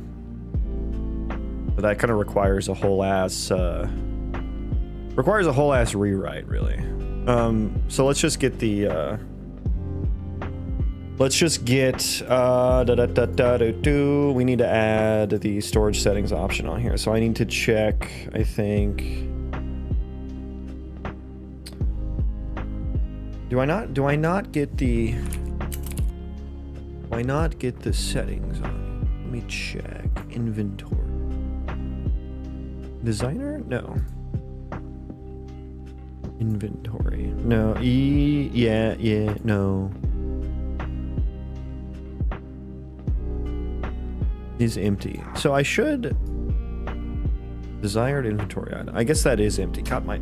But that kind of requires a whole ass rewrite, really. So let's just get the we need to add the storage settings option on here. So I need to check, I think. Do I not get the settings on? Let me check. Inventory. Designer? No. Inventory. No. Yeah, no. Is empty. So I should desired inventory item. I guess that is empty. Caught my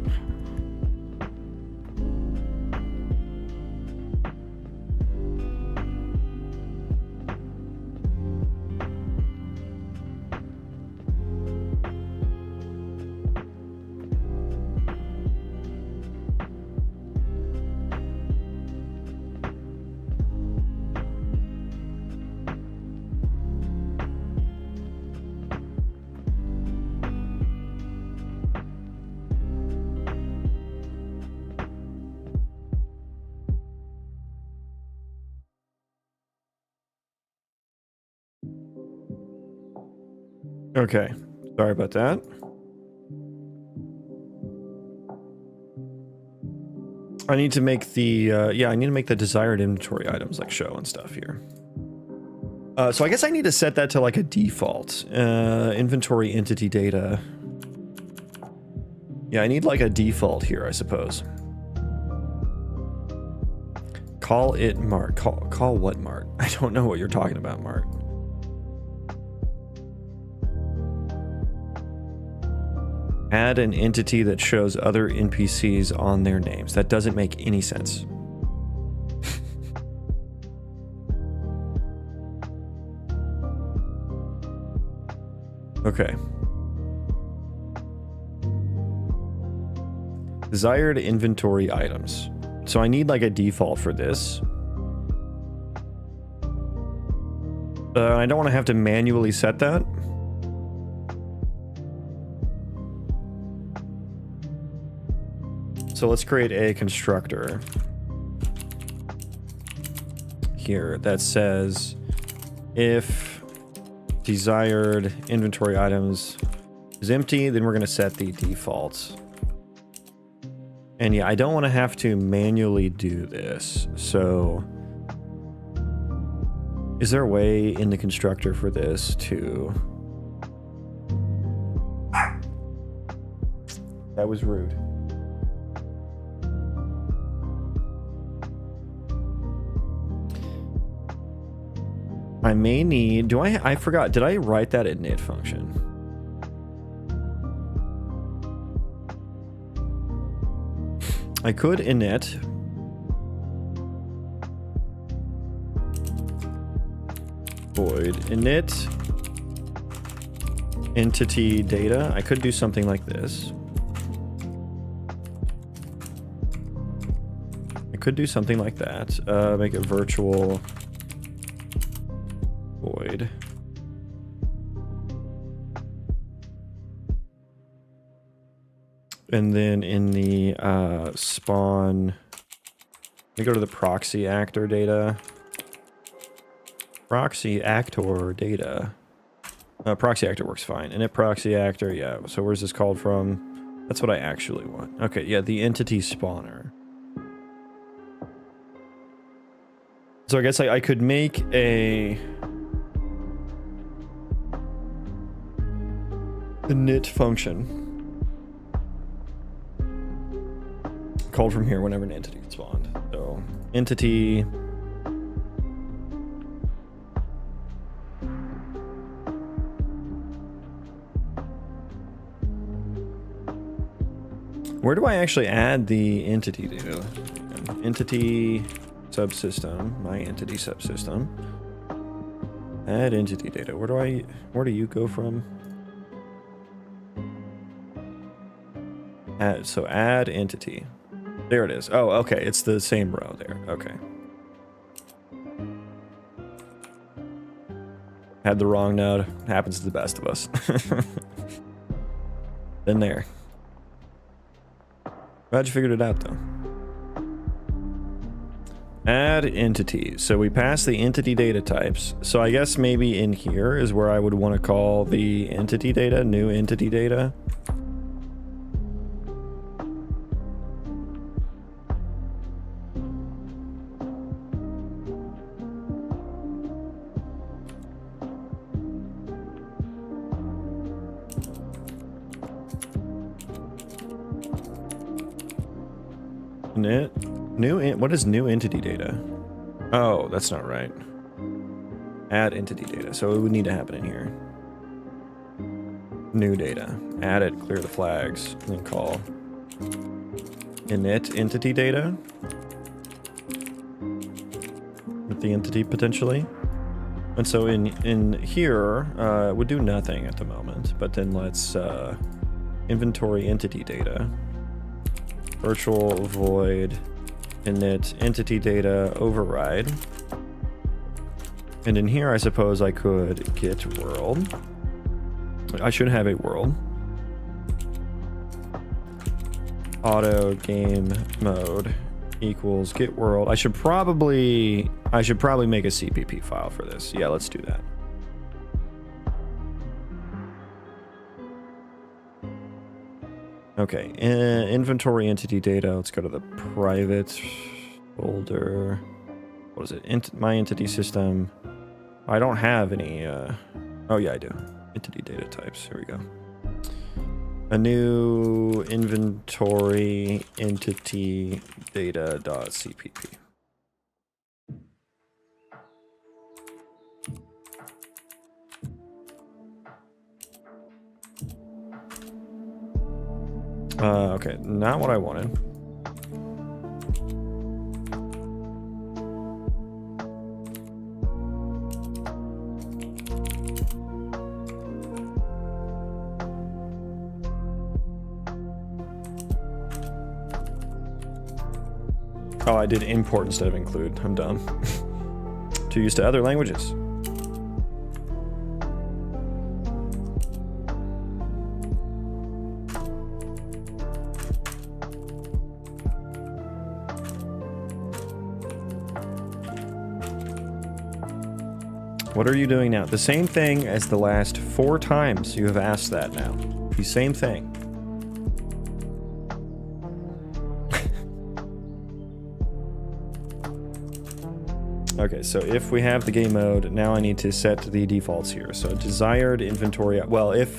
Okay, sorry about that. I need to make the, I need to make the desired inventory items like show and stuff here. So I guess I need to set that to like a default. Inventory entity data. Yeah, I need like a default here, I suppose. Call it Mart. Call what Mart? I don't know what you're talking about, Mart. Add an entity that shows other NPCs on their names. That doesn't make any sense. Okay. Desired inventory items. So I need like a default for this. I don't want to have to manually set that. So let's create a constructor here that says if desired inventory items is empty, then we're going to set the default. And yeah, I don't want to have to manually do this. So is there a way in the constructor for this to... That was rude. I may need, I forgot, did I write that init function? I could init void init entity data. I could do something like this. I could do something like that. Make it virtual void. And then in the spawn, let me go to the proxy actor data. Proxy actor data. Proxy actor works fine. Init proxy actor, yeah. So where's this called from? That's what I actually want. Okay, yeah, the entity spawner. So I guess I could make a init function called from here whenever an entity is spawned. So entity where do I actually add the entity to? Entity subsystem, my entity subsystem. Add entity data. Where do you go from? So add entity. There it is. Oh, okay. It's the same row there. Okay. Had the wrong node. Happens to the best of us. Been there. Glad you figured it out, though. Add entity. So we pass the entity data types. So I guess maybe in here is where I would want to call the entity data, new entity data. What is new entity data? Oh, that's not right. Add entity data. So it would need to happen in here. New data. Add it, clear the flags, and then call init entity data with the entity potentially. And so in here, it would do nothing at the moment, but then let's inventory entity data. Virtual void init entity data override. And in here, I suppose I could get world. I should have a world. Auto game mode equals get world. I should probably make a CPP file for this. Yeah, let's do that. Okay, inventory entity data. Let's go to the private folder. What is it? My entity system. I don't have any. Oh yeah, I do. Entity data types. Here we go. A new inventory entity data.cpp. Okay, not what I wanted. Oh, I did import instead of include. I'm dumb. Too used to other languages. What are you doing now? The same thing as the last 4 times you have asked that now. The same thing. Okay, so if we have the game mode, now I need to set the defaults here. So desired inventory. Well, undo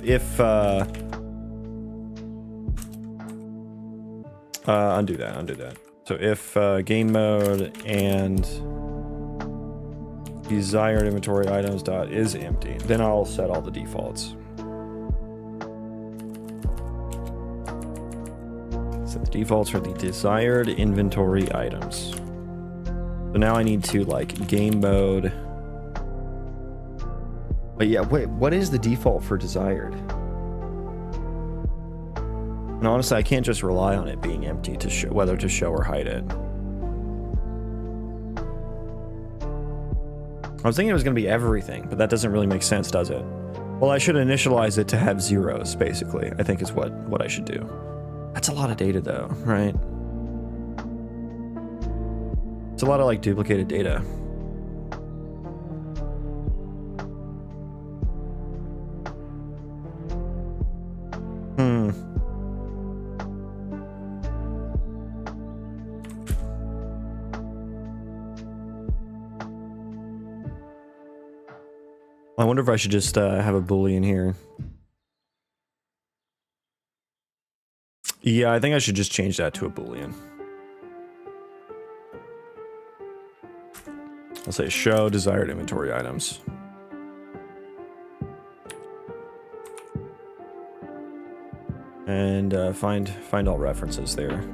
that. So if game mode and desired inventory items dot is empty, then I'll set all the defaults. Set the defaults for the desired inventory items. So now I need to like game mode. But yeah, wait, what is the default for desired? And honestly, I can't just rely on it being empty to show whether to show or hide it. I was thinking it was going to be everything, but that doesn't really make sense, does it? Well, I should initialize it to have zeros, basically, I think is what I should do. That's a lot of data, though, right? It's a lot of, like, duplicated data. I wonder if I should just have a Boolean here. Yeah, I think I should just change that to a Boolean. I'll say show desired inventory items. And find all references there.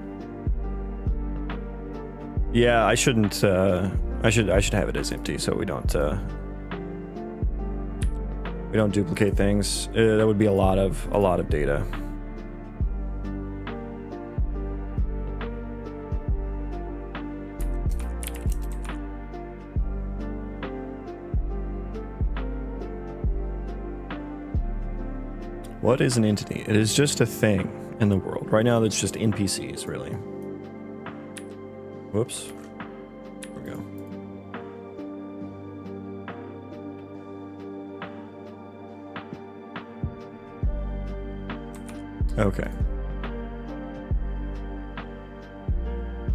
Yeah, I shouldn't. I should have it as empty so we don't duplicate things. That would be a lot of data. What is an entity? It is just a thing in the world. Right now, it's just NPCs, really. Whoops. There we go. Okay.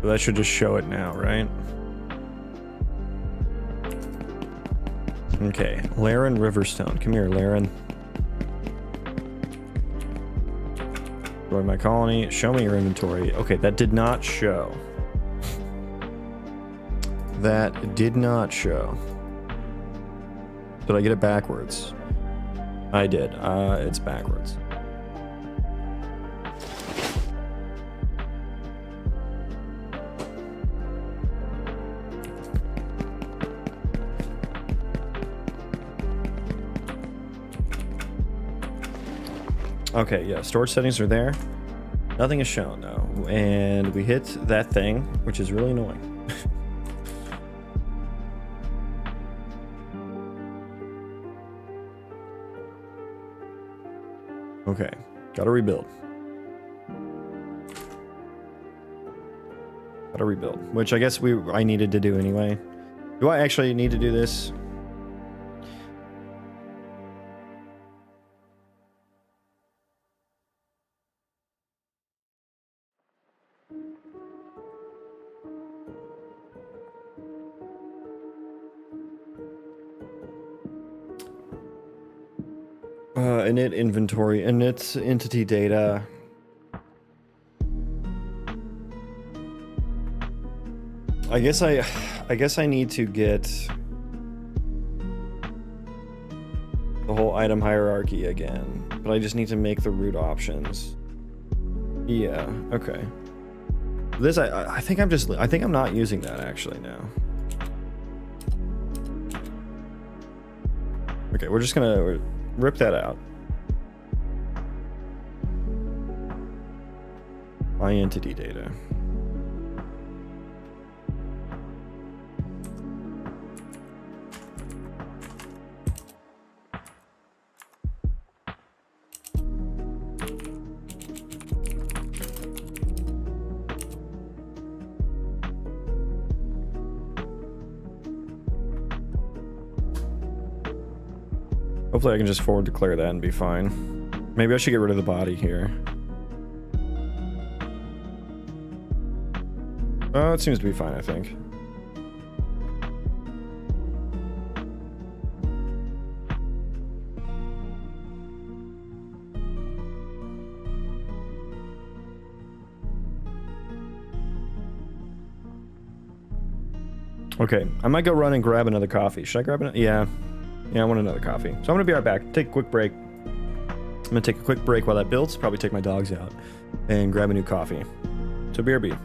So that should just show it now, right? Okay, Laren Riverstone. Come here, Laren. Join my colony. Show me your inventory. Okay, that did not show. That did not show. Did I get it backwards? I did. It's backwards. Okay, yeah, storage settings are there. Nothing is shown, though. And we hit that thing, which is really annoying. Okay, gotta rebuild. Gotta rebuild, which I guess I needed to do anyway. Do I actually need to do this? Init inventory, init entity data. I guess I need to get the whole item hierarchy again, but I just need to make the root options. Yeah, okay. This I think I'm not using that actually now. Okay, we're just gonna rip that out. My entity data. Hopefully I can just forward declare that and be fine. Maybe I should get rid of the body here. Oh, it seems to be fine, I think. Okay, I might go run and grab another coffee. Should I grab another? Yeah, I want another coffee. So I'm gonna be right back. Take a quick break. I'm gonna take a quick break while that builds. Probably take my dogs out and grab a new coffee. So BRB.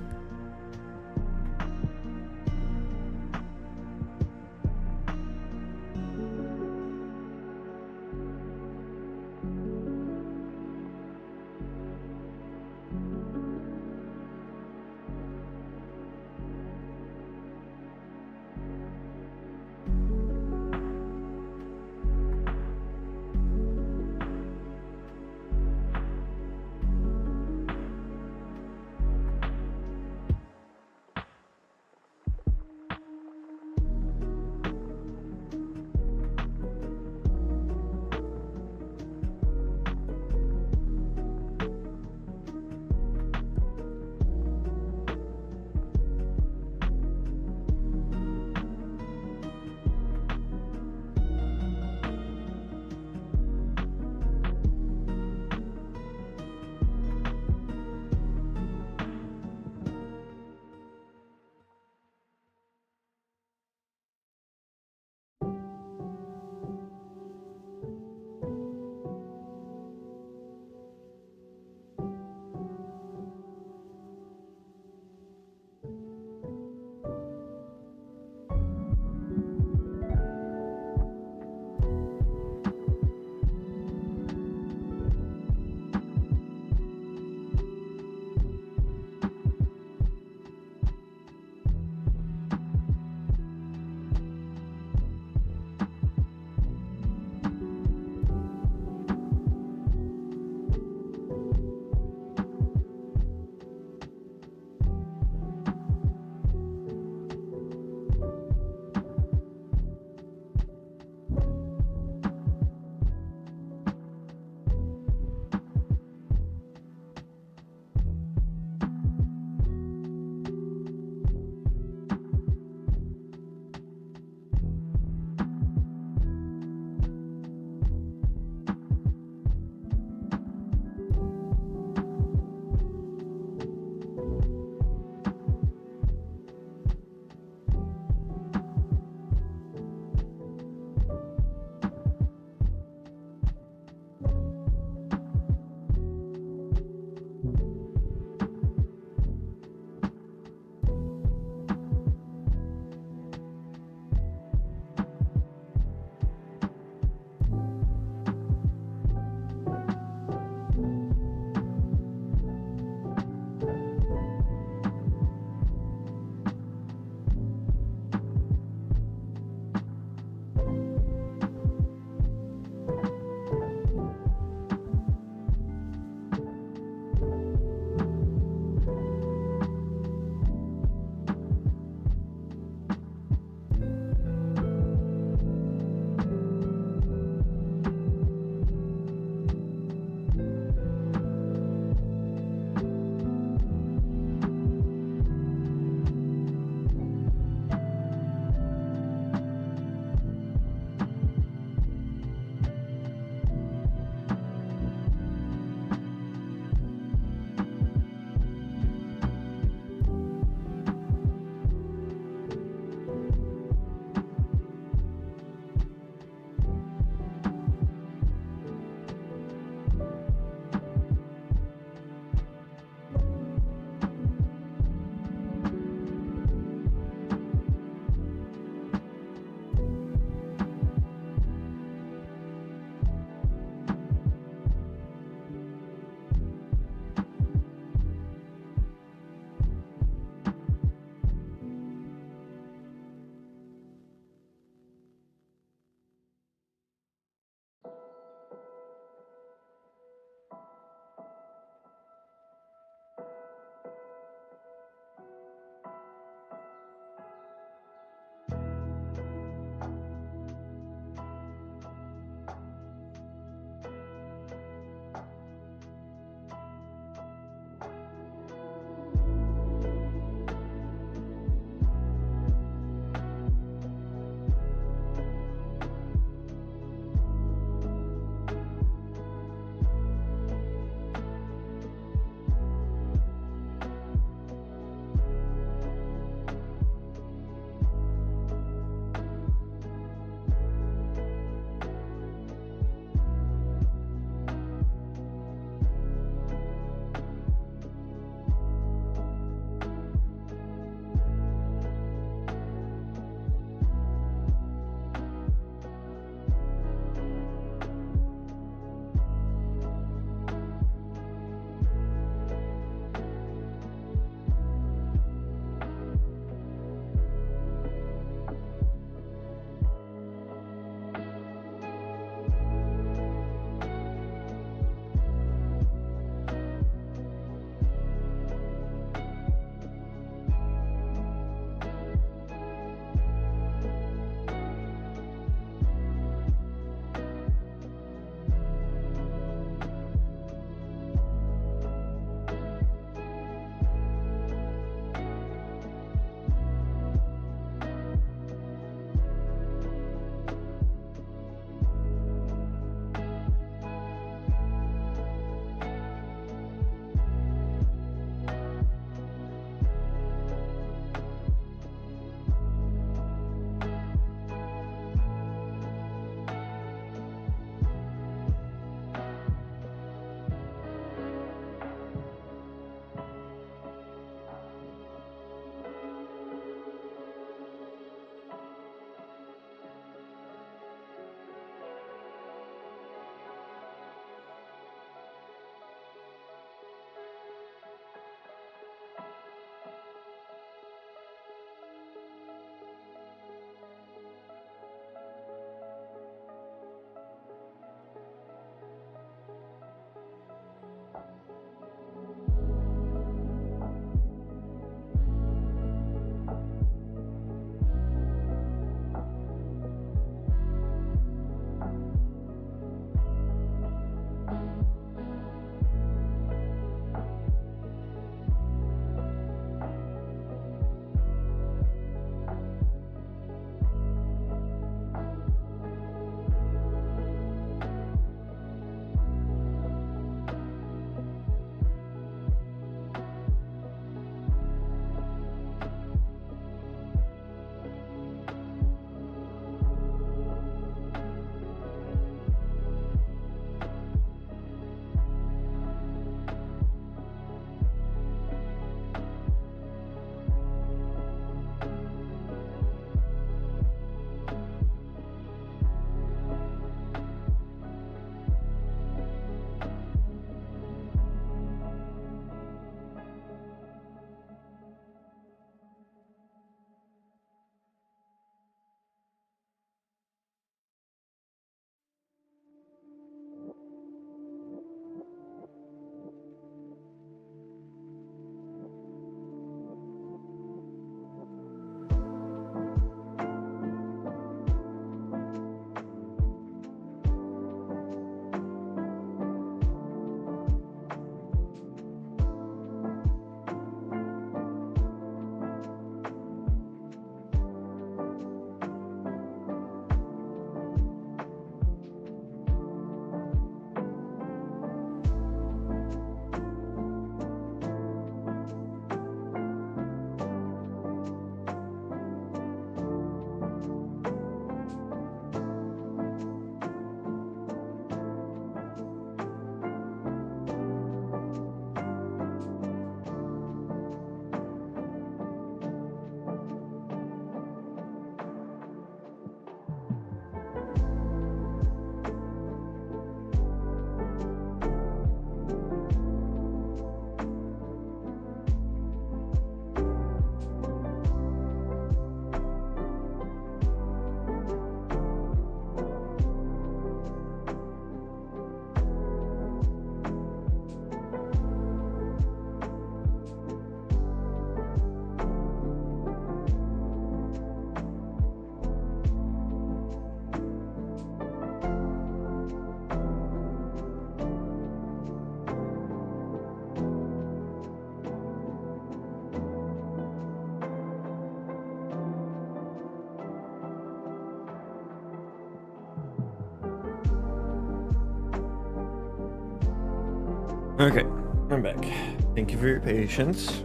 Okay, I'm back. Thank you for your patience.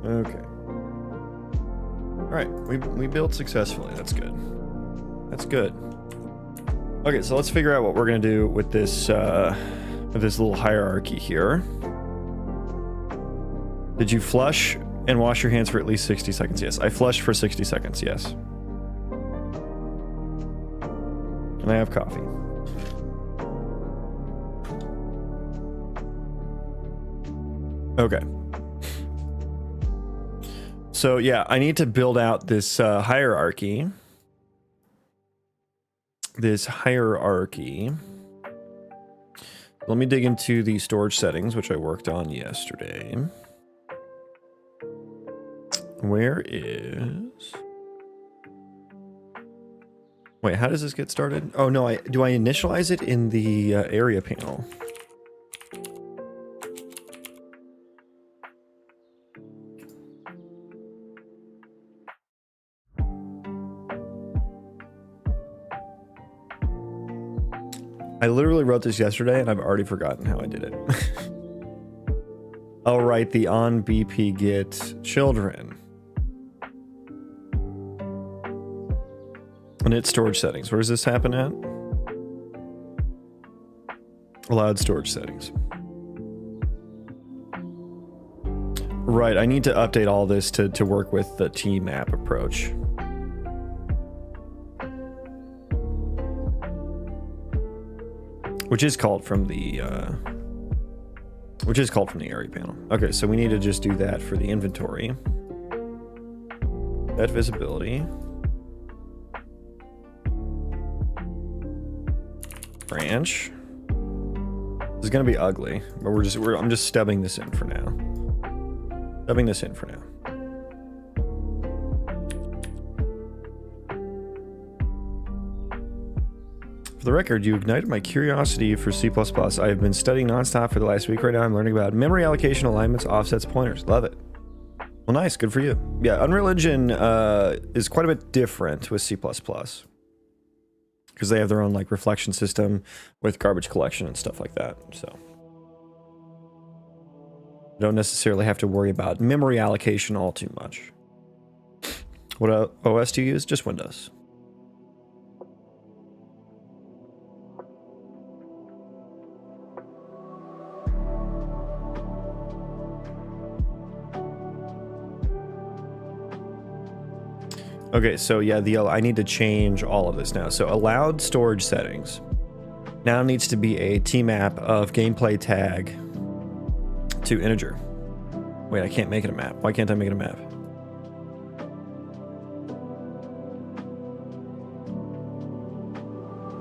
Okay. All right, we built successfully. That's good. That's good. Okay, so let's figure out what we're gonna do with this little hierarchy here. Did you flush and wash your hands for at least 60 seconds? Yes, I flushed for 60 seconds. Yes. And I have coffee. Okay. So yeah, I need to build out this hierarchy. Let me dig into the storage settings, which I worked on yesterday. Where is... Wait, how does this get started? Oh no, do I initialize it in the area panel? I literally wrote this yesterday and I've already forgotten how I did it. Oh right, the on BP get children. And its storage settings. Where does this happen at? Allowed storage settings. Right, I need to update all this to work with the T-map approach. Which is called from the area panel. Okay, so we need to just do that for the inventory. That visibility. Branch. This is gonna be ugly, but I'm just stubbing this in for now. Stubbing this in for now. For the record, you ignited my curiosity for C++. I have been studying nonstop for the last week. Right now I'm learning about memory allocation, alignments, offsets, pointers. Love it. Well, nice. Good for you. Yeah, Unreal Engine is quite a bit different with C++. Because they have their own like reflection system with garbage collection and stuff like that. So you don't necessarily have to worry about memory allocation all too much. What OS do you use? Just Windows. Okay, so yeah, I need to change all of this now. So allowed storage settings now needs to be a T-map of gameplay tag to integer. Wait, I can't make it a map. Why can't I make it a map?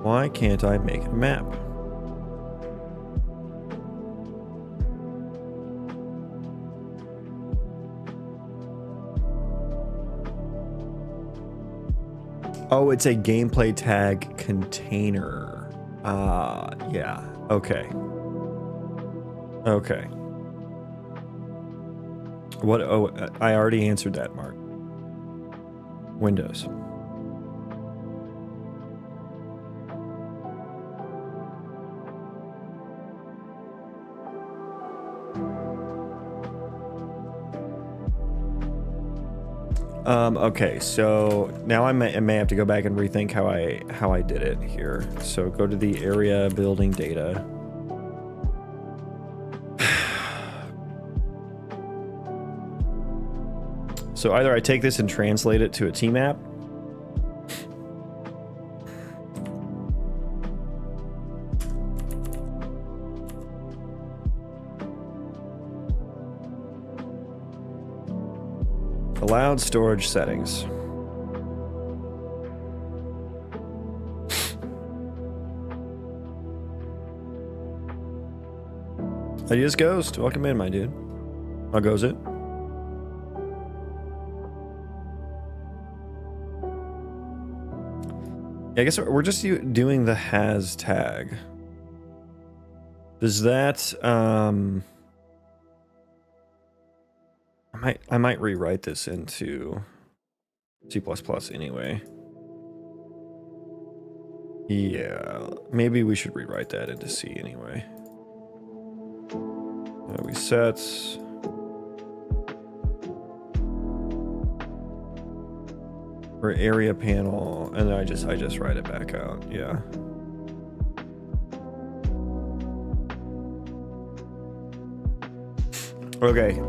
Why can't I make it a map? Oh, it's a gameplay tag container. Yeah. Okay. Okay. What? Oh, I already answered that, Mark. Windows. Okay, so now I may have to go back and rethink how I did it here. So go to the area building data. So either I take this and translate it to a T-map. Allowed storage settings. Ideas Ghost, welcome in, my dude. How goes it? Yeah, I guess we're just doing the has tag. Does that I might rewrite this into C++ anyway. Yeah, maybe we should rewrite that into C anyway. We set for area panel, and then I just write it back out. Yeah. Okay.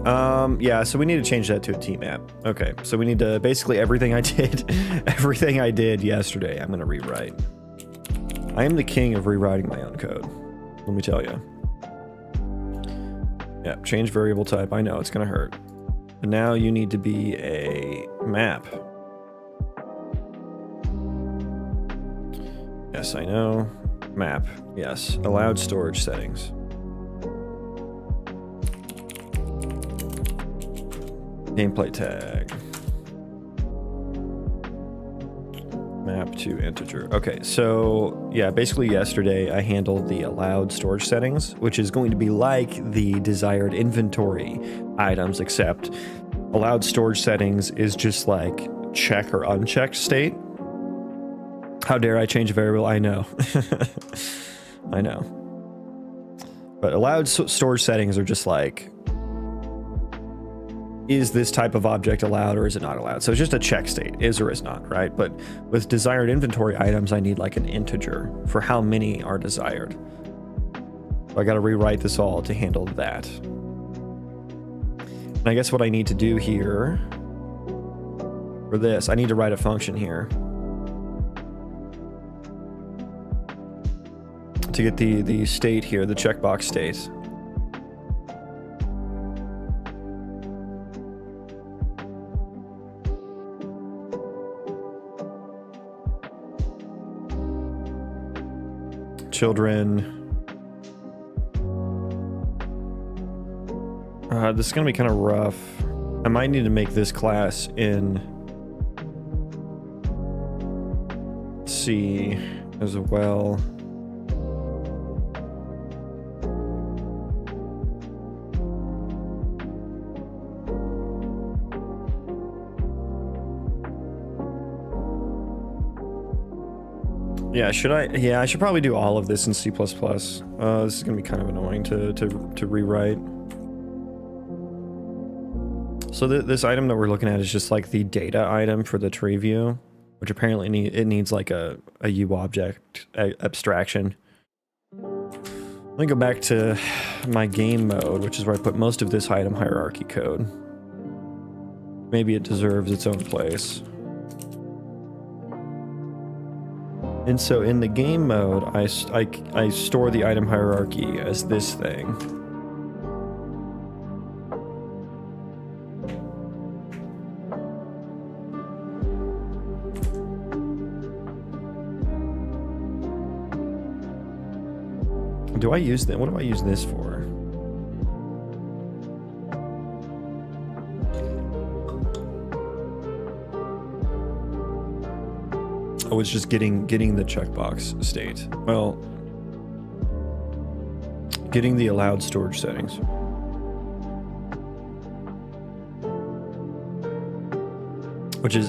Yeah. So we need to change that to a T map. Okay. So we need to basically everything I did yesterday. I'm gonna rewrite. I am the king of rewriting my own code. Let me tell you. Yeah. Change variable type. I know it's gonna hurt. But now you need to be a map. Yes, I know. Map. Yes. Allowed storage settings. Nameplate tag. Map to integer. Okay, so yeah, basically yesterday I handled the allowed storage settings, which is going to be like the desired inventory items, except allowed storage settings is just like check or unchecked state. How dare I change a variable? I know. I know. But allowed storage settings are just like, is this type of object allowed or is it not allowed? So it's just a check state, is or is not, right? But with desired inventory items, I need like an integer for how many are desired. So I got to rewrite this all to handle that. And I guess what I need to do here for this, I need to write a function here to get the state here, the checkbox state. Children. This is gonna be kind of rough. I might need to make this class in C as well. Yeah, should I? Yeah, I should probably do all of this in C++. This is gonna be kind of annoying to rewrite. So this item that we're looking at is just like the data item for the tree view, which apparently needs like a U object abstraction. Let me go back to my game mode, which is where I put most of this item hierarchy code. Maybe it deserves its own place. And so in the game mode, I store the item hierarchy as this thing. Do I use that? What do I use this for? Oh, it's just getting the checkbox state. Well, getting the allowed storage settings.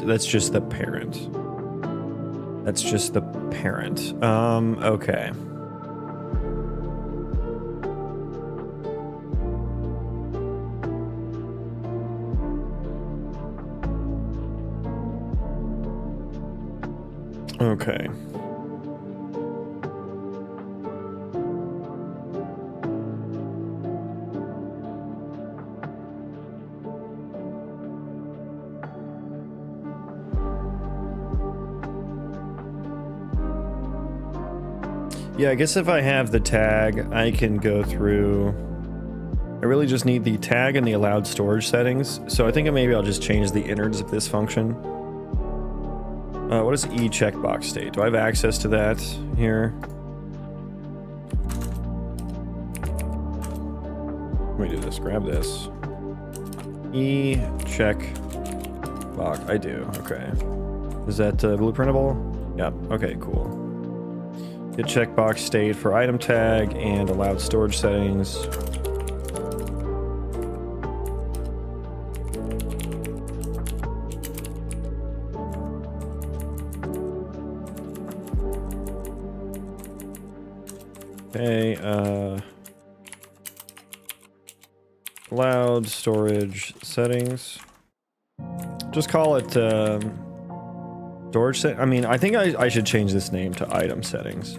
That's just the parent. That's just the parent. Okay. Okay. Yeah, I guess if I have the tag, I can go through. I really just need the tag and the allowed storage settings. So I think maybe I'll just change the innards of this function. What is E checkbox state? Do I have access to that here? Let me do this. Grab this. E checkbox. I do. Okay. Is that blueprintable? Yep. Okay, cool. Get checkbox state for item tag and allowed storage settings. Okay, allowed storage settings. Just call it storage set. I mean, I think I should change this name to item settings.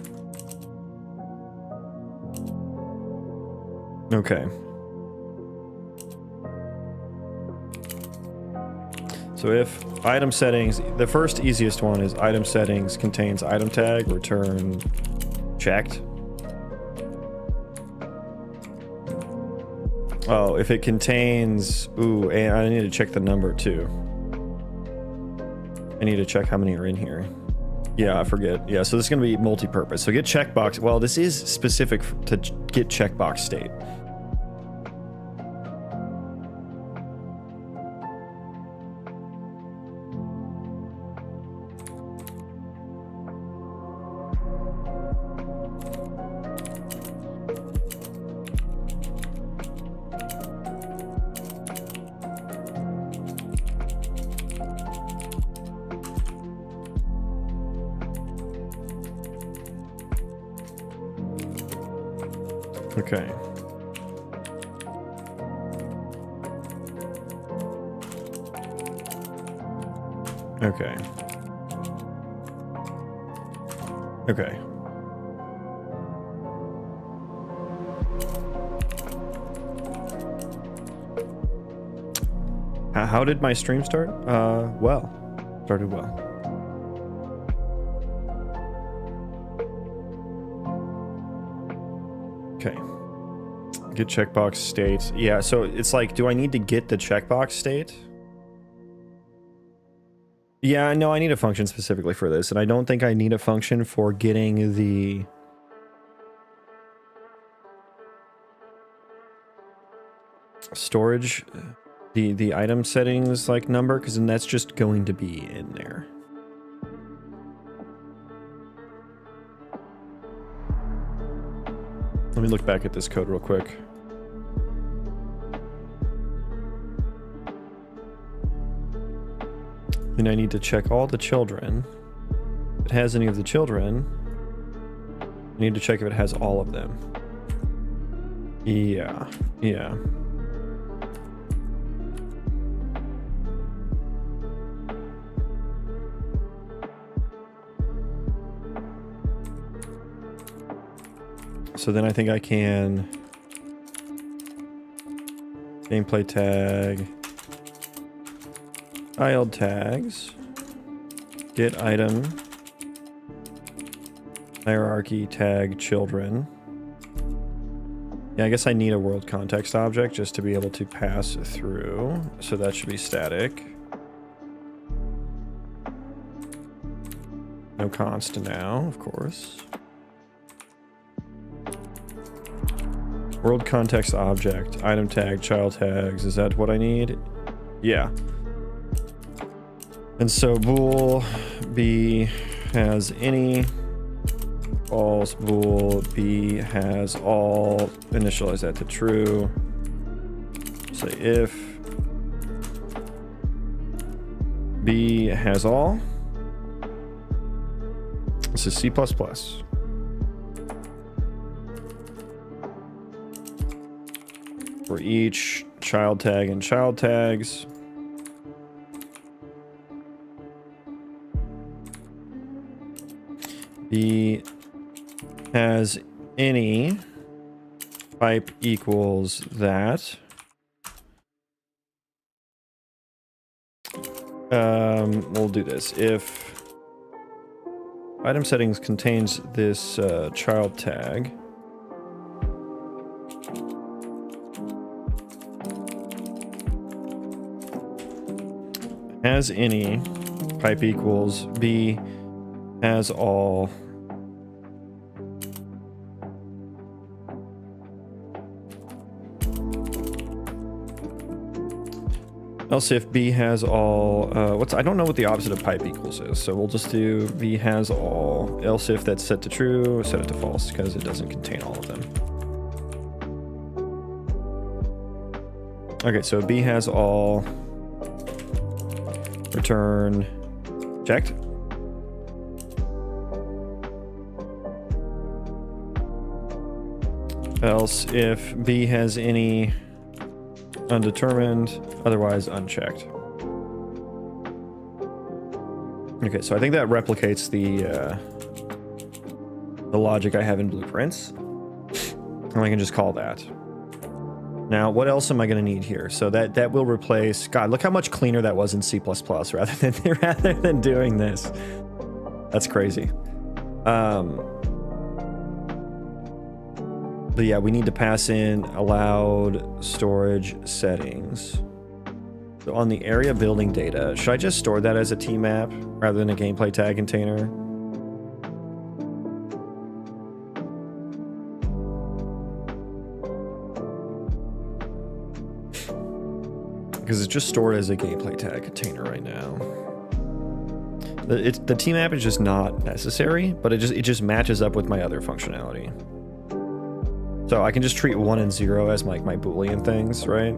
Okay. So if item settings, the first easiest one is item settings contains item tag, return checked. Oh, if it contains, ooh, and I need to check the number too. I need to check how many are in here. Yeah, I forget. Yeah, so this is going to be multi-purpose. So get checkbox. Well, this is specific to get checkbox state. Okay. Okay. Okay. How did my stream start? Well. Started well. Okay. Get checkbox state. Yeah, so it's like, do I need to get the checkbox state? Yeah, no, I need a function specifically for this, and I don't think I need a function for getting the storage, the item settings like number, because then that's just going to be in there. Let me look back at this code real quick. And I need to check all the children. If it has any of the children, I need to check if it has all of them. Yeah, yeah. So then I think I can gameplay tag, child tags, get item, hierarchy tag children. Yeah, I guess I need a world context object just to be able to pass through. So that should be static. No const now, of course. World context object, item tag, child tags. Is that what I need? Yeah. And so bool b has any, false bool b has all. Initialize that to true. Say if b has all. This is C++. For each child tag and child tags. B has any pipe equals that. We'll do this. If item settings contains this child tag, has any pipe equals B has all else if B has all I don't know what the opposite of pipe equals is, so we'll just do B has all, else if that's set to true, set it to false because it doesn't contain all of them. Okay, so B has all, return checked. else if B has any undetermined, otherwise unchecked. Okay, so I think that replicates the logic I have in blueprints. And I can just call that. Now, what else am I going to need here? So that will replace... God, look how much cleaner that was in C++ rather than doing this. That's crazy. But yeah, we need to pass in allowed storage settings. So on the area building data, should I just store that as a tmap rather than a gameplay tag container? Because it's just stored as a gameplay tag container right now. The tmap is just not necessary, but it just matches up with my other functionality. So I can just treat 1 and 0 as like my Boolean things, right?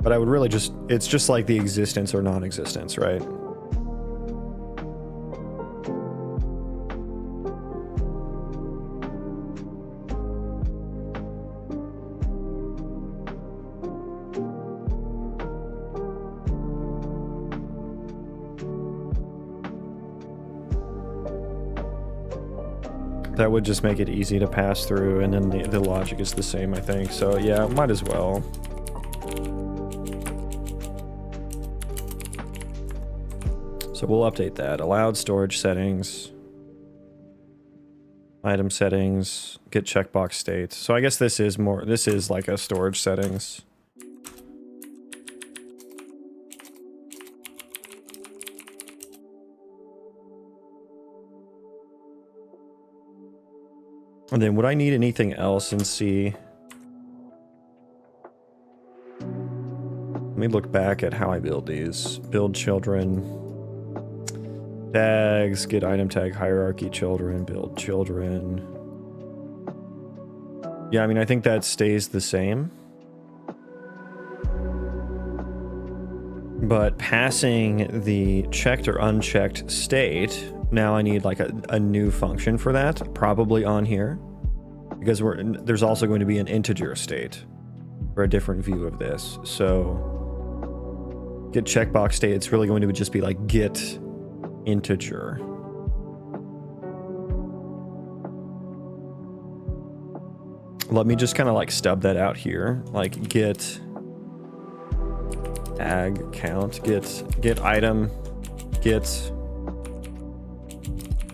But I would really just, it's just like the existence or non-existence, right? That would just make it easy to pass through, and then the logic is the same, I think. So yeah, might as well. So we'll update that. Allowed storage settings. Item settings. Get checkbox state. So I guess this is like a storage settings. And then would I need anything else in C? Let me look back at how I build these. Build children. Tags, get item tag hierarchy children, build children. Yeah, I mean, I think that stays the same. But passing the checked or unchecked state, now I need like a new function for that, probably on here. Because there's also going to be an integer state for a different view of this. So get checkbox state, it's really going to just be like get integer. Let me just kind of like stub that out here. Like get tag count, get item, get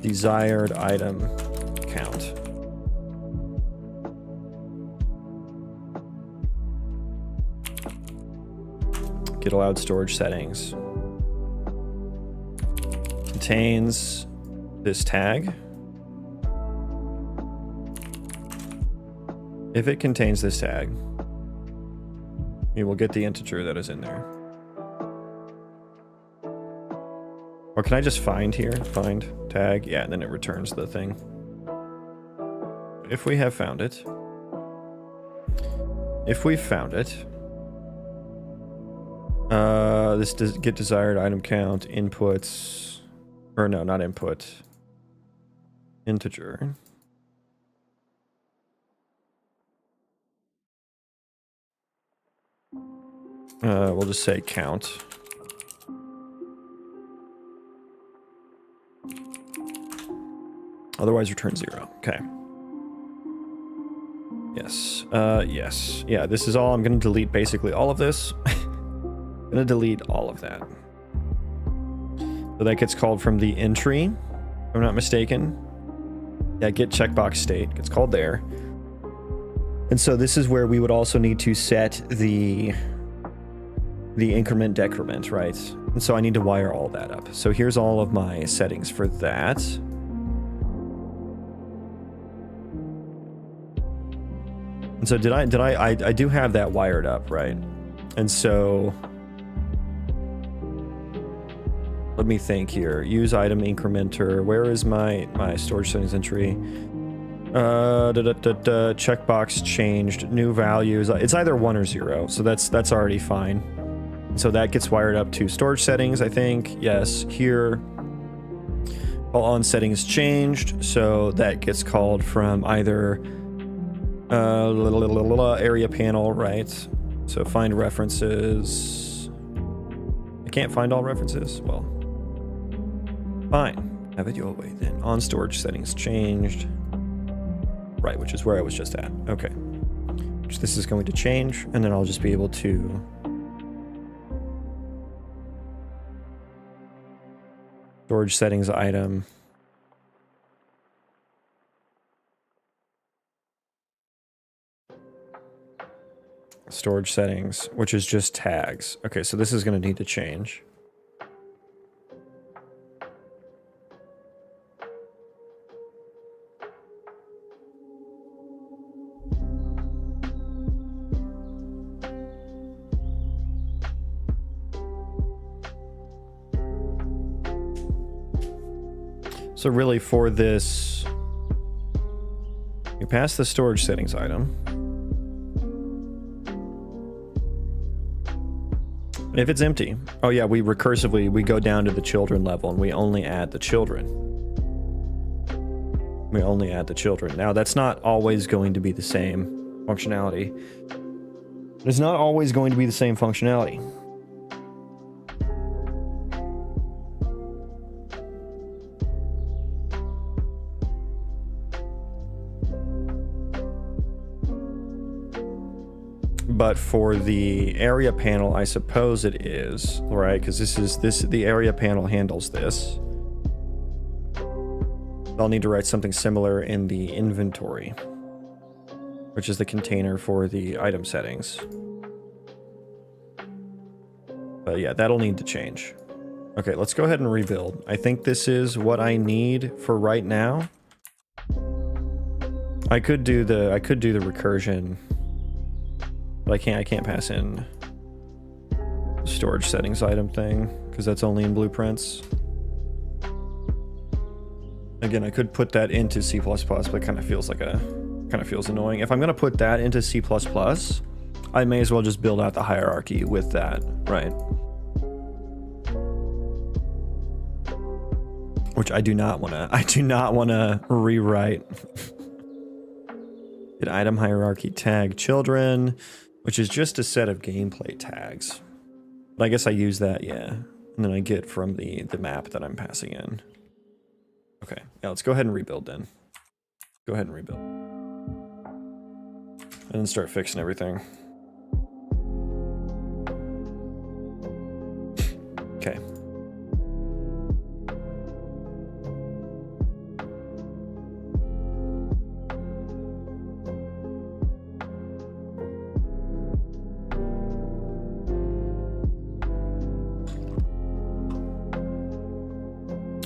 desired item count. Get allowed storage settings. Contains this tag. If it contains this tag, we will get the integer that is in there. Or can I just find here? Find tag. Yeah, and then it returns the thing. If we have found it. If we found it. This does get desired item count, inputs, or no, not input. Integer. We'll just say count. Otherwise return 0. Okay. Yes. Yes. Yeah, this is all. I'm going to delete basically all of this. I'm going to delete all of that. So that gets called from the entry, if I'm not mistaken. Yeah, get checkbox state gets called there. And so this is where we would also need to set the increment decrement, right? And so I need to wire all that up. So here's all of my settings for that. And so I do have that wired up, right? And so let me think here. Use item incrementer. Where is my storage settings entry? Checkbox changed. New values. It's either 1 or 0, so that's already fine. So that gets wired up to storage settings, I think. Yes, here. All on settings changed, so that gets called from either Area panel, right? So find references. I can't find all references. Well, fine. Have it your way then. On storage settings changed. Right, which is where I was just at. Okay. Which this is going to change, and then I'll just be able to storage settings item. Storage settings, which is just tags. Okay, so this is going to need to change. So really for this, you pass the storage settings item. If it's empty, oh yeah, we go down to the children level and we only add the children. We only add the children. Now that's not always going to be the same functionality. It's not always going to be the same functionality. But for the area panel, I suppose it is, right? Because the area panel handles this. I'll need to write something similar in the inventory, which is the container for the item settings. But yeah, that'll need to change. Okay, let's go ahead and rebuild. I think this is what I need for right now. I could do the recursion. But I can't pass in storage settings item thing because that's only in blueprints. Again, I could put that into C++, but it kind of feels annoying. If I'm gonna put that into C++, I may as well just build out the hierarchy with that, right? Which I do not wanna rewrite. An item hierarchy tag children, which is just a set of gameplay tags. But I guess I use that, yeah. And then I get from the map that I'm passing in. Okay, yeah, let's go ahead and rebuild then. Go ahead and rebuild. And then start fixing everything. Okay.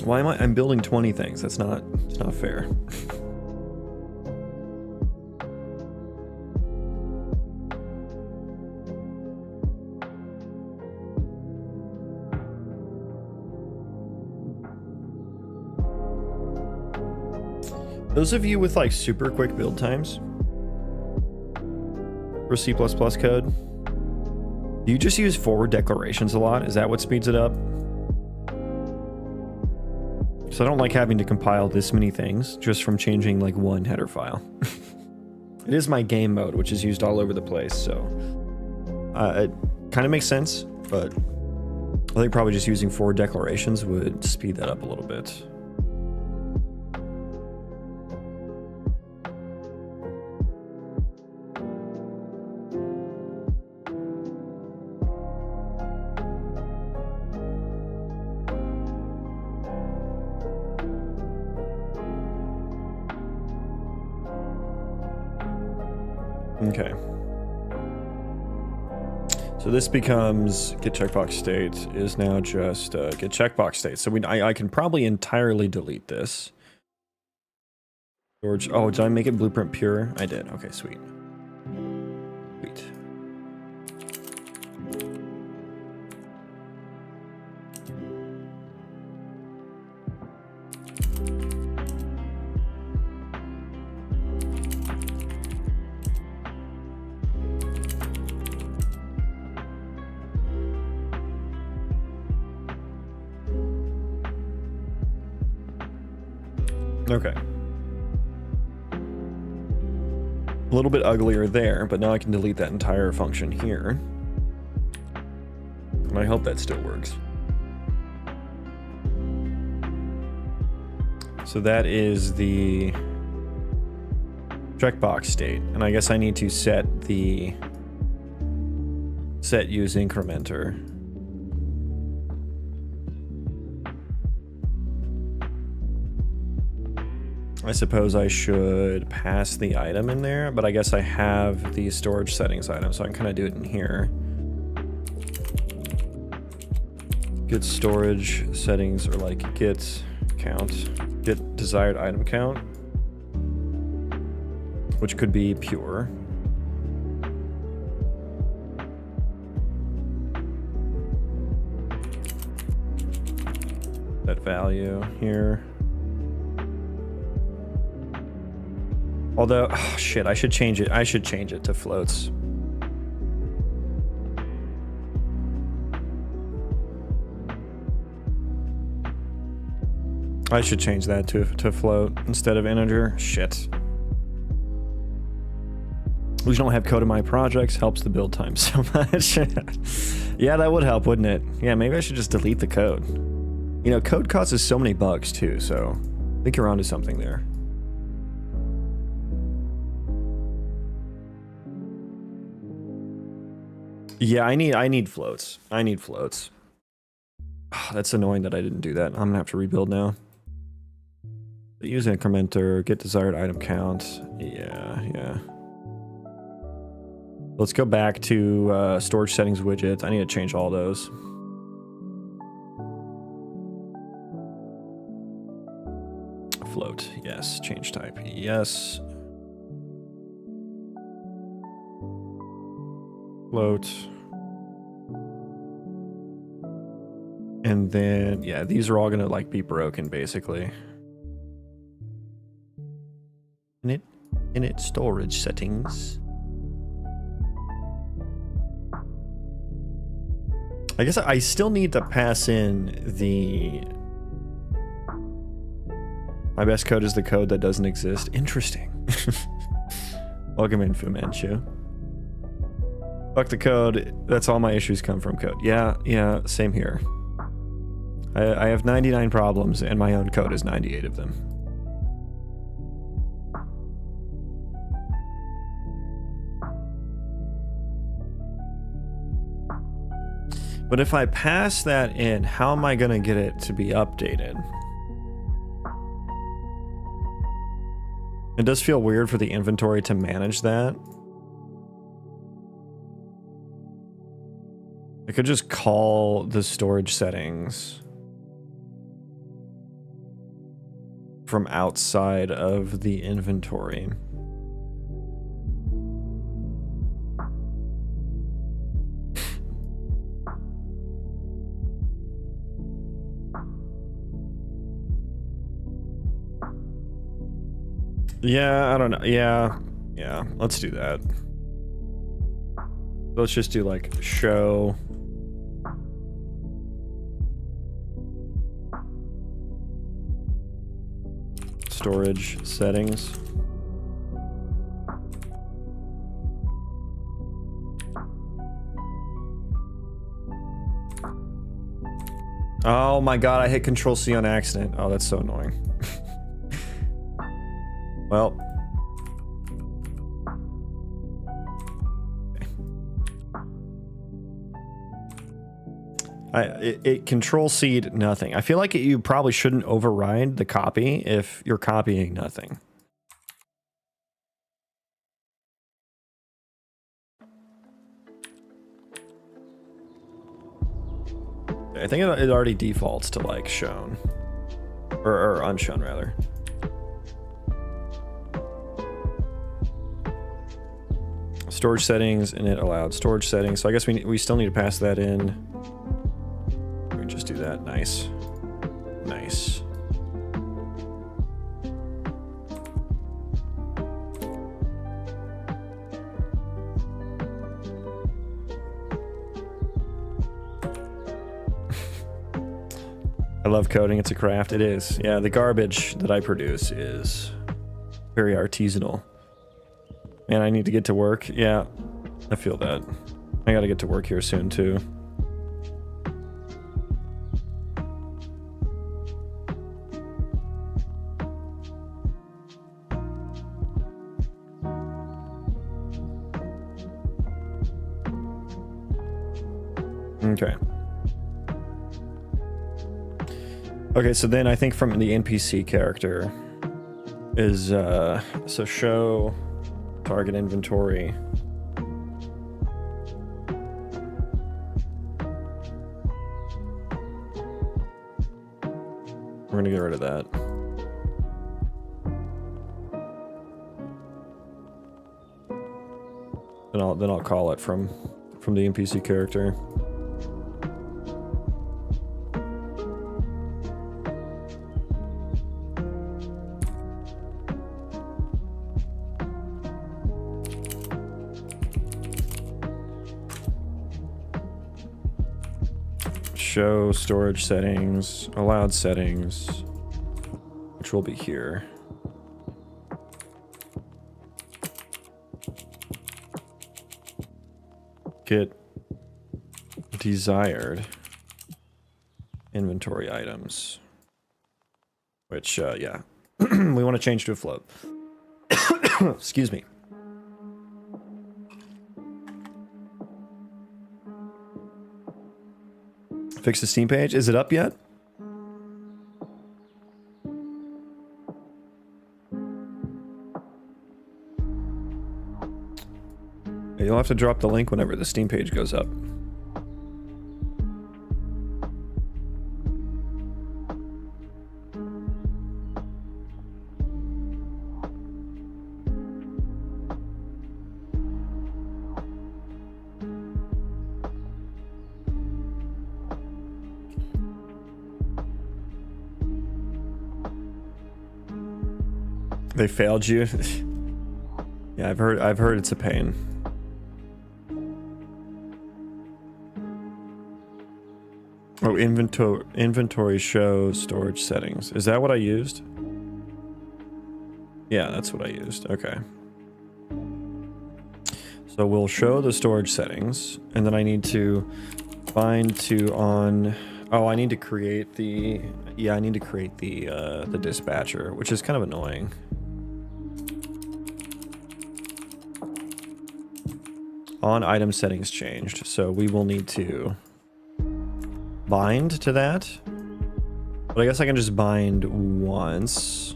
Why am I'm building 20 things? It's not fair. Those of you with like super quick build times for C++ code, do you just use forward declarations a lot? Is that what speeds it up? So I don't like having to compile this many things just from changing like one header file. It is my game mode, which is used all over the place, so it kind of makes sense, but I think probably just using forward declarations would speed that up a little bit. Okay. So this becomes get checkbox state is now just get checkbox state. So I can probably entirely delete this. George, oh, did I make it blueprint pure? I did. Okay, sweet. Sweet. Okay. A little bit uglier there, but now I can delete that entire function here. And I hope that still works. So that is the checkbox state. And I guess I need to set the set use incrementer. I suppose I should pass the item in there, but I guess I have the storage settings item, so I can kind of do it in here. Get storage settings, or like get count, get desired item count, which could be pure. That value here. Although, oh shit, I should change it. I should change it to floats. I should change that to float instead of integer. Shit. We don't have code in my projects. Helps the build time so much. Yeah, that would help, wouldn't it? Yeah, maybe I should just delete the code. You know, code causes so many bugs too, so I think you're onto something there. Yeah, I need floats. I need floats. Oh, that's annoying that I didn't do that. I'm gonna have to rebuild now. Use incrementer, get desired item count. Yeah. Let's go back to storage settings widget. I need to change all those. Float, yes. Change type, yes. Float. And then, yeah, these are all gonna like be broken basically. Init storage settings. I guess I still need to pass in the... My best code is the code that doesn't exist. Interesting. Welcome in, Fu Manchu. Fuck the code. That's all my issues come from code. Yeah, same here. I have 99 problems and my own code is 98 of them. But if I pass that in, how am I gonna get it to be updated? It does feel weird for the inventory to manage that. I could just call the storage settings from outside of the inventory. Yeah, I don't know. Yeah, let's do that. Let's just do like show storage settings. Oh my god, I hit Control C on accident. Oh, that's so annoying. Well, it Control C'd nothing. I feel like you probably shouldn't override the copy if you're copying nothing. I think it already defaults to like shown or unshown rather. Storage settings, and it allowed storage settings. So I guess we still need to pass that in. We can just do that. Nice. Nice. I love coding. It's a craft. It is. Yeah, the garbage that I produce is very artisanal. And I need to get to work. Yeah, I feel that. I gotta get to work here soon too. Okay. Okay, so then I think from the NPC character is, so show target inventory. We're gonna get rid of that. Then I'll call it from the NPC character. Show storage settings, allowed settings, which will be here. Get desired inventory items, which, yeah, we want to change to a float. Excuse me. Fix the Steam page. Is it up yet? You'll have to drop the link whenever the Steam page goes up. They failed you. Yeah, I've heard it's a pain. Oh, inventory show storage settings. Is that what I used? Yeah, that's what I used. Okay. So we'll show the storage settings, and then I need to bind to on. Oh, I need to create the. Yeah, I need to create the dispatcher, which is kind of annoying. On item settings changed, so we will need to bind to that. But I guess I can just bind once.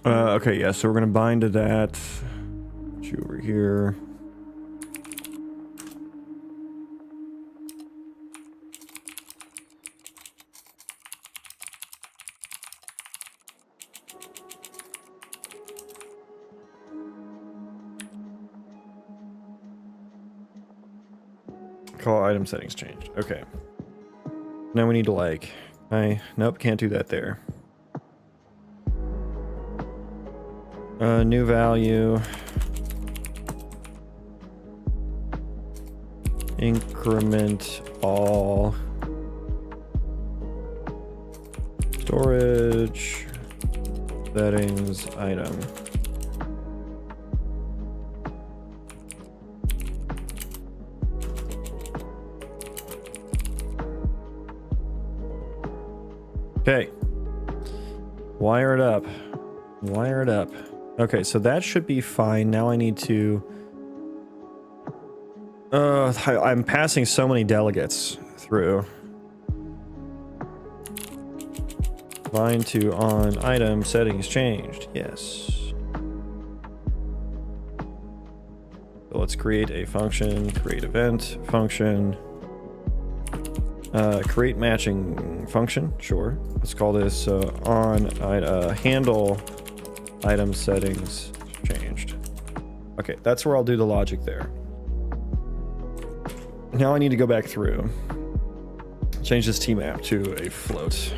Okay, yeah, so we're gonna bind to that. Put you over here. Call item settings changed. Okay. Now we need to like, nope, can't do that there. New value. Increment all. Storage. Settings item. Okay. Wire it up. Wire it up. Okay, so that should be fine. Now I need to... I'm passing so many delegates through. Bind to on item settings changed. Yes. So let's create a function, create event function, create matching function. Sure. Let's call this on handle item settings changed. Okay, that's where I'll do the logic there. Now I need to go back through, change this T map to a float.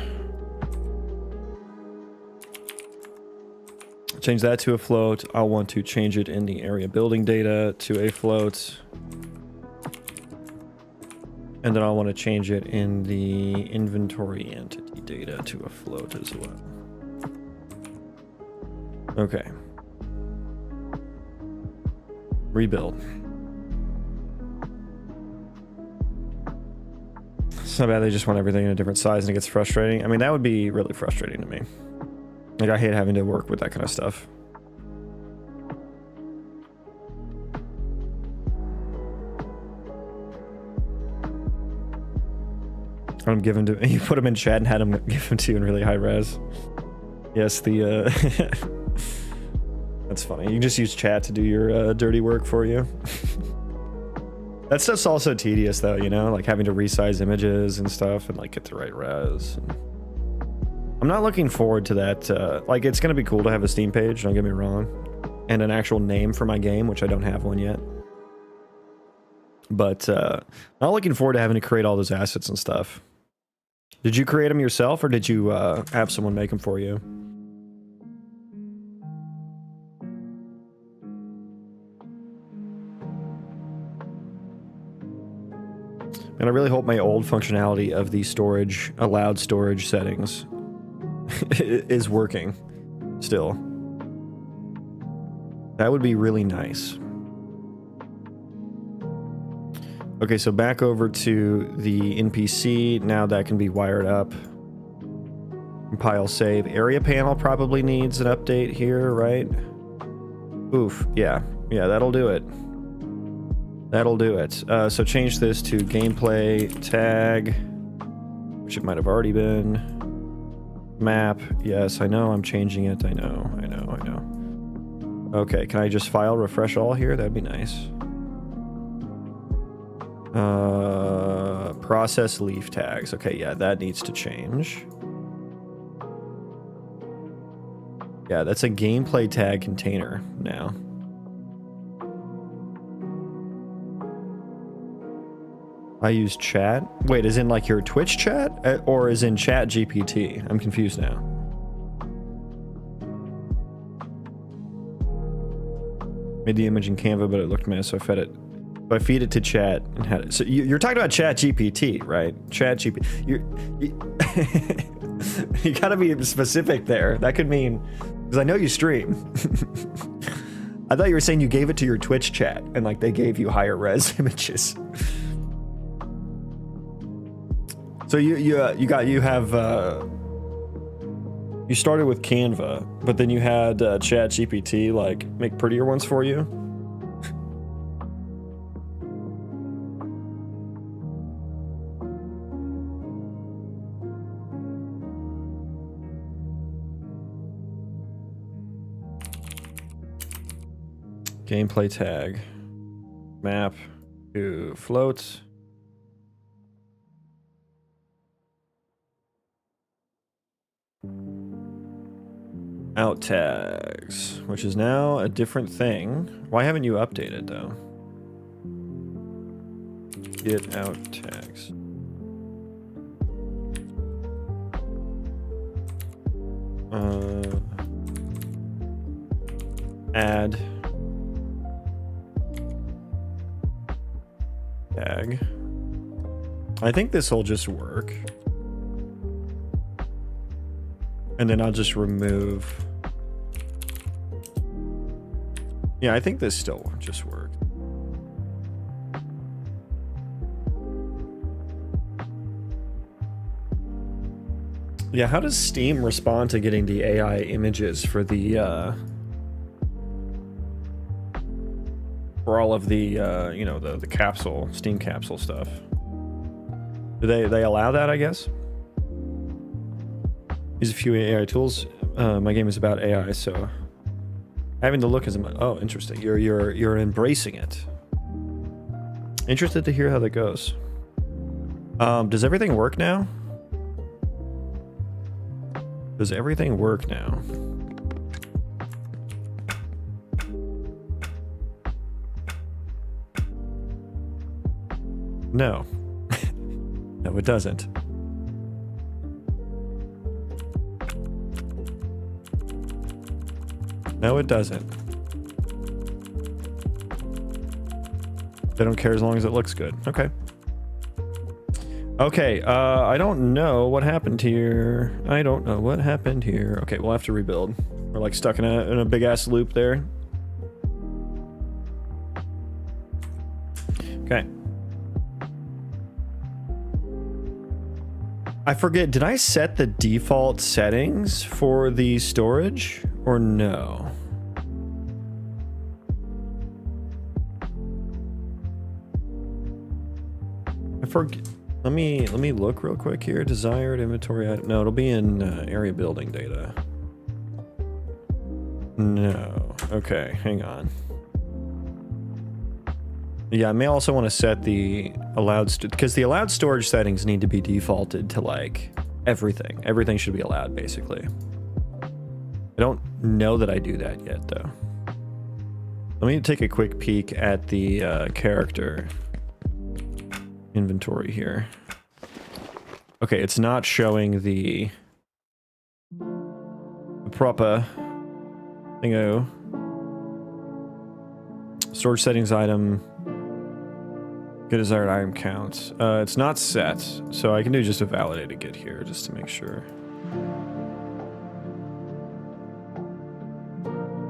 Change that to a float. I'll want to change it in the area building data to a float. And then I'll want to change it in the inventory entity data to a float as well. Okay. Rebuild. It's not bad they just want everything in a different size and it gets frustrating. I mean, that would be really frustrating to me. Like, I hate having to work with that kind of stuff. I'm giving to you, put them in chat and had them give them to you in really high res. Yes, the that's funny. You can just use chat to do your dirty work for you. That stuff's also tedious though, you know, like having to resize images and stuff and like get the right res. And I'm not looking forward to that. Like, it's gonna be cool to have a Steam page, don't get me wrong, and an actual name for my game, which I don't have one yet. But not looking forward to having to create all those assets and stuff. Did you create them yourself, or did you have someone make them for you? And I really hope my old functionality of the storage, allowed storage settings is working still. That would be really nice. Okay, so back over to the NPC. Now that can be wired up. Compile, save. Area panel probably needs an update here, right? Oof, yeah. Yeah, that'll do it. That'll do it. So change this to gameplay tag, which it might have already been. Map, yes, I know I'm changing it. I know. Okay, can I just file refresh all here? That'd be nice. Process leaf tags. Okay, yeah, that needs to change. Yeah, that's a gameplay tag container now. I use chat. Wait, is in like your Twitch chat or is in chat GPT? I'm confused now. Made the image in Canva, but it looked mess, so I fed it. So I feed it to chat and had it. So you're talking about chat GPT, right? Chat GPT. You gotta be specific there. That could mean, because I know you stream. I thought you were saying you gave it to your Twitch chat and like they gave you higher res images. So you started with Canva, but then you had Chat GPT like make prettier ones for you. Gameplay tag, map to float. Out tags, which is now a different thing. Why haven't you updated though? Get out tags. Add tag. I think this will just work. And then I'll just remove. Yeah, I think this still just worked. Yeah, how does Steam respond to getting the AI images for the for all of the you know, the capsule, Steam capsule stuff? Do they allow that, I guess? Use a few AI tools. My game is about AI, so having to look as a... Oh, interesting. You're embracing it. Interested to hear how that goes. Does everything work now? Does everything work now? No. No, it doesn't. No, it doesn't. They don't care as long as it looks good. Okay. Okay, I don't know what happened here. I don't know what happened here. Okay, we'll have to rebuild. We're like stuck in a big ass loop there. Okay. I forget, did I set the default settings for the storage or no? I forget. Let me look real quick here. Desired inventory item. No, it'll be in area building data. No. Okay, hang on. Yeah, I may also want to set the allowed because the allowed storage settings need to be defaulted to like everything. Everything should be allowed basically. I don't know that I do that yet though. Let me take a quick peek at the character inventory here. Okay, it's not showing the proper thingo. Storage settings item. Get desired item count. It's not set, so I can do just a validated get here just to make sure.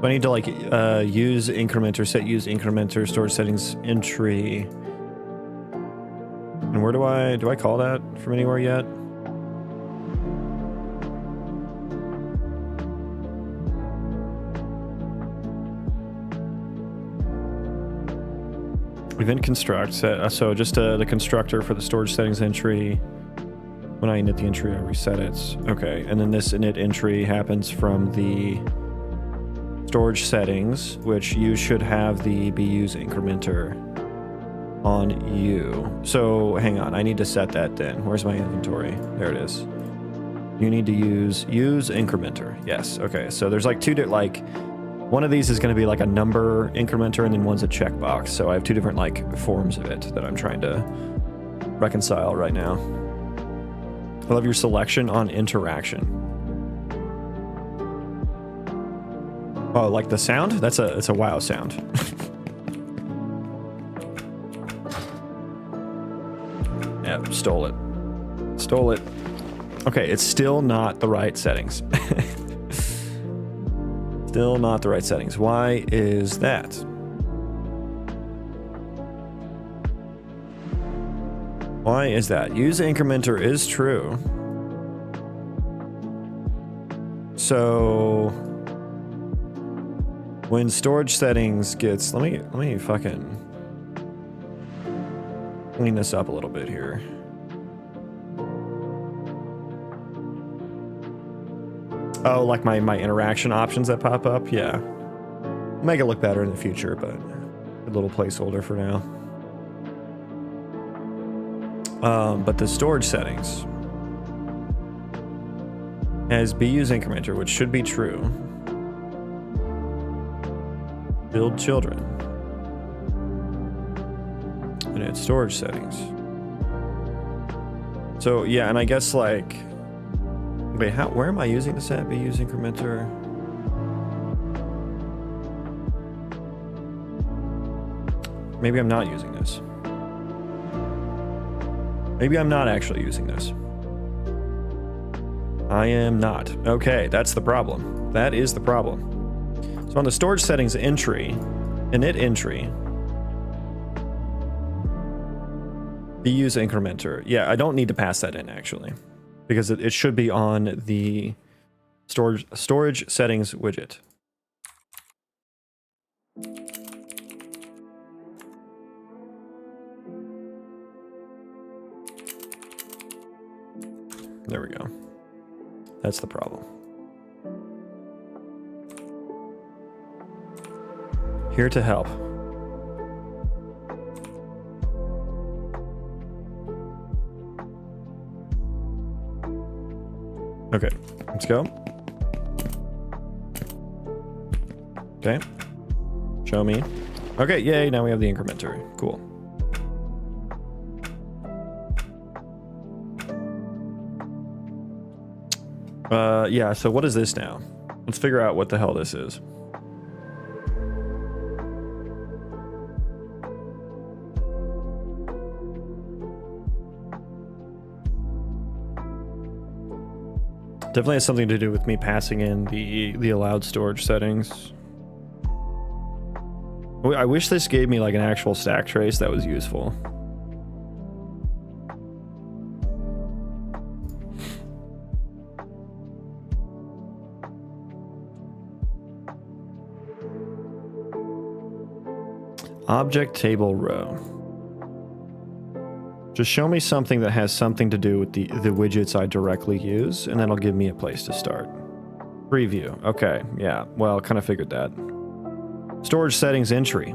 Do I need to like use incrementer, set use incrementer, storage settings entry? And where do I call that from anywhere yet? Event construct, so just the constructor for the storage settings entry. When I init the entry, I reset it. Okay, and then this init entry happens from the storage settings, which you should have the BU's incrementer on you. So hang on, I need to set that then. Where's my inventory? There it is. You need to use incrementer. Yes. Okay. So there's like one of these is going to be like a number incrementer, and then one's a checkbox. So I have two different like forms of it that I'm trying to reconcile right now. I love your selection on interaction. Oh, like the sound? It's a wow sound. Yeah, stole it. Stole it. Okay, it's still not the right settings. Still not the right settings. Why is that? Why is that? Use incrementer is true. So when storage settings gets, let me fucking clean this up a little bit here. Oh, like my interaction options that pop up? Yeah. Make it look better in the future, but a little placeholder for now. But the storage settings has BU's incrementer, which should be true. Build children. And it's storage settings. So yeah, and I guess like, wait, where am I using this at? BU's incrementer. Maybe I'm not using this. Maybe I'm not actually using this. I am not. Okay, that's the problem. That is the problem. So on the storage settings entry, init entry, BU's incrementer. Yeah, I don't need to pass that in actually, because it should be on the storage settings widget. There we go. That's the problem. Here to help. Okay, let's go. Okay. Show me. Okay, yay, now we have the incrementary. Cool. Yeah, so what is this now? Let's figure out what the hell this is. Definitely has something to do with me passing in the allowed storage settings. I wish this gave me like an actual stack trace that was useful. Object table row. Just show me something that has something to do with the widgets I directly use, and that'll give me a place to start. Preview. Okay, yeah, well, kind of figured that. Storage settings entry.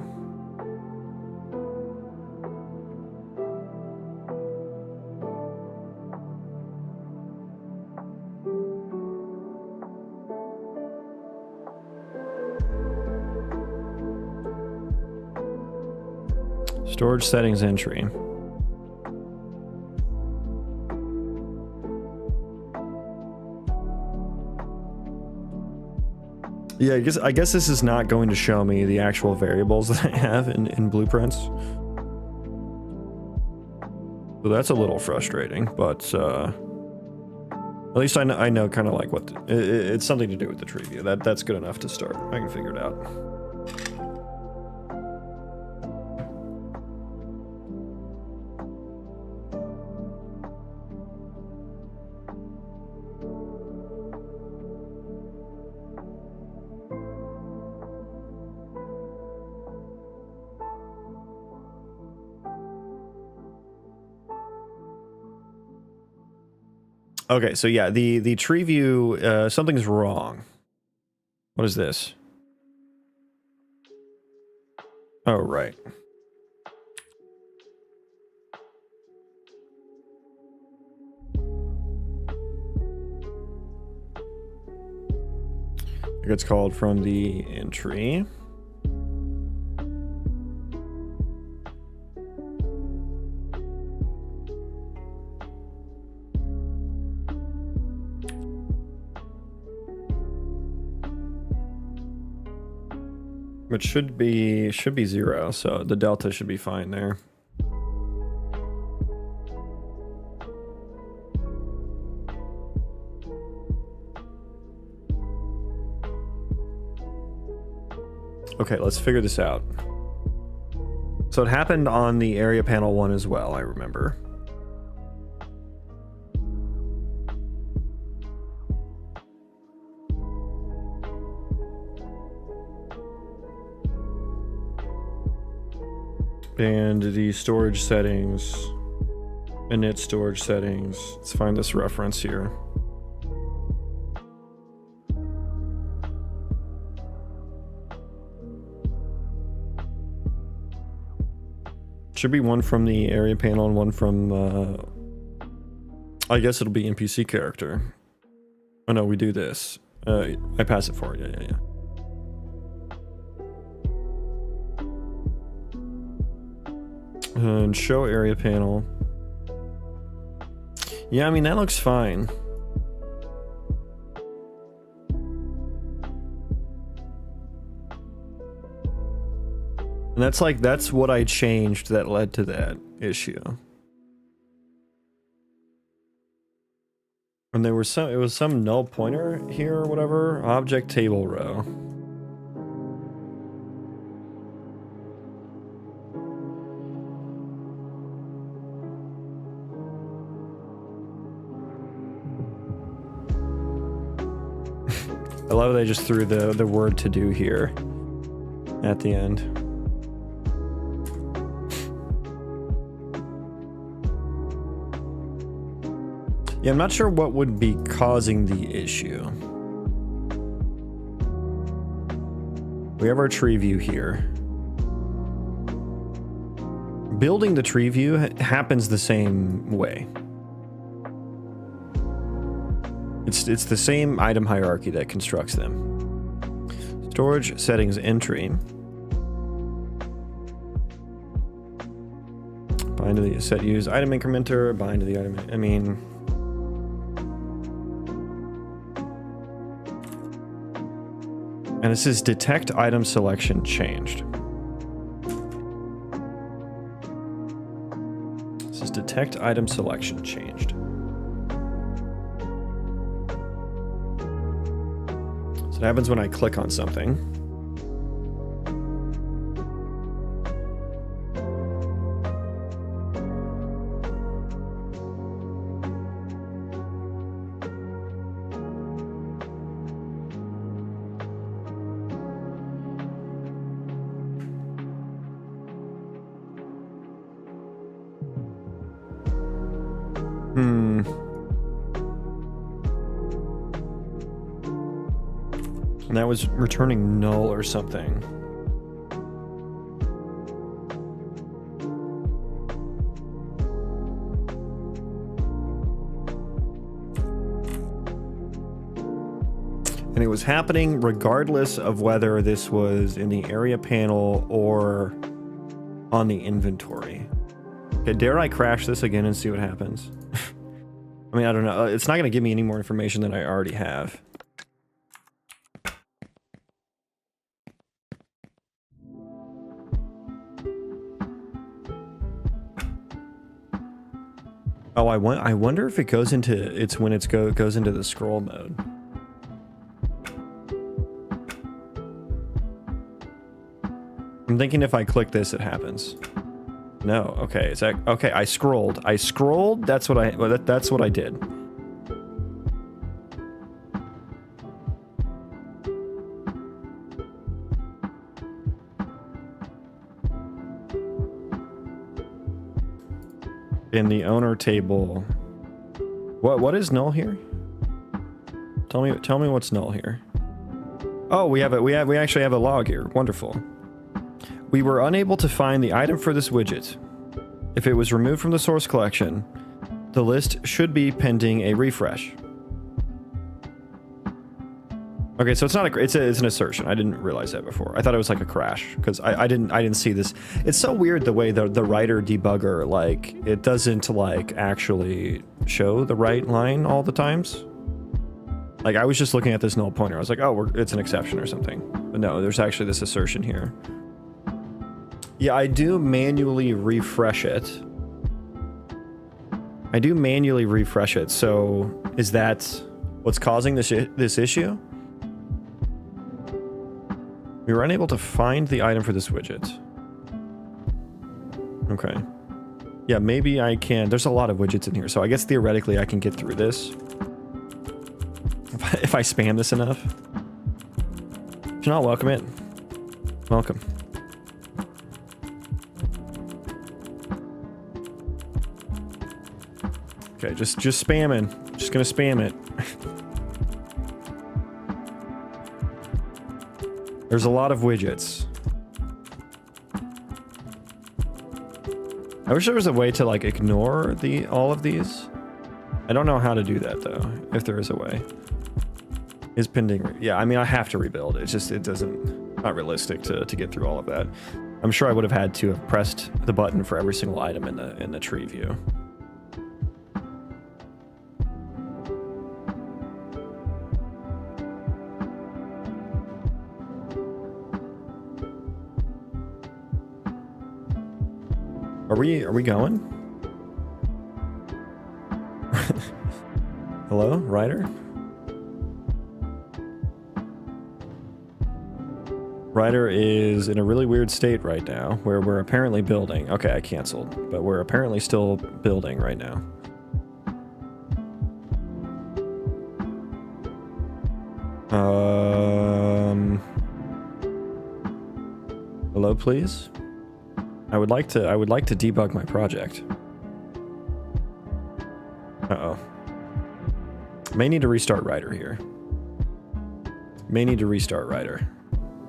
Storage settings entry. Yeah, I guess this is not going to show me the actual variables that I have in blueprints. So that's a little frustrating, but at least I know kind of like what it's something to do with the tree view. That's good enough to start. I can figure it out. Okay, so yeah, the tree view, something's wrong. What is this? Oh, right. It gets called from the entry. Which should be 0, so the delta should be fine there. Okay, let's figure this out. So it happened on the area panel 1 as well, I remember. And the storage settings, init storage settings. Let's find this reference here. Should be one from the area panel and one from, I guess it'll be NPC character. Oh no, we do this. I pass it forward, yeah. And show area panel. Yeah, I mean, that looks fine. And that's what I changed that led to that issue. And there was it was some null pointer here or whatever. Object table row. I love they just threw the word to do here at the end. Yeah, I'm not sure what would be causing the issue. We have our tree view here. Building the tree view happens the same way. It's the same item hierarchy that constructs them. Storage settings entry. Bind to the set use item incrementer, bind to the item, I mean... And this is detect item selection changed. This is detect item selection changed. So it happens when I click on something. And that was returning null or something. And it was happening regardless of whether this was in the area panel or on the inventory. Okay, dare I crash this again and see what happens? I mean, I don't know. It's not going to give me any more information than I already have. Oh, I wonder if it goes into goes into the scroll mode. I'm thinking if I click this, it happens. No, okay. Is that okay? I scrolled. That's what that's what I did. In the owner table, what is null here? Tell me what's null here. Oh, we actually have a log here. Wonderful. We were unable to find the item for this widget. If it was removed from the source collection, the list should be pending a refresh. Okay, so it's not it's an assertion. I didn't realize that before. I thought it was like a crash because I didn't see this. It's so weird the way the writer debugger, like, it doesn't like actually show the right line all the times. Like, I was just looking at this null pointer. I was like, oh, it's an exception or something. But no, there's actually this assertion here. Yeah, I do manually refresh it. So is that what's causing this issue? We were unable to find the item for this widget. Okay. Yeah, maybe I can. There's a lot of widgets in here, so I guess theoretically I can get through this. If I spam this enough. Janelle, welcome in. Welcome. Okay, just spamming. Just gonna spam it. There's a lot of widgets. I wish there was a way to like ignore all of these. I don't know how to do that though, if there is a way. Is pending, yeah, I mean, I have to rebuild. It's just, not realistic to get through all of that. I'm sure I would have had to have pressed the button for every single item in the tree view. Are we going? Hello, Ryder? Ryder is in a really weird state right now, where we're apparently building. Okay, I canceled, but we're apparently still building right now. Hello, please? I would like to debug my project. Uh-oh. May need to restart Rider here. May need to restart Rider.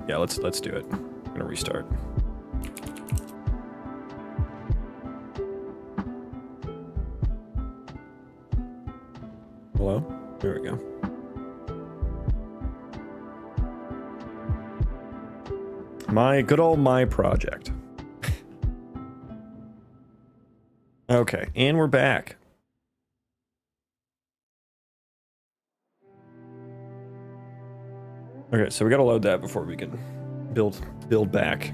Yeah, let's do it. I'm gonna restart. Hello? There we go. My good old my project. Okay, and we're back. Okay, so we gotta load that before we can build back.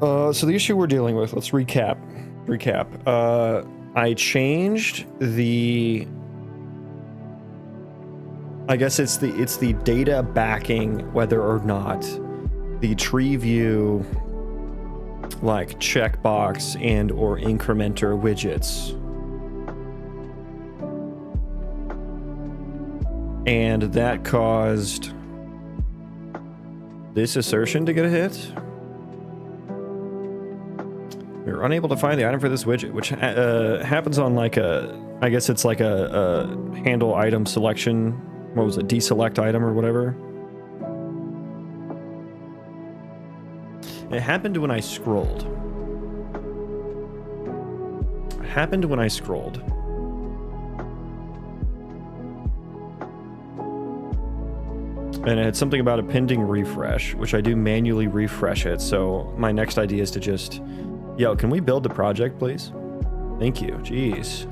So the issue we're dealing with, let's recap. I changed the, I guess it's the data backing whether or not the tree view like checkbox and or incrementer widgets. And that caused this assertion to get a hit. We were unable to find the item for this widget, which happens on like a, I guess it's like a handle item selection. What was it? Deselect item or whatever. It happened when I scrolled. And it had something about a pending refresh, which I do manually refresh it. So my next idea is to just, yo, can we build the project, please? Thank you. Jeez.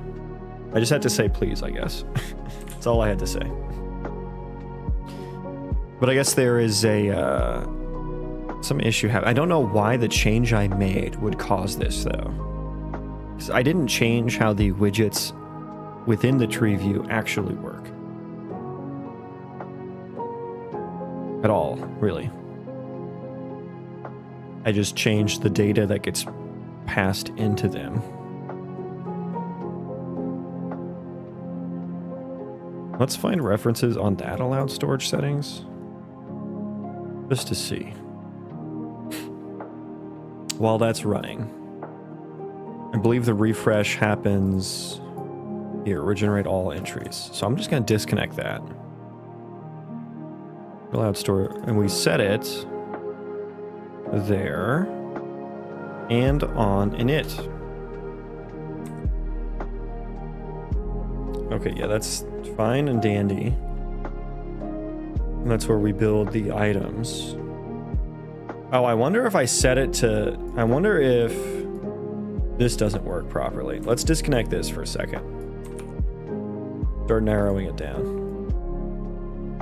I just had to say please, I guess. That's all I had to say. But I guess there is a some issue. I don't know why the change I made would cause this though. 'Cause I didn't change how the widgets within the tree view actually work. At all, really. I just changed the data that gets passed into them. Let's find references on that allowed storage settings. Just to see. While that's running, I believe the refresh happens here, regenerate all entries. So I'm just going to disconnect that. Allowed store, and we set it there and on init. Okay, yeah, that's fine and dandy. And that's where we build the items. Oh, I wonder if I set it to, I wonder if this doesn't work properly. Let's disconnect this for a second. Start narrowing it down.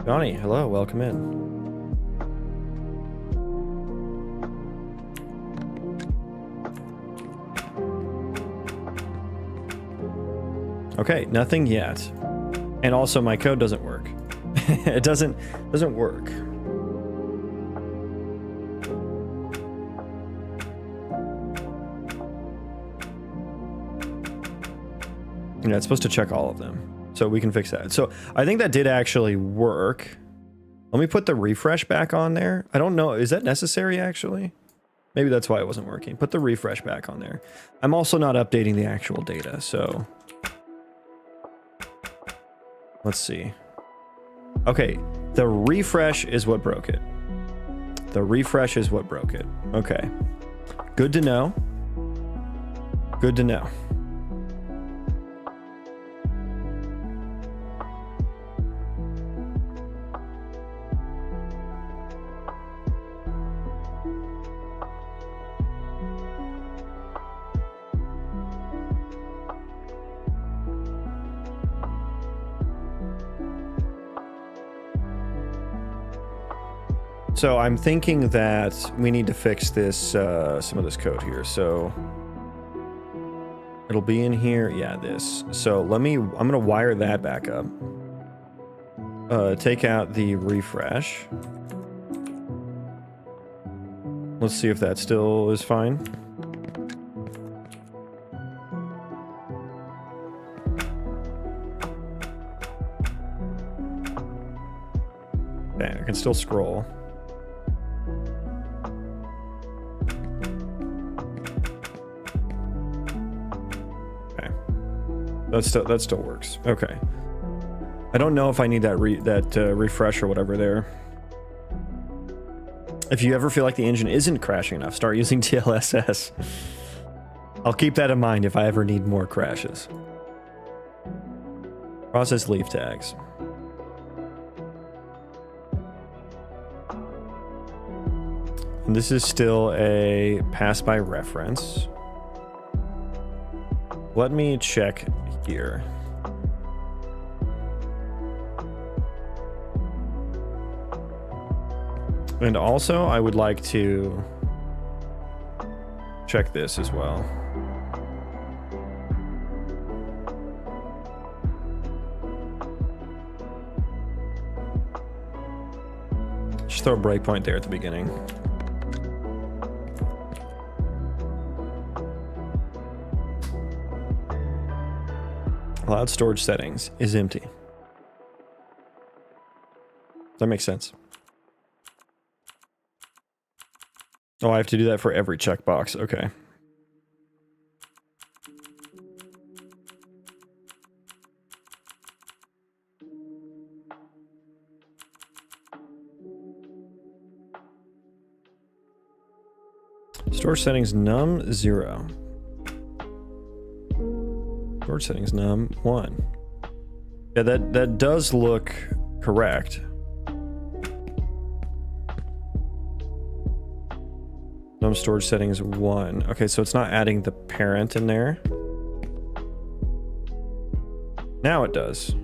Johnny, hello, welcome in. Okay, nothing yet. And also my code doesn't work. It doesn't work. Yeah, it's supposed to check all of them. So we can fix that. So I think that did actually work. Let me put the refresh back on there. I don't know. Is that necessary actually? Maybe that's why it wasn't working. Put the refresh back on there. I'm also not updating the actual data. So let's see. Okay. The refresh is what broke it. The refresh is what broke it. Okay. Good to know. Good to know. So I'm thinking that we need to fix this, some of this code here. So it'll be in here. Yeah, this. So I'm going to wire that back up. Take out the refresh. Let's see if that still is fine. Okay, I can still scroll. That still works. Okay. I don't know if I need that refresh or whatever there. If you ever feel like the engine isn't crashing enough, start using TLSS. I'll keep that in mind if I ever need more crashes. Process leaf tags. And this is still a pass by reference. Let me check here. And also, I would like to check this as well. Just throw a breakpoint there at the beginning. Cloud storage settings is empty. Does that make sense? Oh, I have to do that for every checkbox. Okay. Storage settings num 0. Storage settings num 1. Yeah, that does look correct. Num storage settings 1. Okay, so it's not adding the parent in there. Now it does.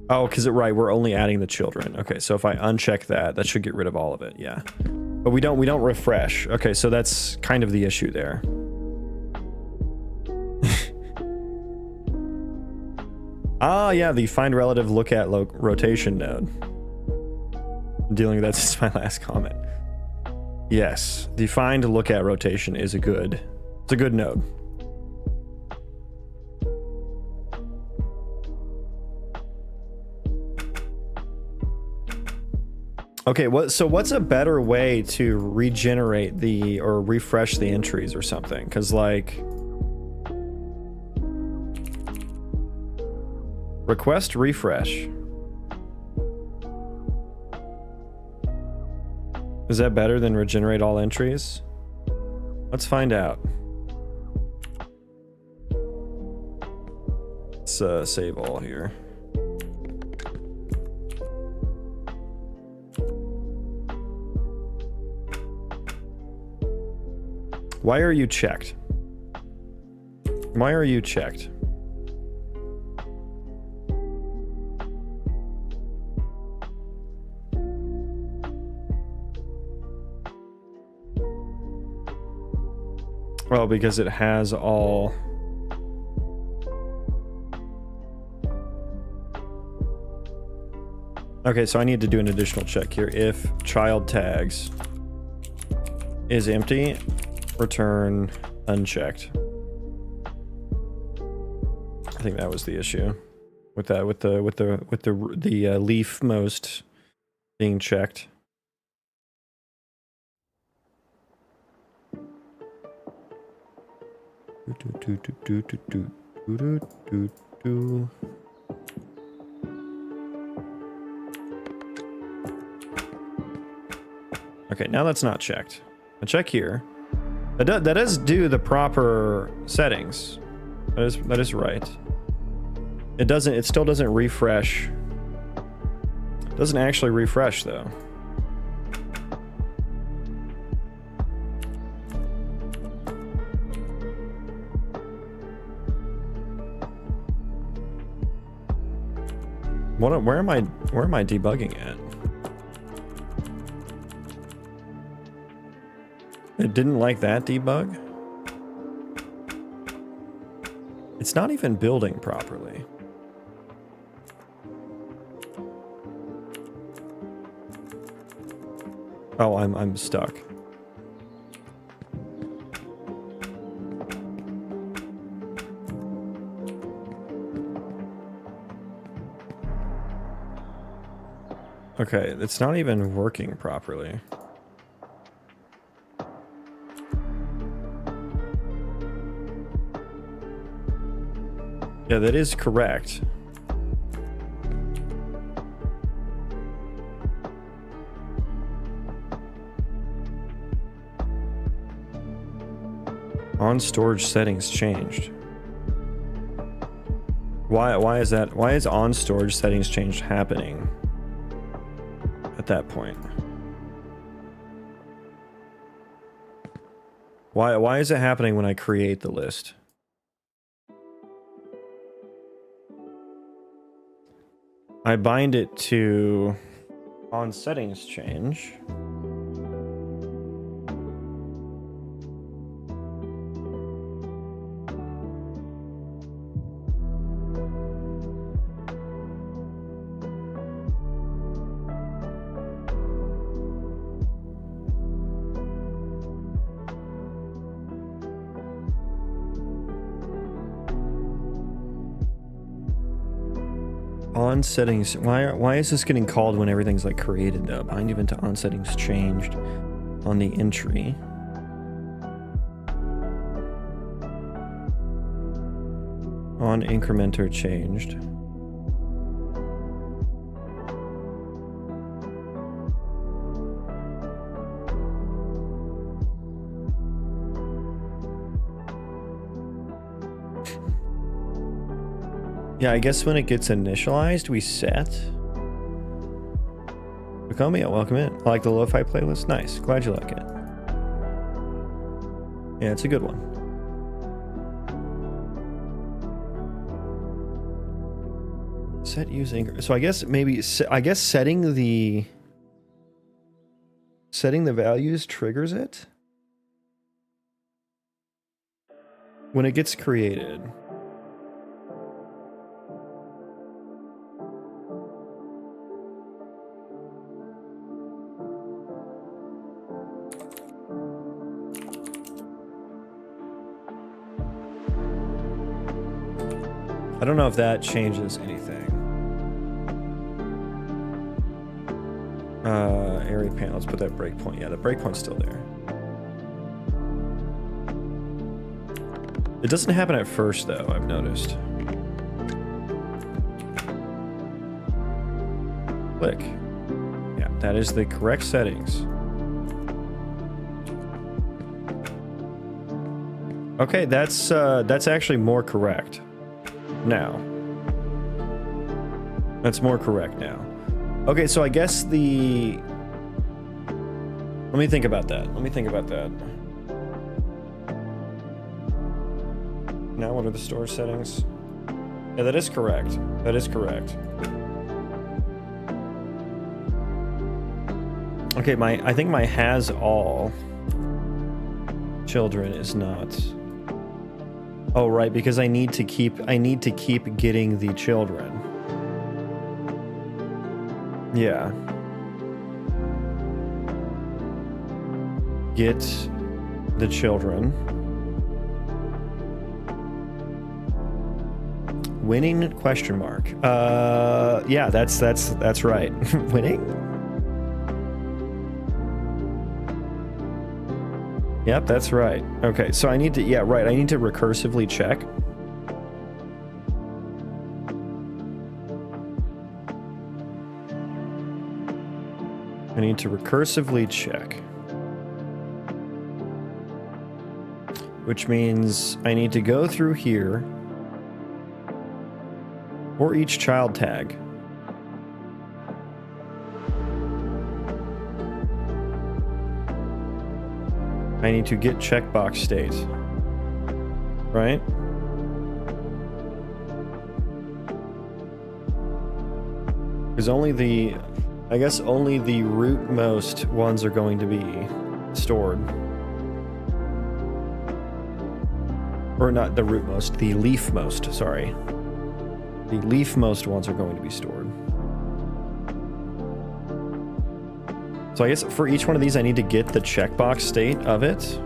Oh, because right, we're only adding the children. Okay, so if I uncheck that, that should get rid of all of it. Yeah, but we don't refresh. Okay, so that's kind of the issue there. Ah, yeah, the find relative look at rotation node. I'm dealing with that since my last comment. Yes, the find look at rotation is a good node. Okay, so what's a better way to regenerate or refresh the entries or something? Because like request refresh. Is that better than regenerate all entries? Let's find out. Let's save all here. Why are you checked? Why are you checked? Well, because it has all... Okay, so I need to do an additional check here. If child tags is empty, return unchecked. I think that was the issue with that, with the leaf most being checked. Okay, now that's not checked. I check here. That does do the proper settings. That is right. It still doesn't refresh. It doesn't actually refresh though. Where am I debugging at? It didn't like that debug? It's not even building properly. Oh, I'm stuck. Okay, it's not even working properly. Yeah, that is correct. On storage settings changed. Why is that? Why is on storage settings change happening at that point? Why is it happening when I create the list? I bind it to on settings change. On settings, why is this getting called when everything's like created though? Bind event to on settings changed on the entry. On incrementer changed. Yeah, I guess when it gets initialized, we set. Becomia, welcome in. I like the lo-fi playlist. Nice. Glad you like it. Yeah, it's a good one. Set using. So I guess maybe setting the values triggers it when it gets created. I don't know if that changes anything. Area panel, let's put that breakpoint. Yeah, the breakpoint's still there. It doesn't happen at first though, I've noticed. Click. Yeah, that is the correct settings. Okay, that's actually more correct. Now. That's more correct now. Okay, so I guess the... Let me think about that. Now what are the store settings? Yeah, that is correct. Okay, I think my has all children is not... Oh, right, because I need to keep getting the children. Yeah. Get the children. Winning question mark. Yeah, that's right. Winning? Yep, that's right. Okay, so I need to, yeah, right, I need to recursively check. I need to recursively check. Which means I need to go through here for each child tag. I need to get checkbox state, right? Because I guess only the rootmost ones are going to be stored. Or not the rootmost, the leafmost, sorry. The leafmost ones are going to be stored. So I guess for each one of these, I need to get the checkbox state of it.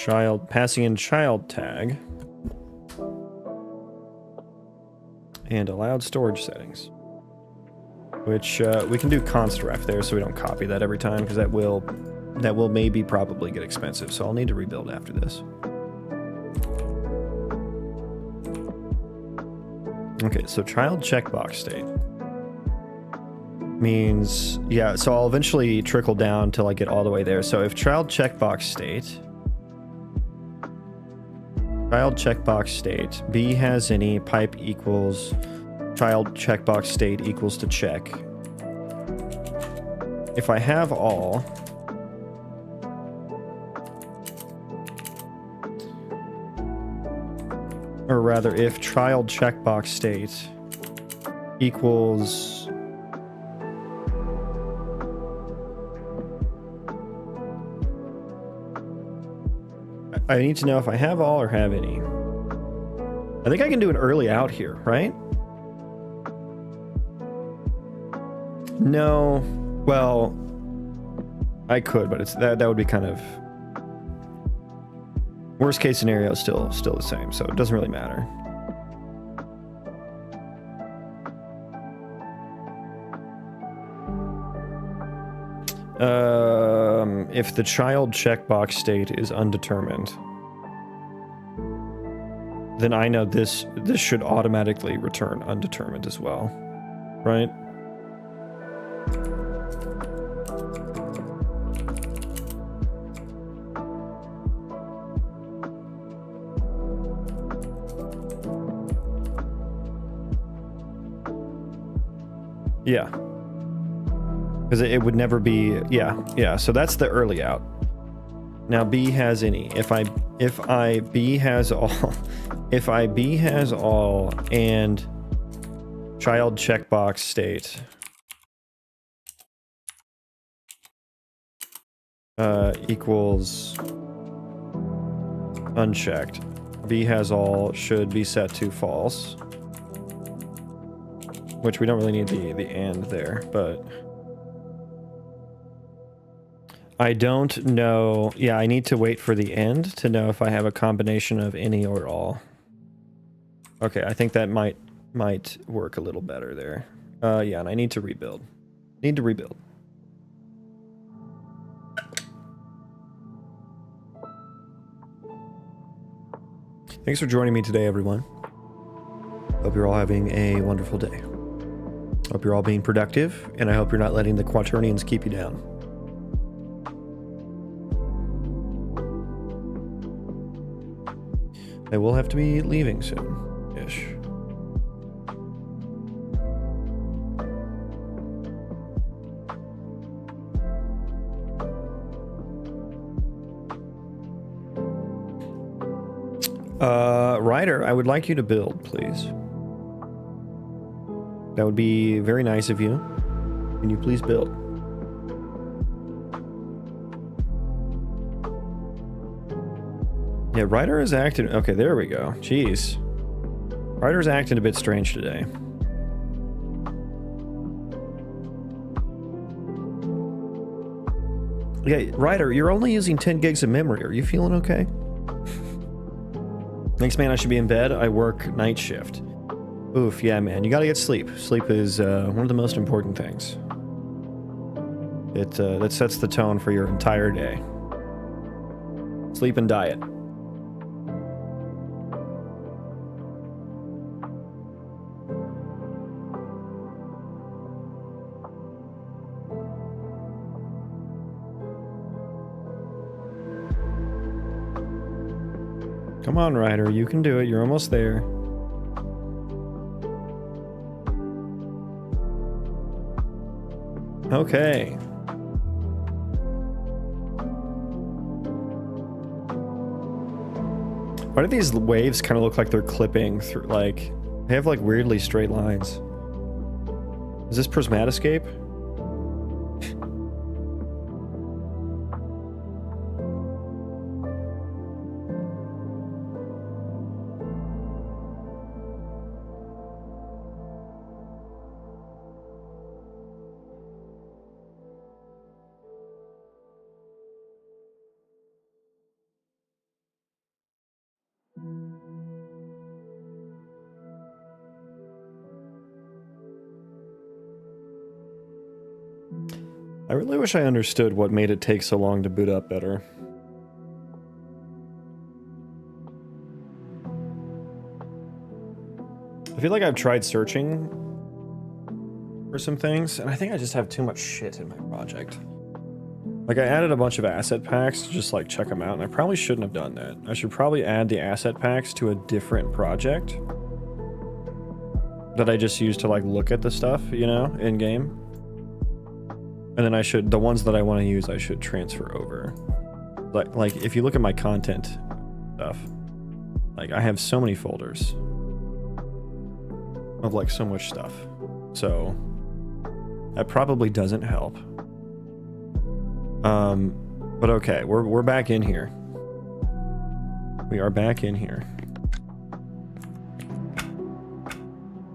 child, passing in child tag. And allowed storage settings. Which we can do const ref there so we don't copy that every time, because that will maybe probably get expensive. So I'll need to rebuild after this. Okay, so child checkbox state means, yeah, so I'll eventually trickle down till I get all the way there. So if child checkbox state, B has any, pipe equals child checkbox state equals to check. If I have all, or rather if child checkbox state equals I need to know if I have all or have any. I think I can do an early out here, right? No. Well, I could, but it's that would be kind of worst case scenario is still the same, so it doesn't really matter. If the child checkbox state is undetermined, then I know this should automatically return undetermined as well, right? Yeah. Because it would never be, yeah. So that's the early out. Now B has any. If B has all, if B has all and child checkbox state equals unchecked, B has all should be set to false. Which we don't really need the and there, but I don't know. Yeah, I need to wait for the end to know if I have a combination of any or all. Okay, I think that might work a little better there. Yeah, and I need to rebuild. Thanks for joining me today, everyone. Hope you're all having a wonderful day. Hope you're all being productive, and I hope you're not letting the quaternions keep you down. I will have to be leaving soon-ish. Ryder, I would like you to build, please. That would be very nice of you. Can you please build? Yeah, Ryder is acting... Okay, there we go. Jeez. Ryder's acting a bit strange today. Yeah, Ryder, you're only using 10 gigs of memory. Are you feeling okay? Thanks, man. I should be in bed. I work night shift. Oof, yeah, man. You gotta get sleep. Sleep is one of the most important things. That sets the tone for your entire day. Sleep and diet. Come on, Ryder. You can do it. You're almost there. Okay. Why do these waves kind of look like they're clipping through, like, they have like weirdly straight lines? Is this Prismatiscape? I really wish I understood what made it take so long to boot up better. I feel like I've tried searching for some things, and I think I just have too much shit in my project. Like, I added a bunch of asset packs to just, like, check them out, and I probably shouldn't have done that. I should probably add the asset packs to a different project that I just use to, like, look at the stuff, you know, in-game. And then the ones that I want to use, I should transfer over. Like, if you look at my content stuff, like, I have so many folders of, like, so much stuff. So, that probably doesn't help. But okay, we're back in here. We are back in here.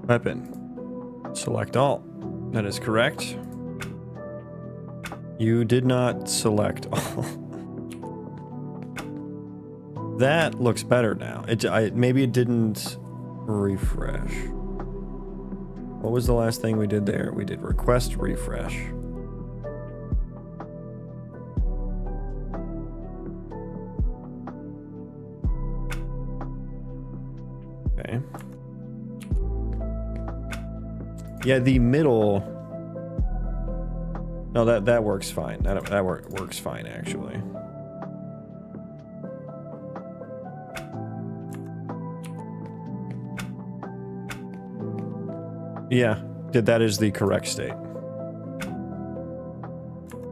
Weapon. Select all. That is correct. You did not select all. That looks better now. Maybe it didn't refresh. What was the last thing we did there? We did request refresh. Okay. Yeah, the middle. No, that works fine. That works fine, actually. Yeah, that is the correct state.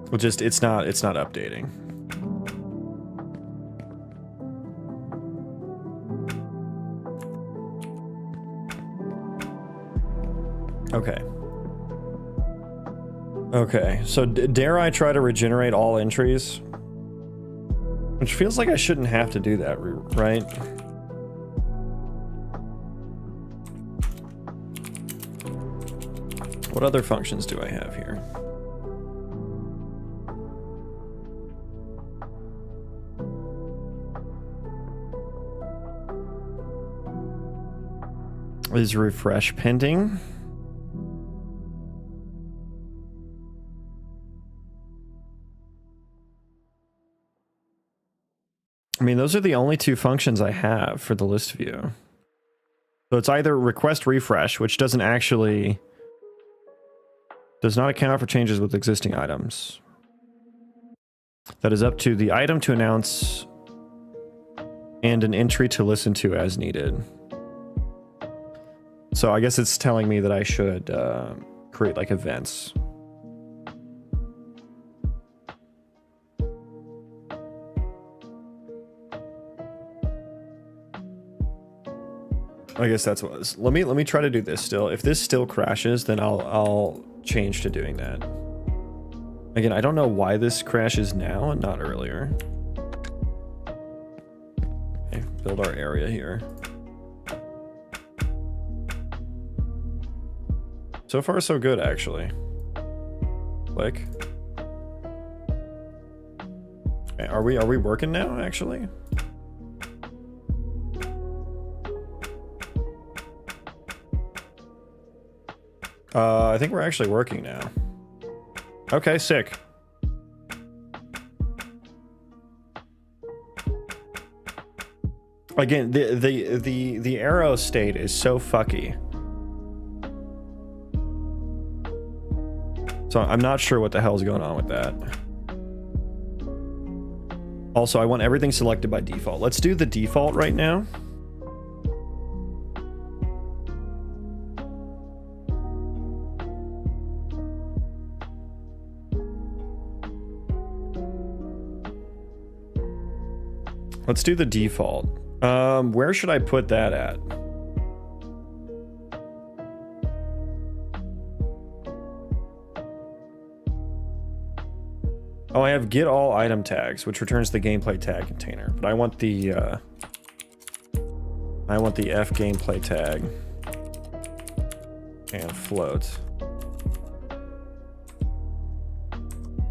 Well, just it's not updating. Okay. Okay, so dare I try to regenerate all entries? Which feels like I shouldn't have to do that, right? What other functions do I have here? Is refresh pending? I mean, those are the only two functions I have for the list view. So it's either request refresh, which does not account for changes with existing items. That is up to the item to announce and an entry to listen to as needed. So I guess it's telling me that I should create like events. I guess that's what it was. Let me try to do this still. If this still crashes, then I'll change to doing that. Again, I don't know why this crashes now and not earlier. Okay, build our area here. So far, so good, actually. Click. Okay, are we working now, actually? I think we're actually working now. Okay, sick. Again, the arrow state is so fucky. So I'm not sure what the hell's going on with that. Also, I want everything selected by default. Let's do the default right now. Let's do the default. Where should I put that at? Oh, I have get all item tags, which returns the gameplay tag container. But I want the F gameplay tag and float.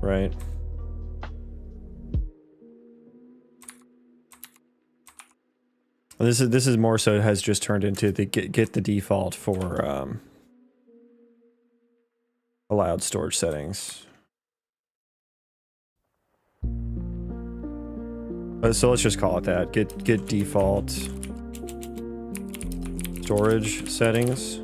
Right. This is more so it has just turned into the get the default for allowed storage settings. So let's just call it that. Get default storage settings.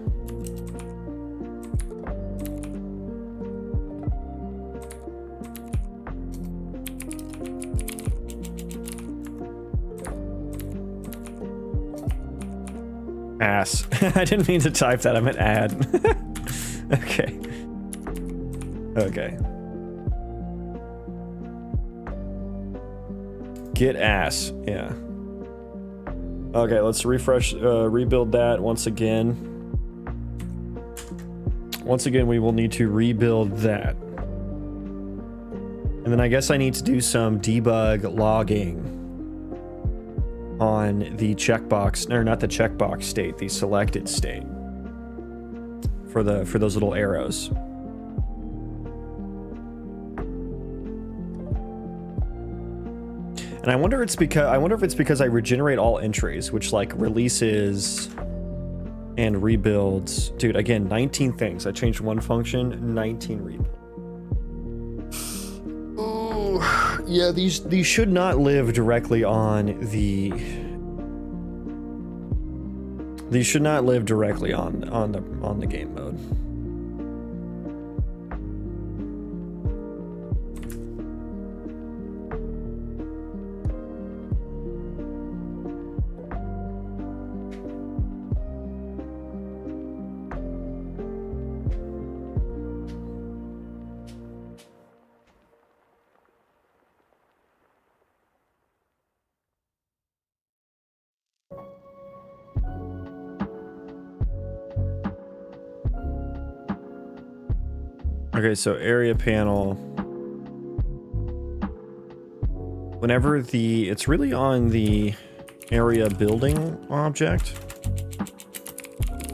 Ass. I didn't mean to type that. I meant add. Okay. Okay. Get ass. Yeah. Okay, let's refresh, rebuild that once again. Once again, we will need to rebuild that. And then I guess I need to do some debug logging on the checkbox, or not the checkbox state, the selected state for those little arrows. And I wonder if it's because I regenerate all entries, which like releases and rebuilds. Dude, again, 19 things. I changed one function, 19 rebuilds. Oh, yeah, these should not live directly on the. These should not live directly on the game mode. Okay, so area panel. Whenever it's really on the area building object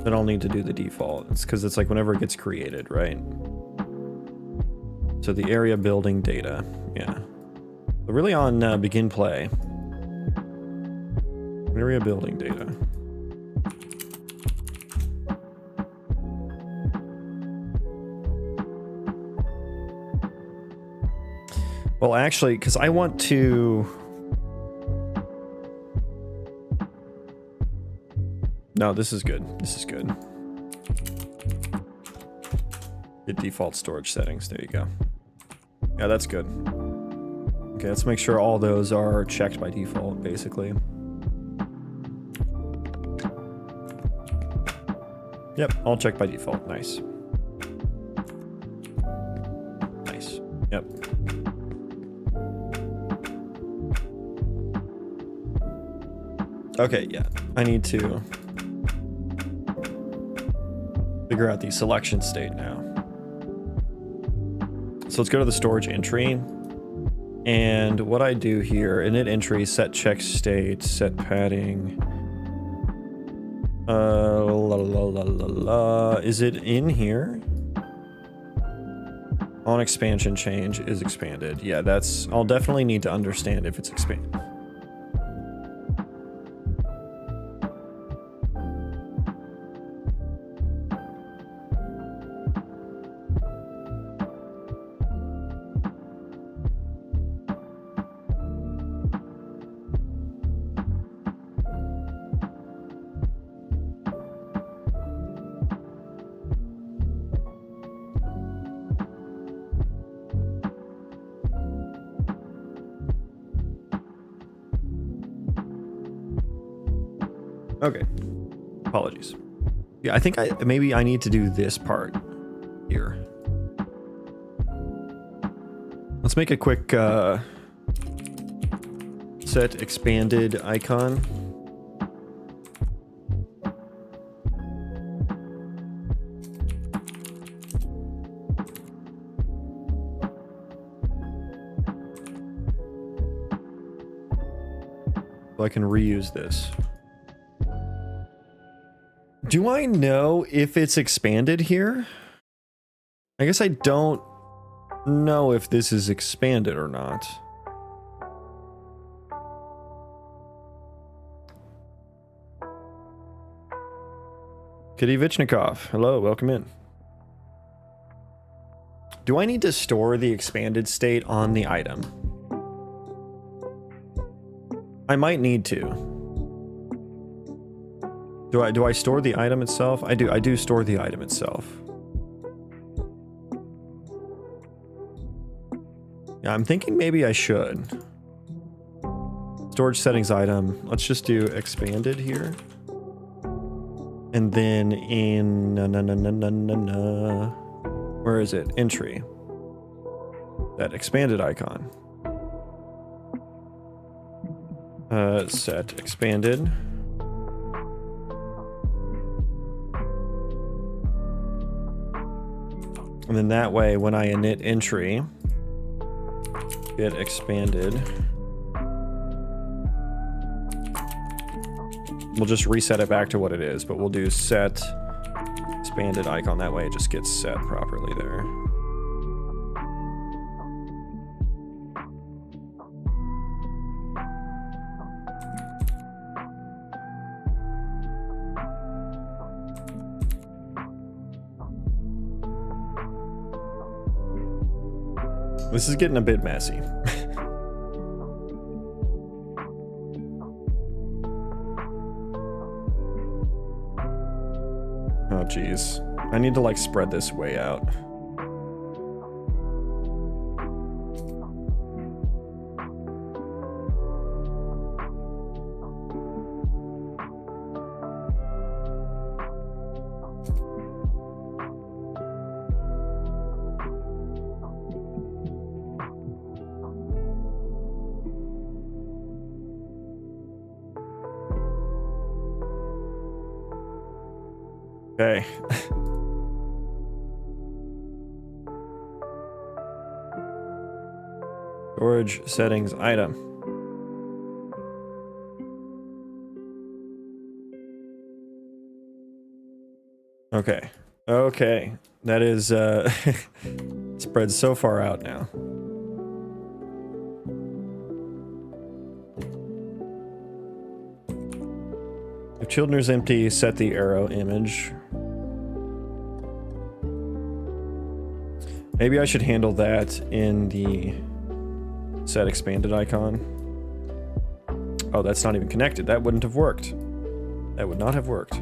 that I'll need to do the default. It's because it's like whenever it gets created, right? So the area building data, yeah. But really on begin play. Area building data. Well, actually, because I want to... No, this is good. This is good. Get default storage settings. There you go. Yeah, that's good. Okay, let's make sure all those are checked by default, basically. Yep, all checked by default. Nice. Nice. Yep. Okay, yeah. I need to figure out the selection state now. So let's go to the storage entry. And what I do here, init entry, set check state, set padding. Is it in here? On expansion change is expanded. Yeah, I'll definitely need to understand if it's expanded. Okay. Apologies. Yeah, I think maybe I need to do this part here. Let's make a quick set expanded icon. So I can reuse this. Do I know if it's expanded here? I guess I don't know if this is expanded or not. Kitty Vichnikov, hello, welcome in. Do I need to store the expanded state on the item? I might need to. Do I store the item itself? I do store the item itself. Yeah, I'm thinking maybe I should. Storage settings item. Let's just do expanded here. And then in where is it? Entry. That expanded icon. Set expanded. And then that way, when I init entry, get expanded, we'll just reset it back to what it is, but we'll do set expanded icon. That way it just gets set properly there. This is getting a bit messy. Oh, geez. I need to, like, spread this way out. Okay. Storage settings item. Okay. Okay. That is spread so far out now. If children is empty, set the arrow image. Maybe I should handle that in the set expanded icon. Oh, that's not even connected. That wouldn't have worked. That would not have worked.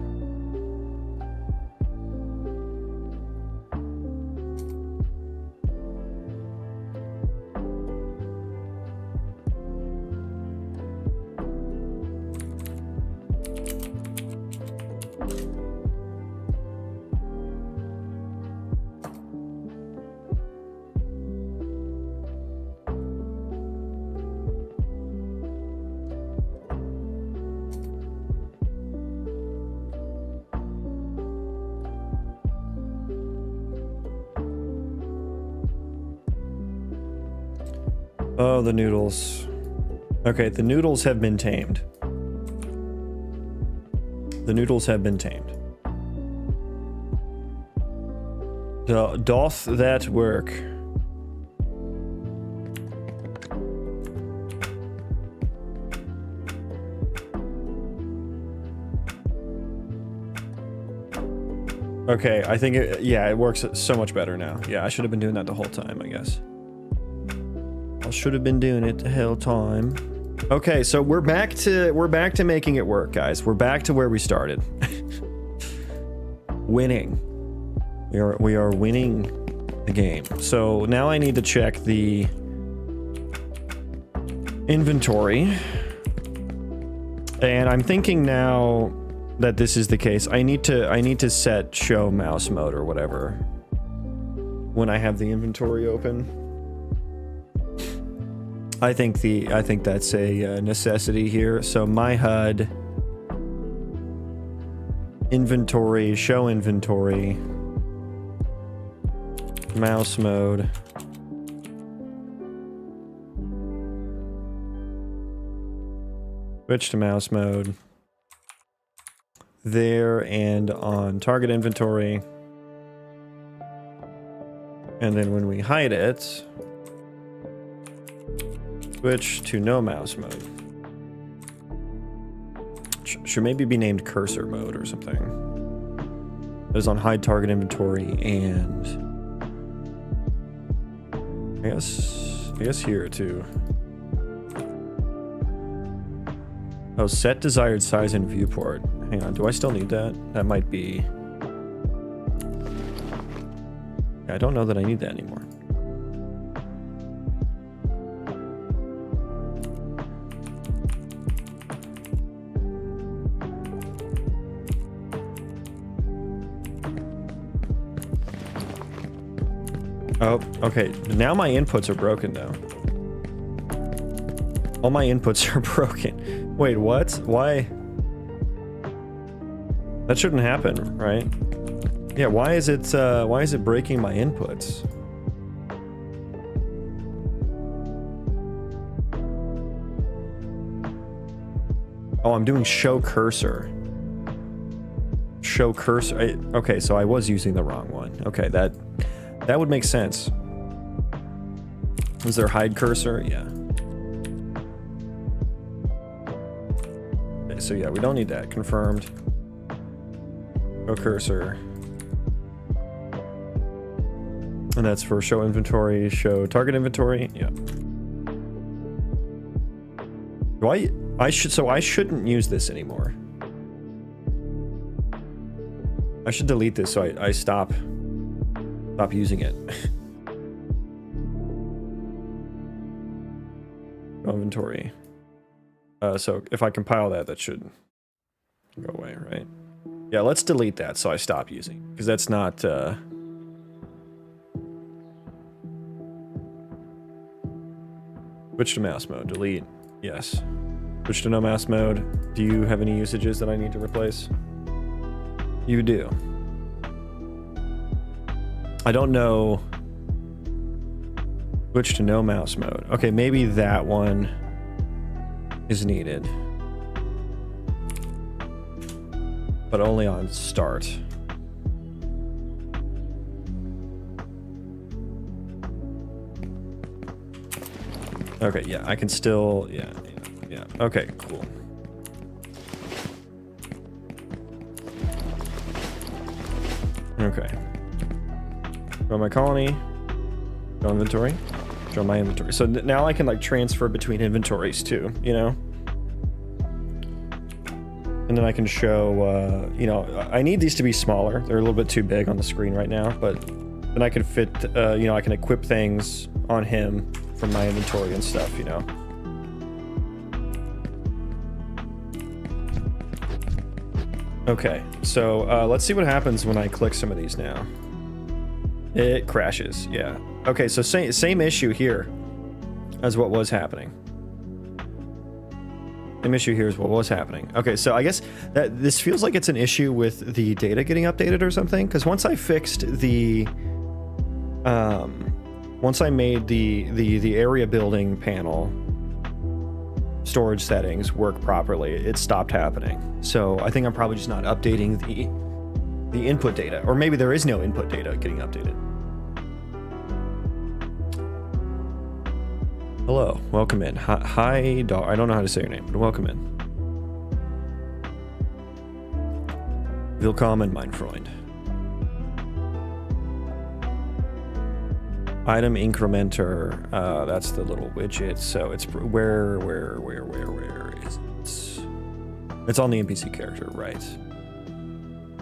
Oh, the noodles. Okay, the noodles have been tamed. The noodles have been tamed. Doth that work? Okay, I think yeah, it works so much better now. Yeah, I should have been doing that the whole time, I guess. I should have been doing it the whole time. Okay, so we're back to making it work, guys. We're back to where we started. Winning. We are winning the game. So now I need to check the inventory. And I'm thinking now that this is the case, I need to set show mouse mode or whatever when I have the inventory open. I think that's a necessity here. So my HUD, inventory, show inventory, mouse mode. Switch to mouse mode. There and on target inventory. And then when we hide it, switch to no mouse mode. Should maybe be named cursor mode or something. That is on hide target inventory, and I guess here too. Oh, set desired size in viewport. Hang on, do I still need that? That might be. I don't know that I need that anymore. Oh, okay. Now my inputs are broken though. All my inputs are broken. Wait, what? Why? That shouldn't happen, right? Yeah, why is it breaking my inputs? Oh, I'm doing show cursor. Show cursor. Okay, so I was using the wrong one. Okay, that would make sense. Was there hide cursor? Yeah. Okay, so yeah, we don't need that. Confirmed. Show cursor. And that's for show inventory, show target inventory. Yeah. So I shouldn't use this anymore. I should delete this so I stop using it. Inventory. So if I compile that should go away, right? Yeah, let's delete that so I stop using, because that's not switch to mouse mode. Delete. Yes. Switch to no mouse mode. Do you have any usages that I need to replace? You do. I don't know. Switch to no mouse mode. Okay, maybe that one is needed. But only on start. Okay, yeah, I can still, yeah. Okay, cool. Okay. Show my colony. Show inventory. Show my inventory. So now I can like transfer between inventories too, you know? And then I can show, you know, I need these to be smaller. They're a little bit too big on the screen right now, but then I can fit, you know, I can equip things on him from my inventory and stuff, you know? Okay, so let's see what happens when I click some of these now. It crashes, yeah. Okay, so same issue here as what was happening. Same issue here is what was happening. Okay, so I guess that this feels like it's an issue with the data getting updated or something, because once I fixed the once I made the area building panel storage settings work properly, it stopped happening. So I think I'm probably just not updating the input data, or maybe there is no input data getting updated. Hello, welcome in. Hi, dog. I don't know how to say your name, but welcome in. Willkommen, mein Freund. Item incrementer. That's the little widget. So it's where is it? It's on the NPC character, right?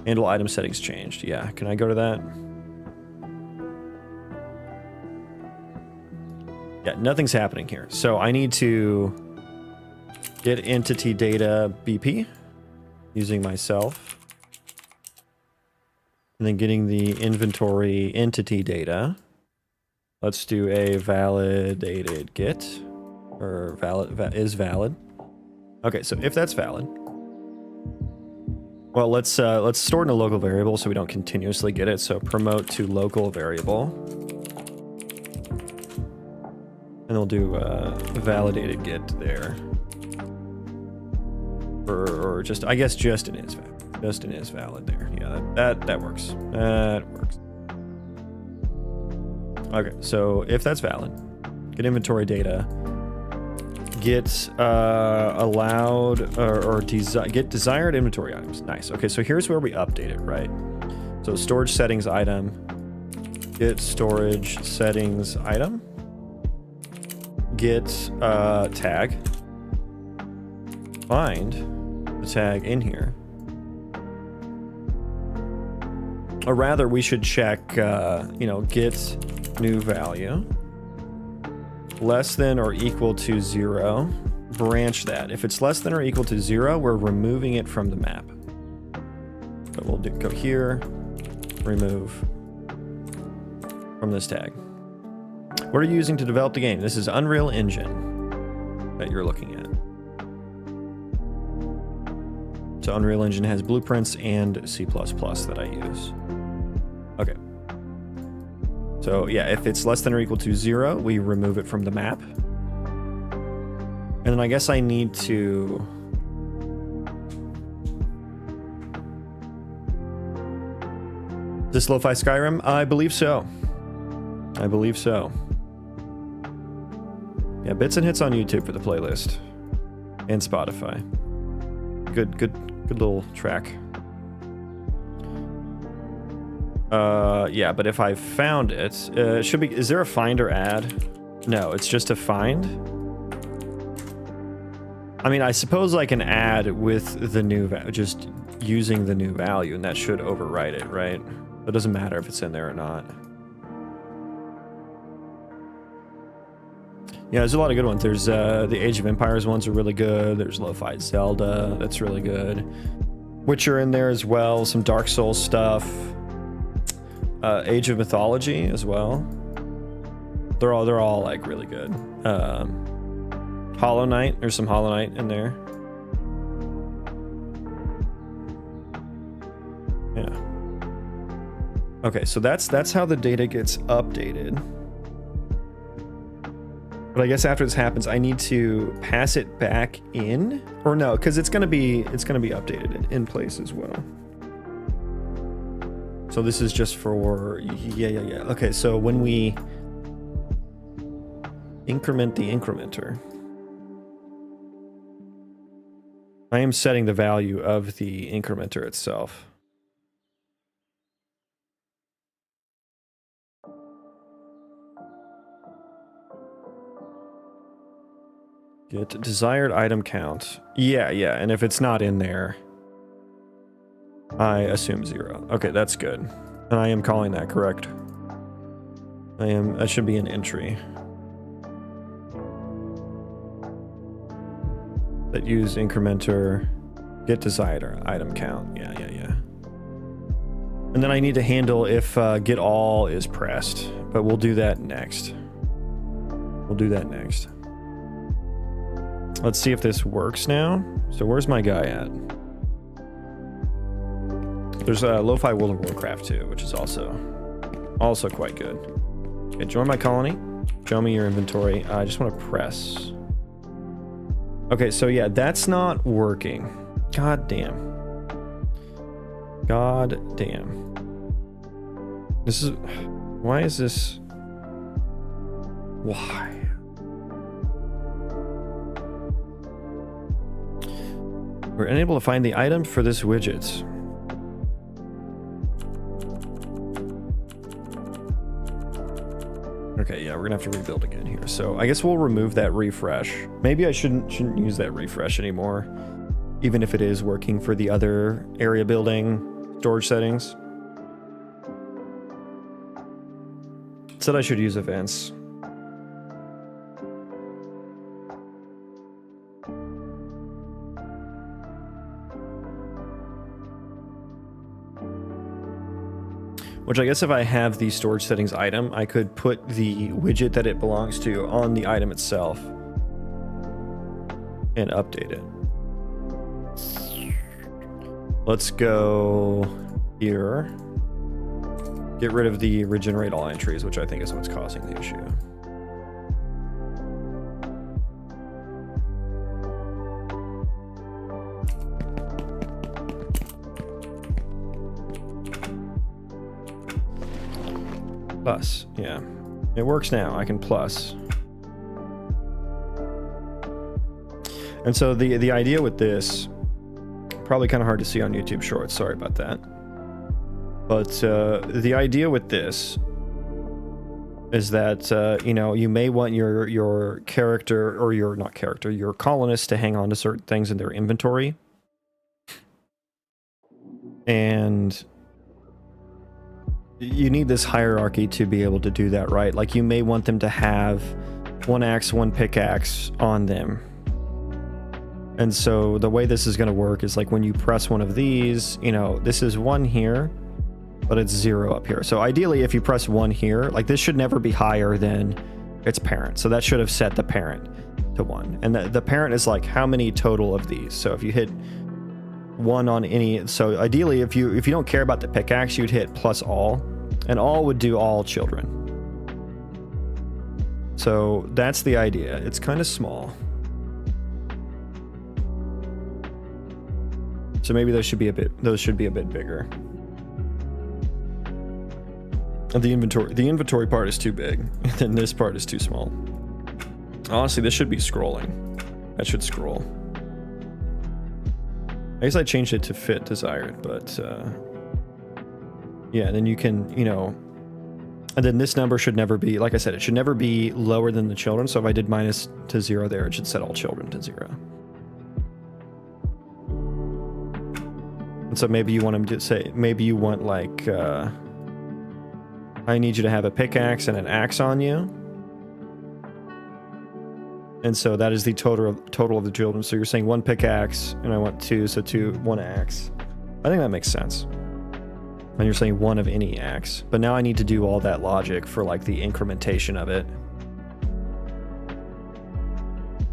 Handle item settings changed. Yeah, can I go to that? Yeah, nothing's happening here. So I need to get entity data BP using myself. And then getting the inventory entity data. Let's do a validated get, or is valid. Okay, so if that's valid, well, let's store it in a local variable so we don't continuously get it. So promote to local variable, and we'll do validated get there, or just, I guess Justin is valid there. Yeah, that works. That works. Okay, so if that's valid, get inventory data, get allowed or get desired inventory items. Nice. Okay, so here's where we update it, right? So storage settings item, get storage settings item, get tag, find the tag in here. Or rather, we should check, you know, get new value less than or equal to 0. Branch that. If it's less than or equal to 0, we're removing it from the map. So we'll go here, remove from this tag. What are you using to develop the game? This is Unreal Engine that you're looking at. So Unreal Engine has blueprints and C++ that I use. Okay. So yeah, if it's less than or equal to 0, we remove it from the map. And then I guess I need to... Is this Lo-Fi Skyrim? I believe so. I believe so. Yeah, Bits and Hits on YouTube for the playlist. And Spotify. Good little track. Yeah, but if I found it, it should be... Is there a find or add? No, it's just a find. I mean, I suppose I can add with the new value, just using the new value, and that should overwrite it, right? It doesn't matter if it's in there or not. Yeah, there's a lot of good ones. There's the Age of Empires ones are really good. There's Lo-Fi Zelda, that's really good. Witcher in there as well. Some Dark Souls stuff. Age of Mythology as well. They're all like really good. Hollow Knight. There's some Hollow Knight in there. Yeah. Okay, so that's how the data gets updated. But I guess after this happens, I need to pass it back in, or no, because it's gonna be updated in place as well. So this is just for yeah. Okay, so when we increment the incrementer, I am setting the value of the incrementer itself. Get desired item count. Yeah, and if it's not in there, I assume 0. Okay, that's good. And I am calling that correct. That should be an entry. That use incrementer, get desired item count. Yeah. And then I need to handle if get all is pressed, but we'll do that next. Let's see if this works now. So where's my guy at? There's a Lo-Fi World of Warcraft too, which is also quite good. Okay, join my colony. Show me your inventory. I just want to press. Okay, so yeah, that's not working. God damn. This is... Why is this... Why? We're unable to find the item for this widget. Okay, yeah, we're gonna have to rebuild again here. So I guess we'll remove that refresh. Maybe I shouldn't use that refresh anymore, even if it is working for the other area building storage settings. It said I should use events. Which I guess if I have the storage settings item, I could put the widget that it belongs to on the item itself and update it. Let's go here. Get rid of the regenerate all entries, which I think is what's causing the issue. Plus, yeah. It works now. I can plus. And so the idea with this, probably kind of hard to see on YouTube Shorts. Sorry about that. But the idea with this is that, you know, you may want your character, or your colonist to hang on to certain things in their inventory. And you need this hierarchy to be able to do that, right? Like, you may want them to have one axe, one pickaxe on them. And so the way this is going to work is like when you press one of these, you know, this is 1 here, but it's 0 up here. So ideally, if you press 1 here, like this should never be higher than its parent. So that should have set the parent to 1. And the parent is like how many total of these. So if you hit 1 on any, so ideally if you don't care about the pickaxe, you'd hit plus all, and all would do all children. So that's the idea. It's kind of small. So maybe those should be a bit bigger. And the inventory part is too big, and then this part is too small. Honestly, this should be scrolling. That should scroll. I guess I changed it to fit desired, but yeah, then you can, you know, and then this number should never be, like I said, it should never be lower than the children. So if I did minus to 0 there, it should set all children to 0. And so maybe you want them to say, maybe you want like, I need you to have a pickaxe and an axe on you. And so that is the total of the children. So you're saying 1 pickaxe, and I want 2, so 1 axe. I think that makes sense. And you're saying 1 of any axe. But now I need to do all that logic for like the incrementation of it.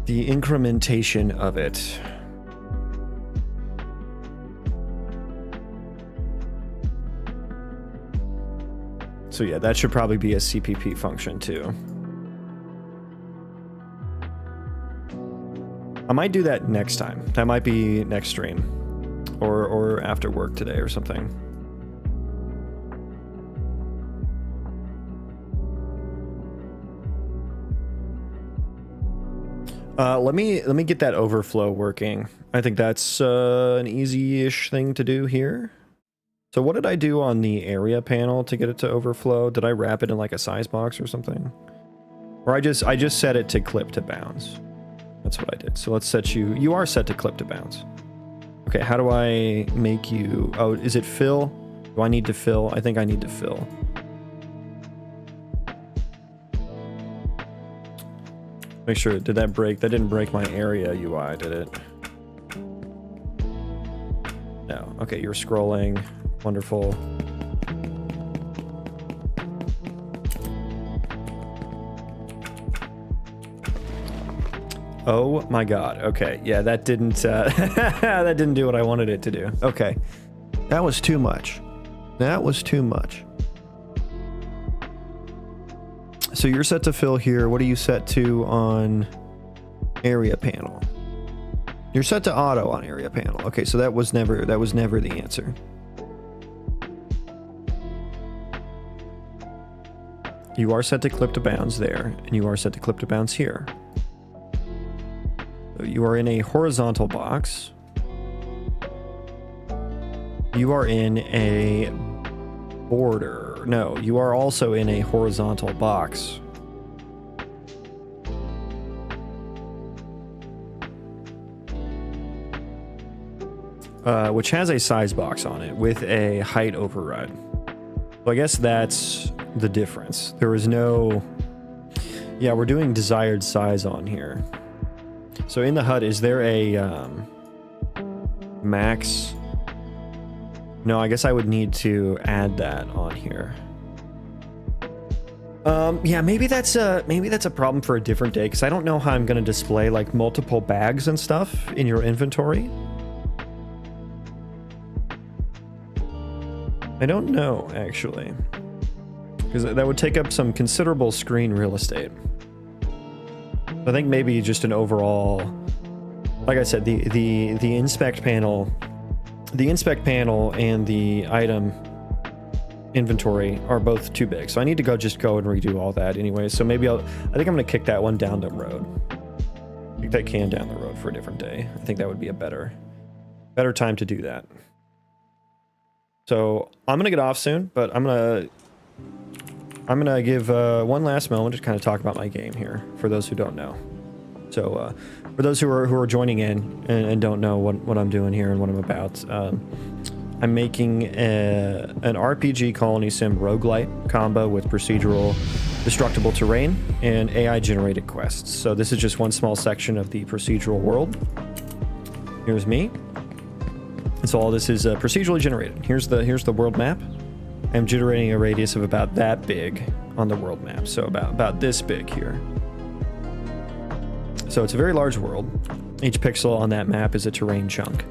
The incrementation of it. So yeah, that should probably be a CPP function too. I might do that next time. That might be next stream, or after work today or something. Let me get that overflow working. I think that's an easy-ish thing to do here. So what did I do on the area panel to get it to overflow? Did I wrap it in like a size box or something? Or I just set it to clip to bounds. That's what I did. So let's set you, you are set to clip to bounds. Okay, how do I make you, oh, is it fill? Do I need to fill? I think I need to fill. Make sure, did that break? That didn't break my area UI, did it? No, okay, you're scrolling. Wonderful. Oh my god. Okay. Yeah, that didn't that didn't do what I wanted it to do. Okay. That was too much. That was too much. So you're set to fill here. What are you set to on area panel? You're set to auto on area panel. Okay, so that was never the answer. You are set to clip to bounds there, and you are set to clip to bounds here. So you are in a horizontal box. You are in a border. No, you are also in a horizontal box. Which has a size box on it with a height override. So I guess that's the difference. There is no... Yeah, we're doing desired size on here. So in the HUD, is there a max? No, I guess I would need to add that on here. Yeah, maybe that's a problem for a different day, because I don't know how I'm going to display like multiple bags and stuff in your inventory. I don't know, actually, because that would take up some considerable screen real estate. I think maybe just an overall, like I said, the inspect panel and the item inventory are both too big. So I need to just go and redo all that anyway. So maybe I think I'm going to kick that one down the road. Kick that can down the road for a different day. I think that would be a better time to do that. So I'm gonna get off soon, but I'm gonna give one last moment to kind of talk about my game here for those who don't know. So for those who are joining in and don't know what I'm doing here and what I'm about, I'm making an RPG Colony Sim Roguelite combo with procedural destructible terrain and AI generated quests. So this is just one small section of the procedural world. Here's me. And so all this is procedurally generated. Here's the world map. I'm generating a radius of about that big on the world map. So about this big here. So it's a very large world. Each pixel on that map is a terrain chunk.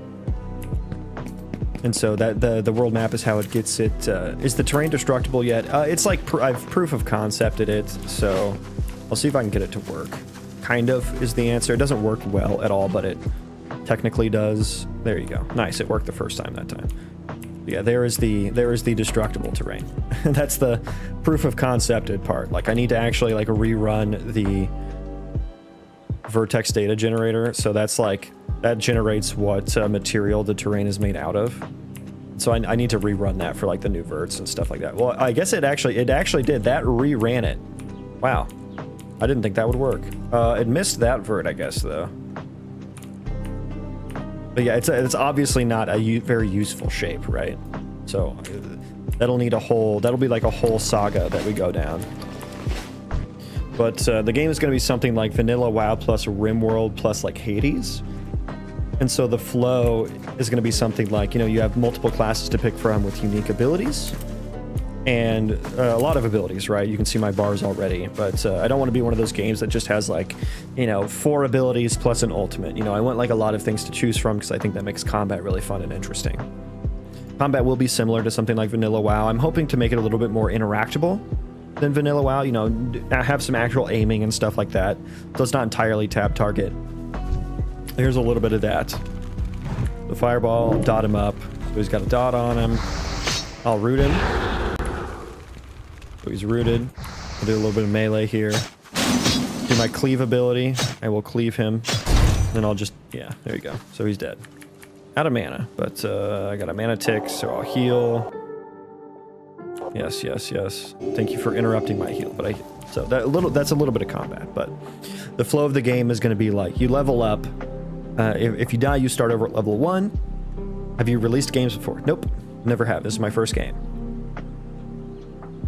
And so that the world map is how it gets it. Is the terrain destructible yet? It's like I've proof of concepted it, so I'll see if I can get it to work. Kind of is the answer. It doesn't work well at all, but it technically does. There you go. Nice. It worked the first time that time. Yeah, there is the destructible terrain. That's the proof of concepted part. Like I need to actually like rerun the vertex data generator. So that's like that generates what material the terrain is made out of. So I need to rerun that for like the new verts and stuff like that. Well, I guess it actually did. That reran it. Wow. I didn't think that would work. It missed that vert, I guess, though. But yeah, it's obviously not a very useful shape, right? So that'll need that'll be like a whole saga that we go down. But the game is going to be something like Vanilla WoW plus RimWorld plus like Hades. And so the flow is going to be something like, you know, you have multiple classes to pick from with unique abilities. And a lot of abilities, right? You can see my bars already, but I don't want to be one of those games that just has like, you know, 4 abilities plus an ultimate. You know, I want like a lot of things to choose from because I think that makes combat really fun and interesting. Combat will be similar to something like Vanilla WoW. I'm hoping to make it a little bit more interactable than Vanilla WoW, you know, have some actual aiming and stuff like that. So it's not entirely tab target. Here's a little bit of that. The fireball, dot him up. So he's got a dot on him. I'll root him. So he's rooted. I'll do a little bit of melee here. Do my cleave ability. I will cleave him. Then I'll just, yeah, there you go. So he's dead. Out of mana, but I got a mana tick, so I'll heal. Yes, yes, yes. Thank you for interrupting my heal. But that's a little bit of combat. But the flow of the game is going to be like you level up. If you die, you start over at level 1. Have you released games before? Nope, never have. This is my first game.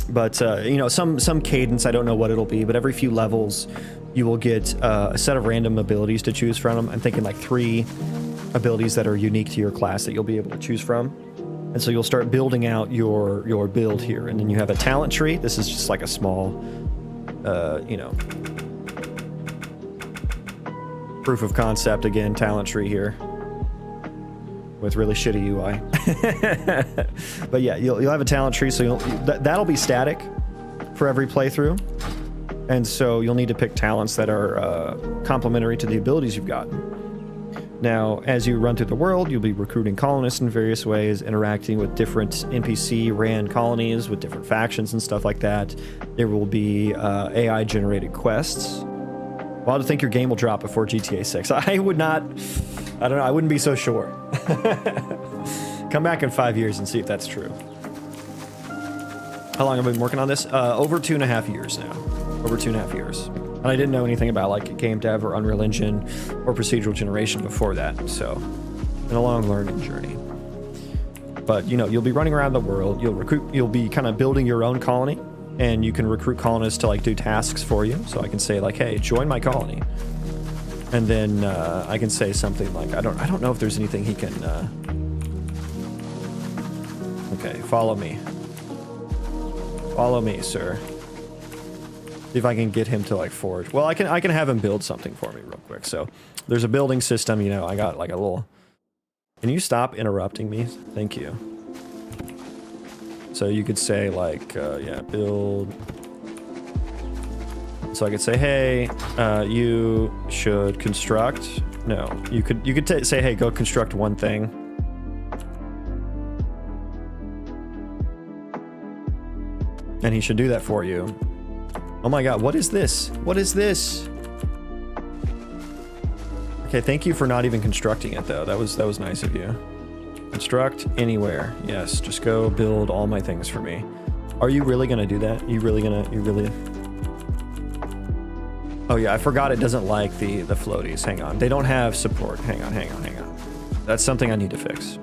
But you know, some cadence, I don't know what it'll be, but every few levels you will get a set of random abilities to choose from. I'm thinking like 3 abilities that are unique to your class that you'll be able to choose from. And so you'll start building out your build here, and then you have a talent tree. This is just like a small you know, proof of concept again, talent tree here with really shitty UI. But yeah, you'll have a talent tree, so that'll be static for every playthrough, and so you'll need to pick talents that are complementary to the abilities you've got. Now, as you run through the world, you'll be recruiting colonists in various ways, interacting with different NPC ran colonies with different factions and stuff like that. There will be AI generated quests. Well, I think your game will drop before GTA 6. I would not, I don't know, I wouldn't be so sure. Come back in 5 years and see if that's true. How long have I been working on this? Over 2.5 years now. Over 2.5 years. And I didn't know anything about like game dev or Unreal Engine or procedural generation before that. So, been a long learning journey. But you know, you'll be running around the world. You'll be kind of building your own colony. And you can recruit colonists to like do tasks for you. So I can say like, hey, join my colony. And then I can say something like, I don't know if there's anything he can, okay, follow me. Follow me, sir. See if I can get him to like forge. Well, I can have him build something for me real quick. So there's a building system, you know, I got like a little, can you stop interrupting me? Thank you. So you could say like, yeah, build. So I could say, hey, you should construct. No, you could say, hey, go construct one thing. And he should do that for you. Oh my God, what is this? What is this? Okay, thank you for not even constructing it though. That was nice of you. Construct anywhere. Yes, just go build all my things for me. Are you really gonna do that? You really? Oh yeah, I forgot it doesn't like the floaties. Hang on, they don't have support. Hang on. That's something I need to fix.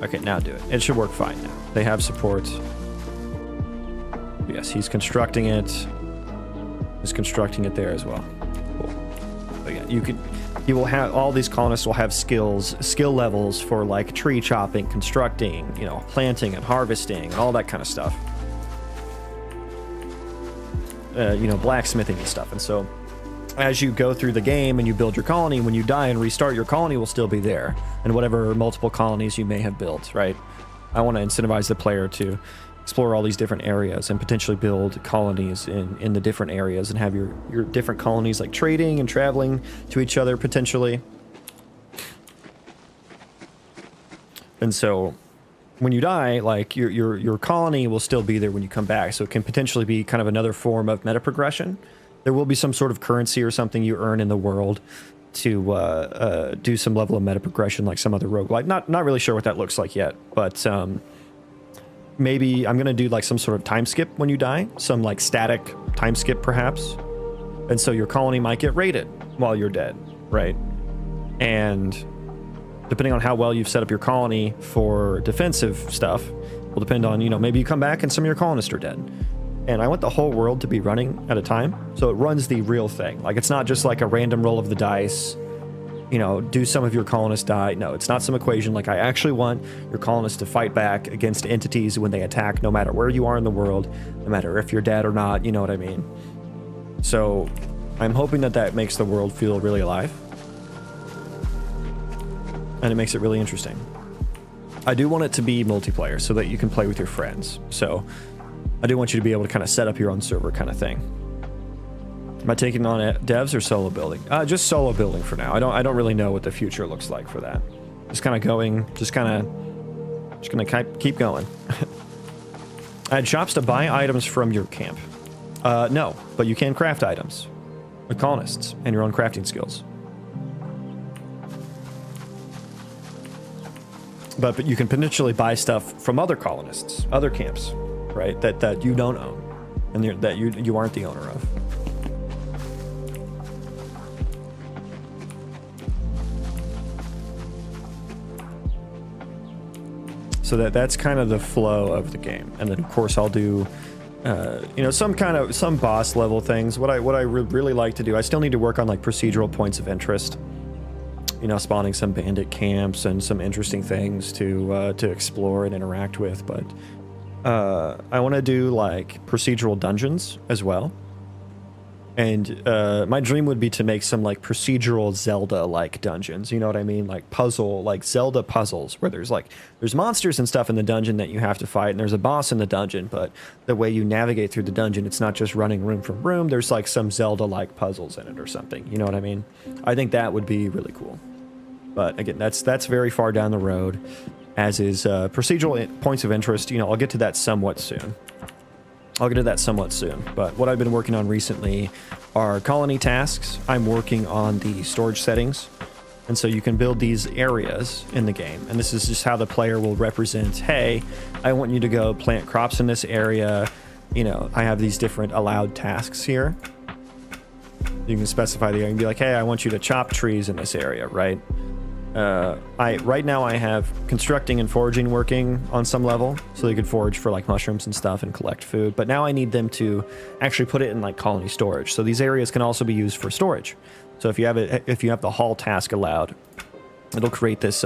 Okay, now do it. It should work fine now. They have support. Yes, he's constructing it. He's constructing it there as well. Cool. But yeah, you will have, all these colonists will have skill levels for like tree chopping, constructing, you know, planting and harvesting and all that kind of stuff. You know, blacksmithing and stuff. And so as you go through the game and you build your colony, when you die and restart, your colony will still be there, and whatever multiple colonies you may have built, right? I want to incentivize the player to explore all these different areas and potentially build colonies in the different areas and have your different colonies like trading and traveling to each other potentially. And so when you die, like your colony will still be there when you come back, so it can potentially be kind of another form of meta progression. There will be some sort of currency or something you earn in the world to do some level of meta progression like some other roguelite. Not really sure what that looks like yet, but maybe I'm gonna do like some sort of time skip when you die, some like static time skip perhaps, and so your colony might get raided while you're dead, right? And depending on how well you've set up your colony for defensive stuff will depend on, you know, maybe you come back and some of your colonists are dead. And I want the whole world to be running at a time, so it runs the real thing. Like, it's not just like a random roll of the dice, you know, do some of your colonists die? No, it's not some equation. Like, I actually want your colonists to fight back against entities when they attack, no matter where you are in the world, no matter if you're dead or not, you know what I mean? So I'm hoping that makes the world feel really alive. And it makes it really interesting. I do want it to be multiplayer so that you can play with your friends. So I do want you to be able to kind of set up your own server kind of thing. Am I taking on devs or solo building? Just solo building for now. I don't really know what the future looks like for that. Just kind of going, just gonna keep going. I had shops to buy items from your camp. No, but you can craft items with colonists and your own crafting skills. But you can potentially buy stuff from other colonists, other camps, right? That you don't own, and that you aren't the owner of. So that's kind of the flow of the game, and then of course I'll do, you know, some boss level things. What I really like to do, I still need to work on like procedural points of interest. You know, spawning some bandit camps and some interesting things to explore and interact with. But I want to do like procedural dungeons as well. And my dream would be to make some like procedural Zelda-like dungeons. You know what I mean? Like like Zelda puzzles, where there's monsters and stuff in the dungeon that you have to fight, and there's a boss in the dungeon. But the way you navigate through the dungeon, it's not just running room from room. There's like some Zelda-like puzzles in it or something. You know what I mean? I think that would be really cool. But again, that's very far down the road, as is procedural points of interest. You know, I'll get to that somewhat soon. But what I've been working on recently are colony tasks. I'm working on the storage settings. And so you can build these areas in the game. And this is just how the player will represent, hey, I want you to go plant crops in this area. You know, I have these different allowed tasks here. You can specify the area and be like, hey, I want you to chop trees in this area, right? Right now I have constructing and foraging working on some level, so they could forage for like mushrooms and stuff and collect food. But now I need them to actually put it in like colony storage. So these areas can also be used for storage. So if you have the haul task allowed, it'll create this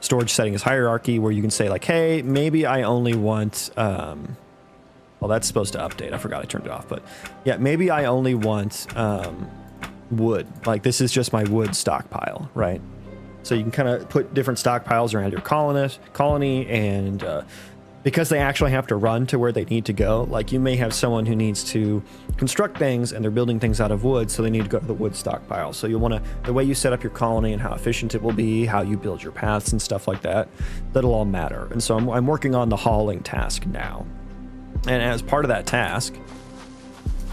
storage settings hierarchy where you can say like, hey, maybe I only want well, that's supposed to update. I forgot I turned it off, but yeah, maybe I only want wood. Like, this is just my wood stockpile, right? So you can kind of put different stockpiles around your colony, and because they actually have to run to where they need to go, like you may have someone who needs to construct things and they're building things out of wood, so they need to go to the wood stockpile. So you'll want to, the way you set up your colony and how efficient it will be, how you build your paths and stuff like that, that'll all matter. And so I'm working on the hauling task now. And as part of that task,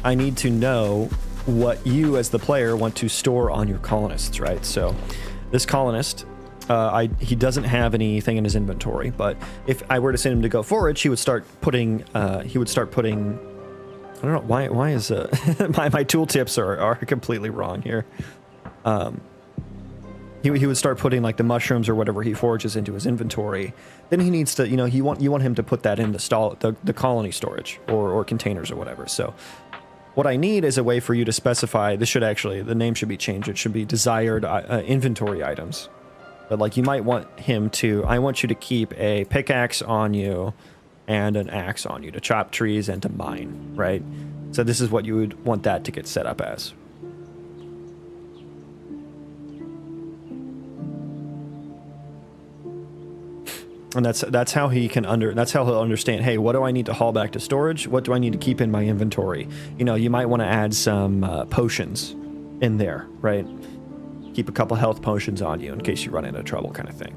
I need to know what you as the player want to store on your colonists, right? So this colonist he doesn't have anything in his inventory, but if I were to send him to go forage, he would start putting, I don't know, why is, my tooltips are completely wrong here. He would start putting like the mushrooms or whatever he forages into his inventory. Then he needs to, you want him to put that in the colony storage or containers or whatever. So what I need is a way for you to specify, the name should be changed. It should be desired inventory items. But like you might want I want you to keep a pickaxe on you and an axe on you to chop trees and to mine, right? So this is what you would want that to get set up as. And that's how he'll understand, hey, what do I need to haul back to storage? What do I need to keep in my inventory? You might want to add some potions in there, right? Keep a couple health potions on you in case you run into trouble, kind of thing.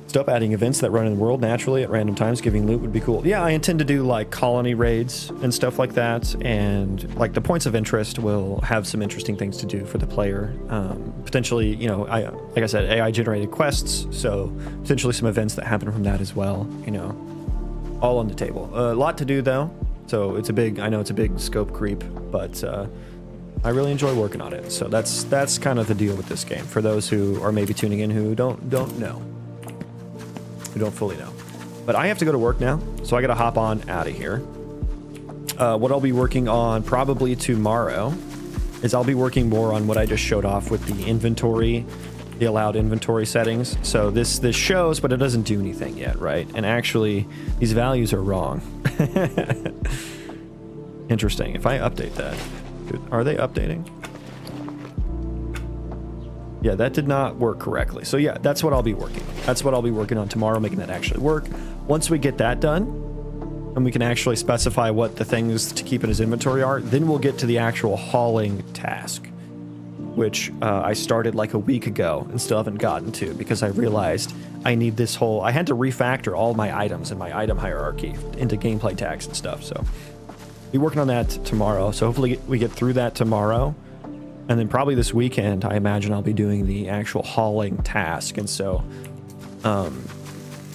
Stop adding events that run in the world naturally at random times. Giving loot would be cool. Yeah, I intend to do like colony raids and stuff like that, and like the points of interest will have some interesting things to do for the player. Potentially, like I said, AI generated quests, so potentially some events that happen from that as well. All on the table. A lot to do though, so I know it's a big scope creep, but I really enjoy working on it. So that's kind of the deal with this game for those who are maybe tuning in who don't know. We don't fully know. But I have to go to work now, so I gotta hop on out of here. What I'll be working on probably tomorrow is I'll be working more on what I just showed off with the inventory, the allowed inventory settings. So this shows, but it doesn't do anything yet, right? And actually, these values are wrong. Interesting. If I update that, are they updating? Yeah, that did not work correctly. So yeah, that's what I'll be working on. That's what I'll be working on tomorrow, making that actually work. Once we get that done, and we can actually specify what the things to keep in his inventory are, then we'll get to the actual hauling task, which I started like a week ago and still haven't gotten to because I realized I need this whole... I had to refactor all my items in my item hierarchy into gameplay tags and stuff, so... be working on that tomorrow, so hopefully we get through that tomorrow. And then probably this weekend, I imagine I'll be doing the actual hauling task. And so,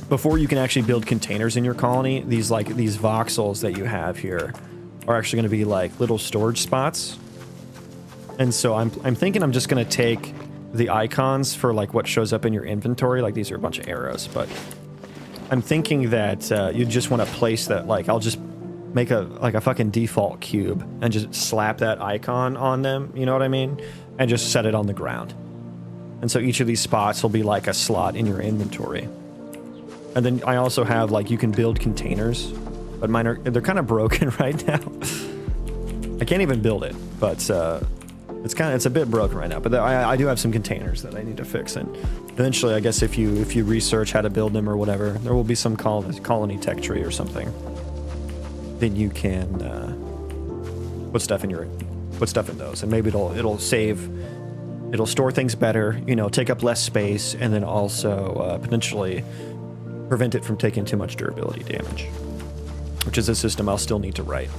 before you can actually build containers in your colony, these voxels that you have here are actually going to be like little storage spots. And so I'm thinking I'm just going to take the icons for like what shows up in your inventory. Like these are a bunch of arrows, but I'm thinking that you just want to place that, like I'll just make a fucking default cube and just slap that icon on them, you know what I mean? And just set it on the ground. And so each of these spots will be like a slot in your inventory. And then I also have like, you can build containers, but they're kind of broken right now. I can't even build it, but it's a bit broken right now, but I do have some containers that I need to fix. And eventually, I guess if you research how to build them or whatever, there will be some colony tech tree or something. Then you can put stuff in those, and maybe it'll store things better, take up less space, and then also potentially prevent it from taking too much durability damage, which is a system I'll still need to write.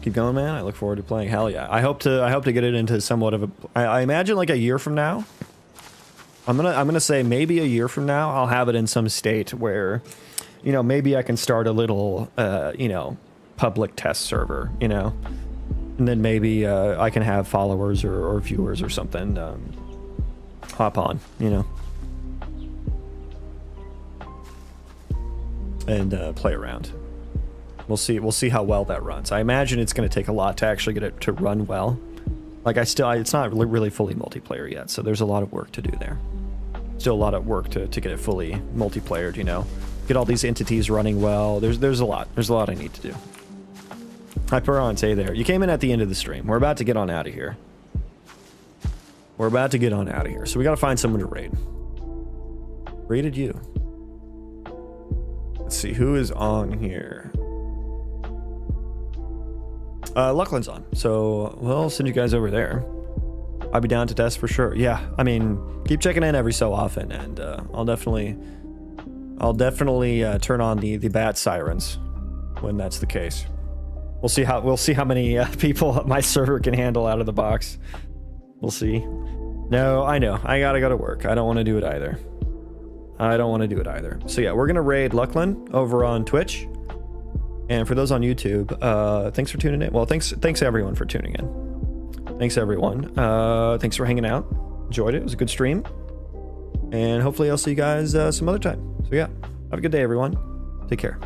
Keep going, man. I look forward to playing. Hell yeah. I hope to get it into somewhat of a... I imagine like a year from now. I'm gonna say maybe a year from now I'll have it in some state where, maybe I can start a little, public test server, and then maybe I can have followers or viewers or something hop on, and play around. We'll see how well that runs. I imagine it's going to take a lot to actually get it to run well. Like it's not really fully multiplayer yet, so there's a lot of work to do there. Still a lot of work to get it fully multiplayered, Get all these entities running well. There's a lot. There's a lot I need to do. Hyperon, say there. You came in at the end of the stream. We're about to get on out of here. So we gotta find someone to raid. Raided you. Let's see, who is on here? Luckland's on, so we'll send you guys over there. I'll be down to test for sure. Yeah, I mean, keep checking in every so often, and I'll definitely turn on the bat sirens when that's the case. We'll see how many people my server can handle out of the box. We'll see. No, I know. I gotta go to work. I don't want to do it either. So yeah, we're gonna raid Luckland over on Twitch. And for those on YouTube, thanks for tuning in. Well, thanks everyone for tuning in. Thanks everyone. Thanks for hanging out. Enjoyed it. It was a good stream. And hopefully I'll see you guys some other time. So yeah, have a good day, everyone. Take care.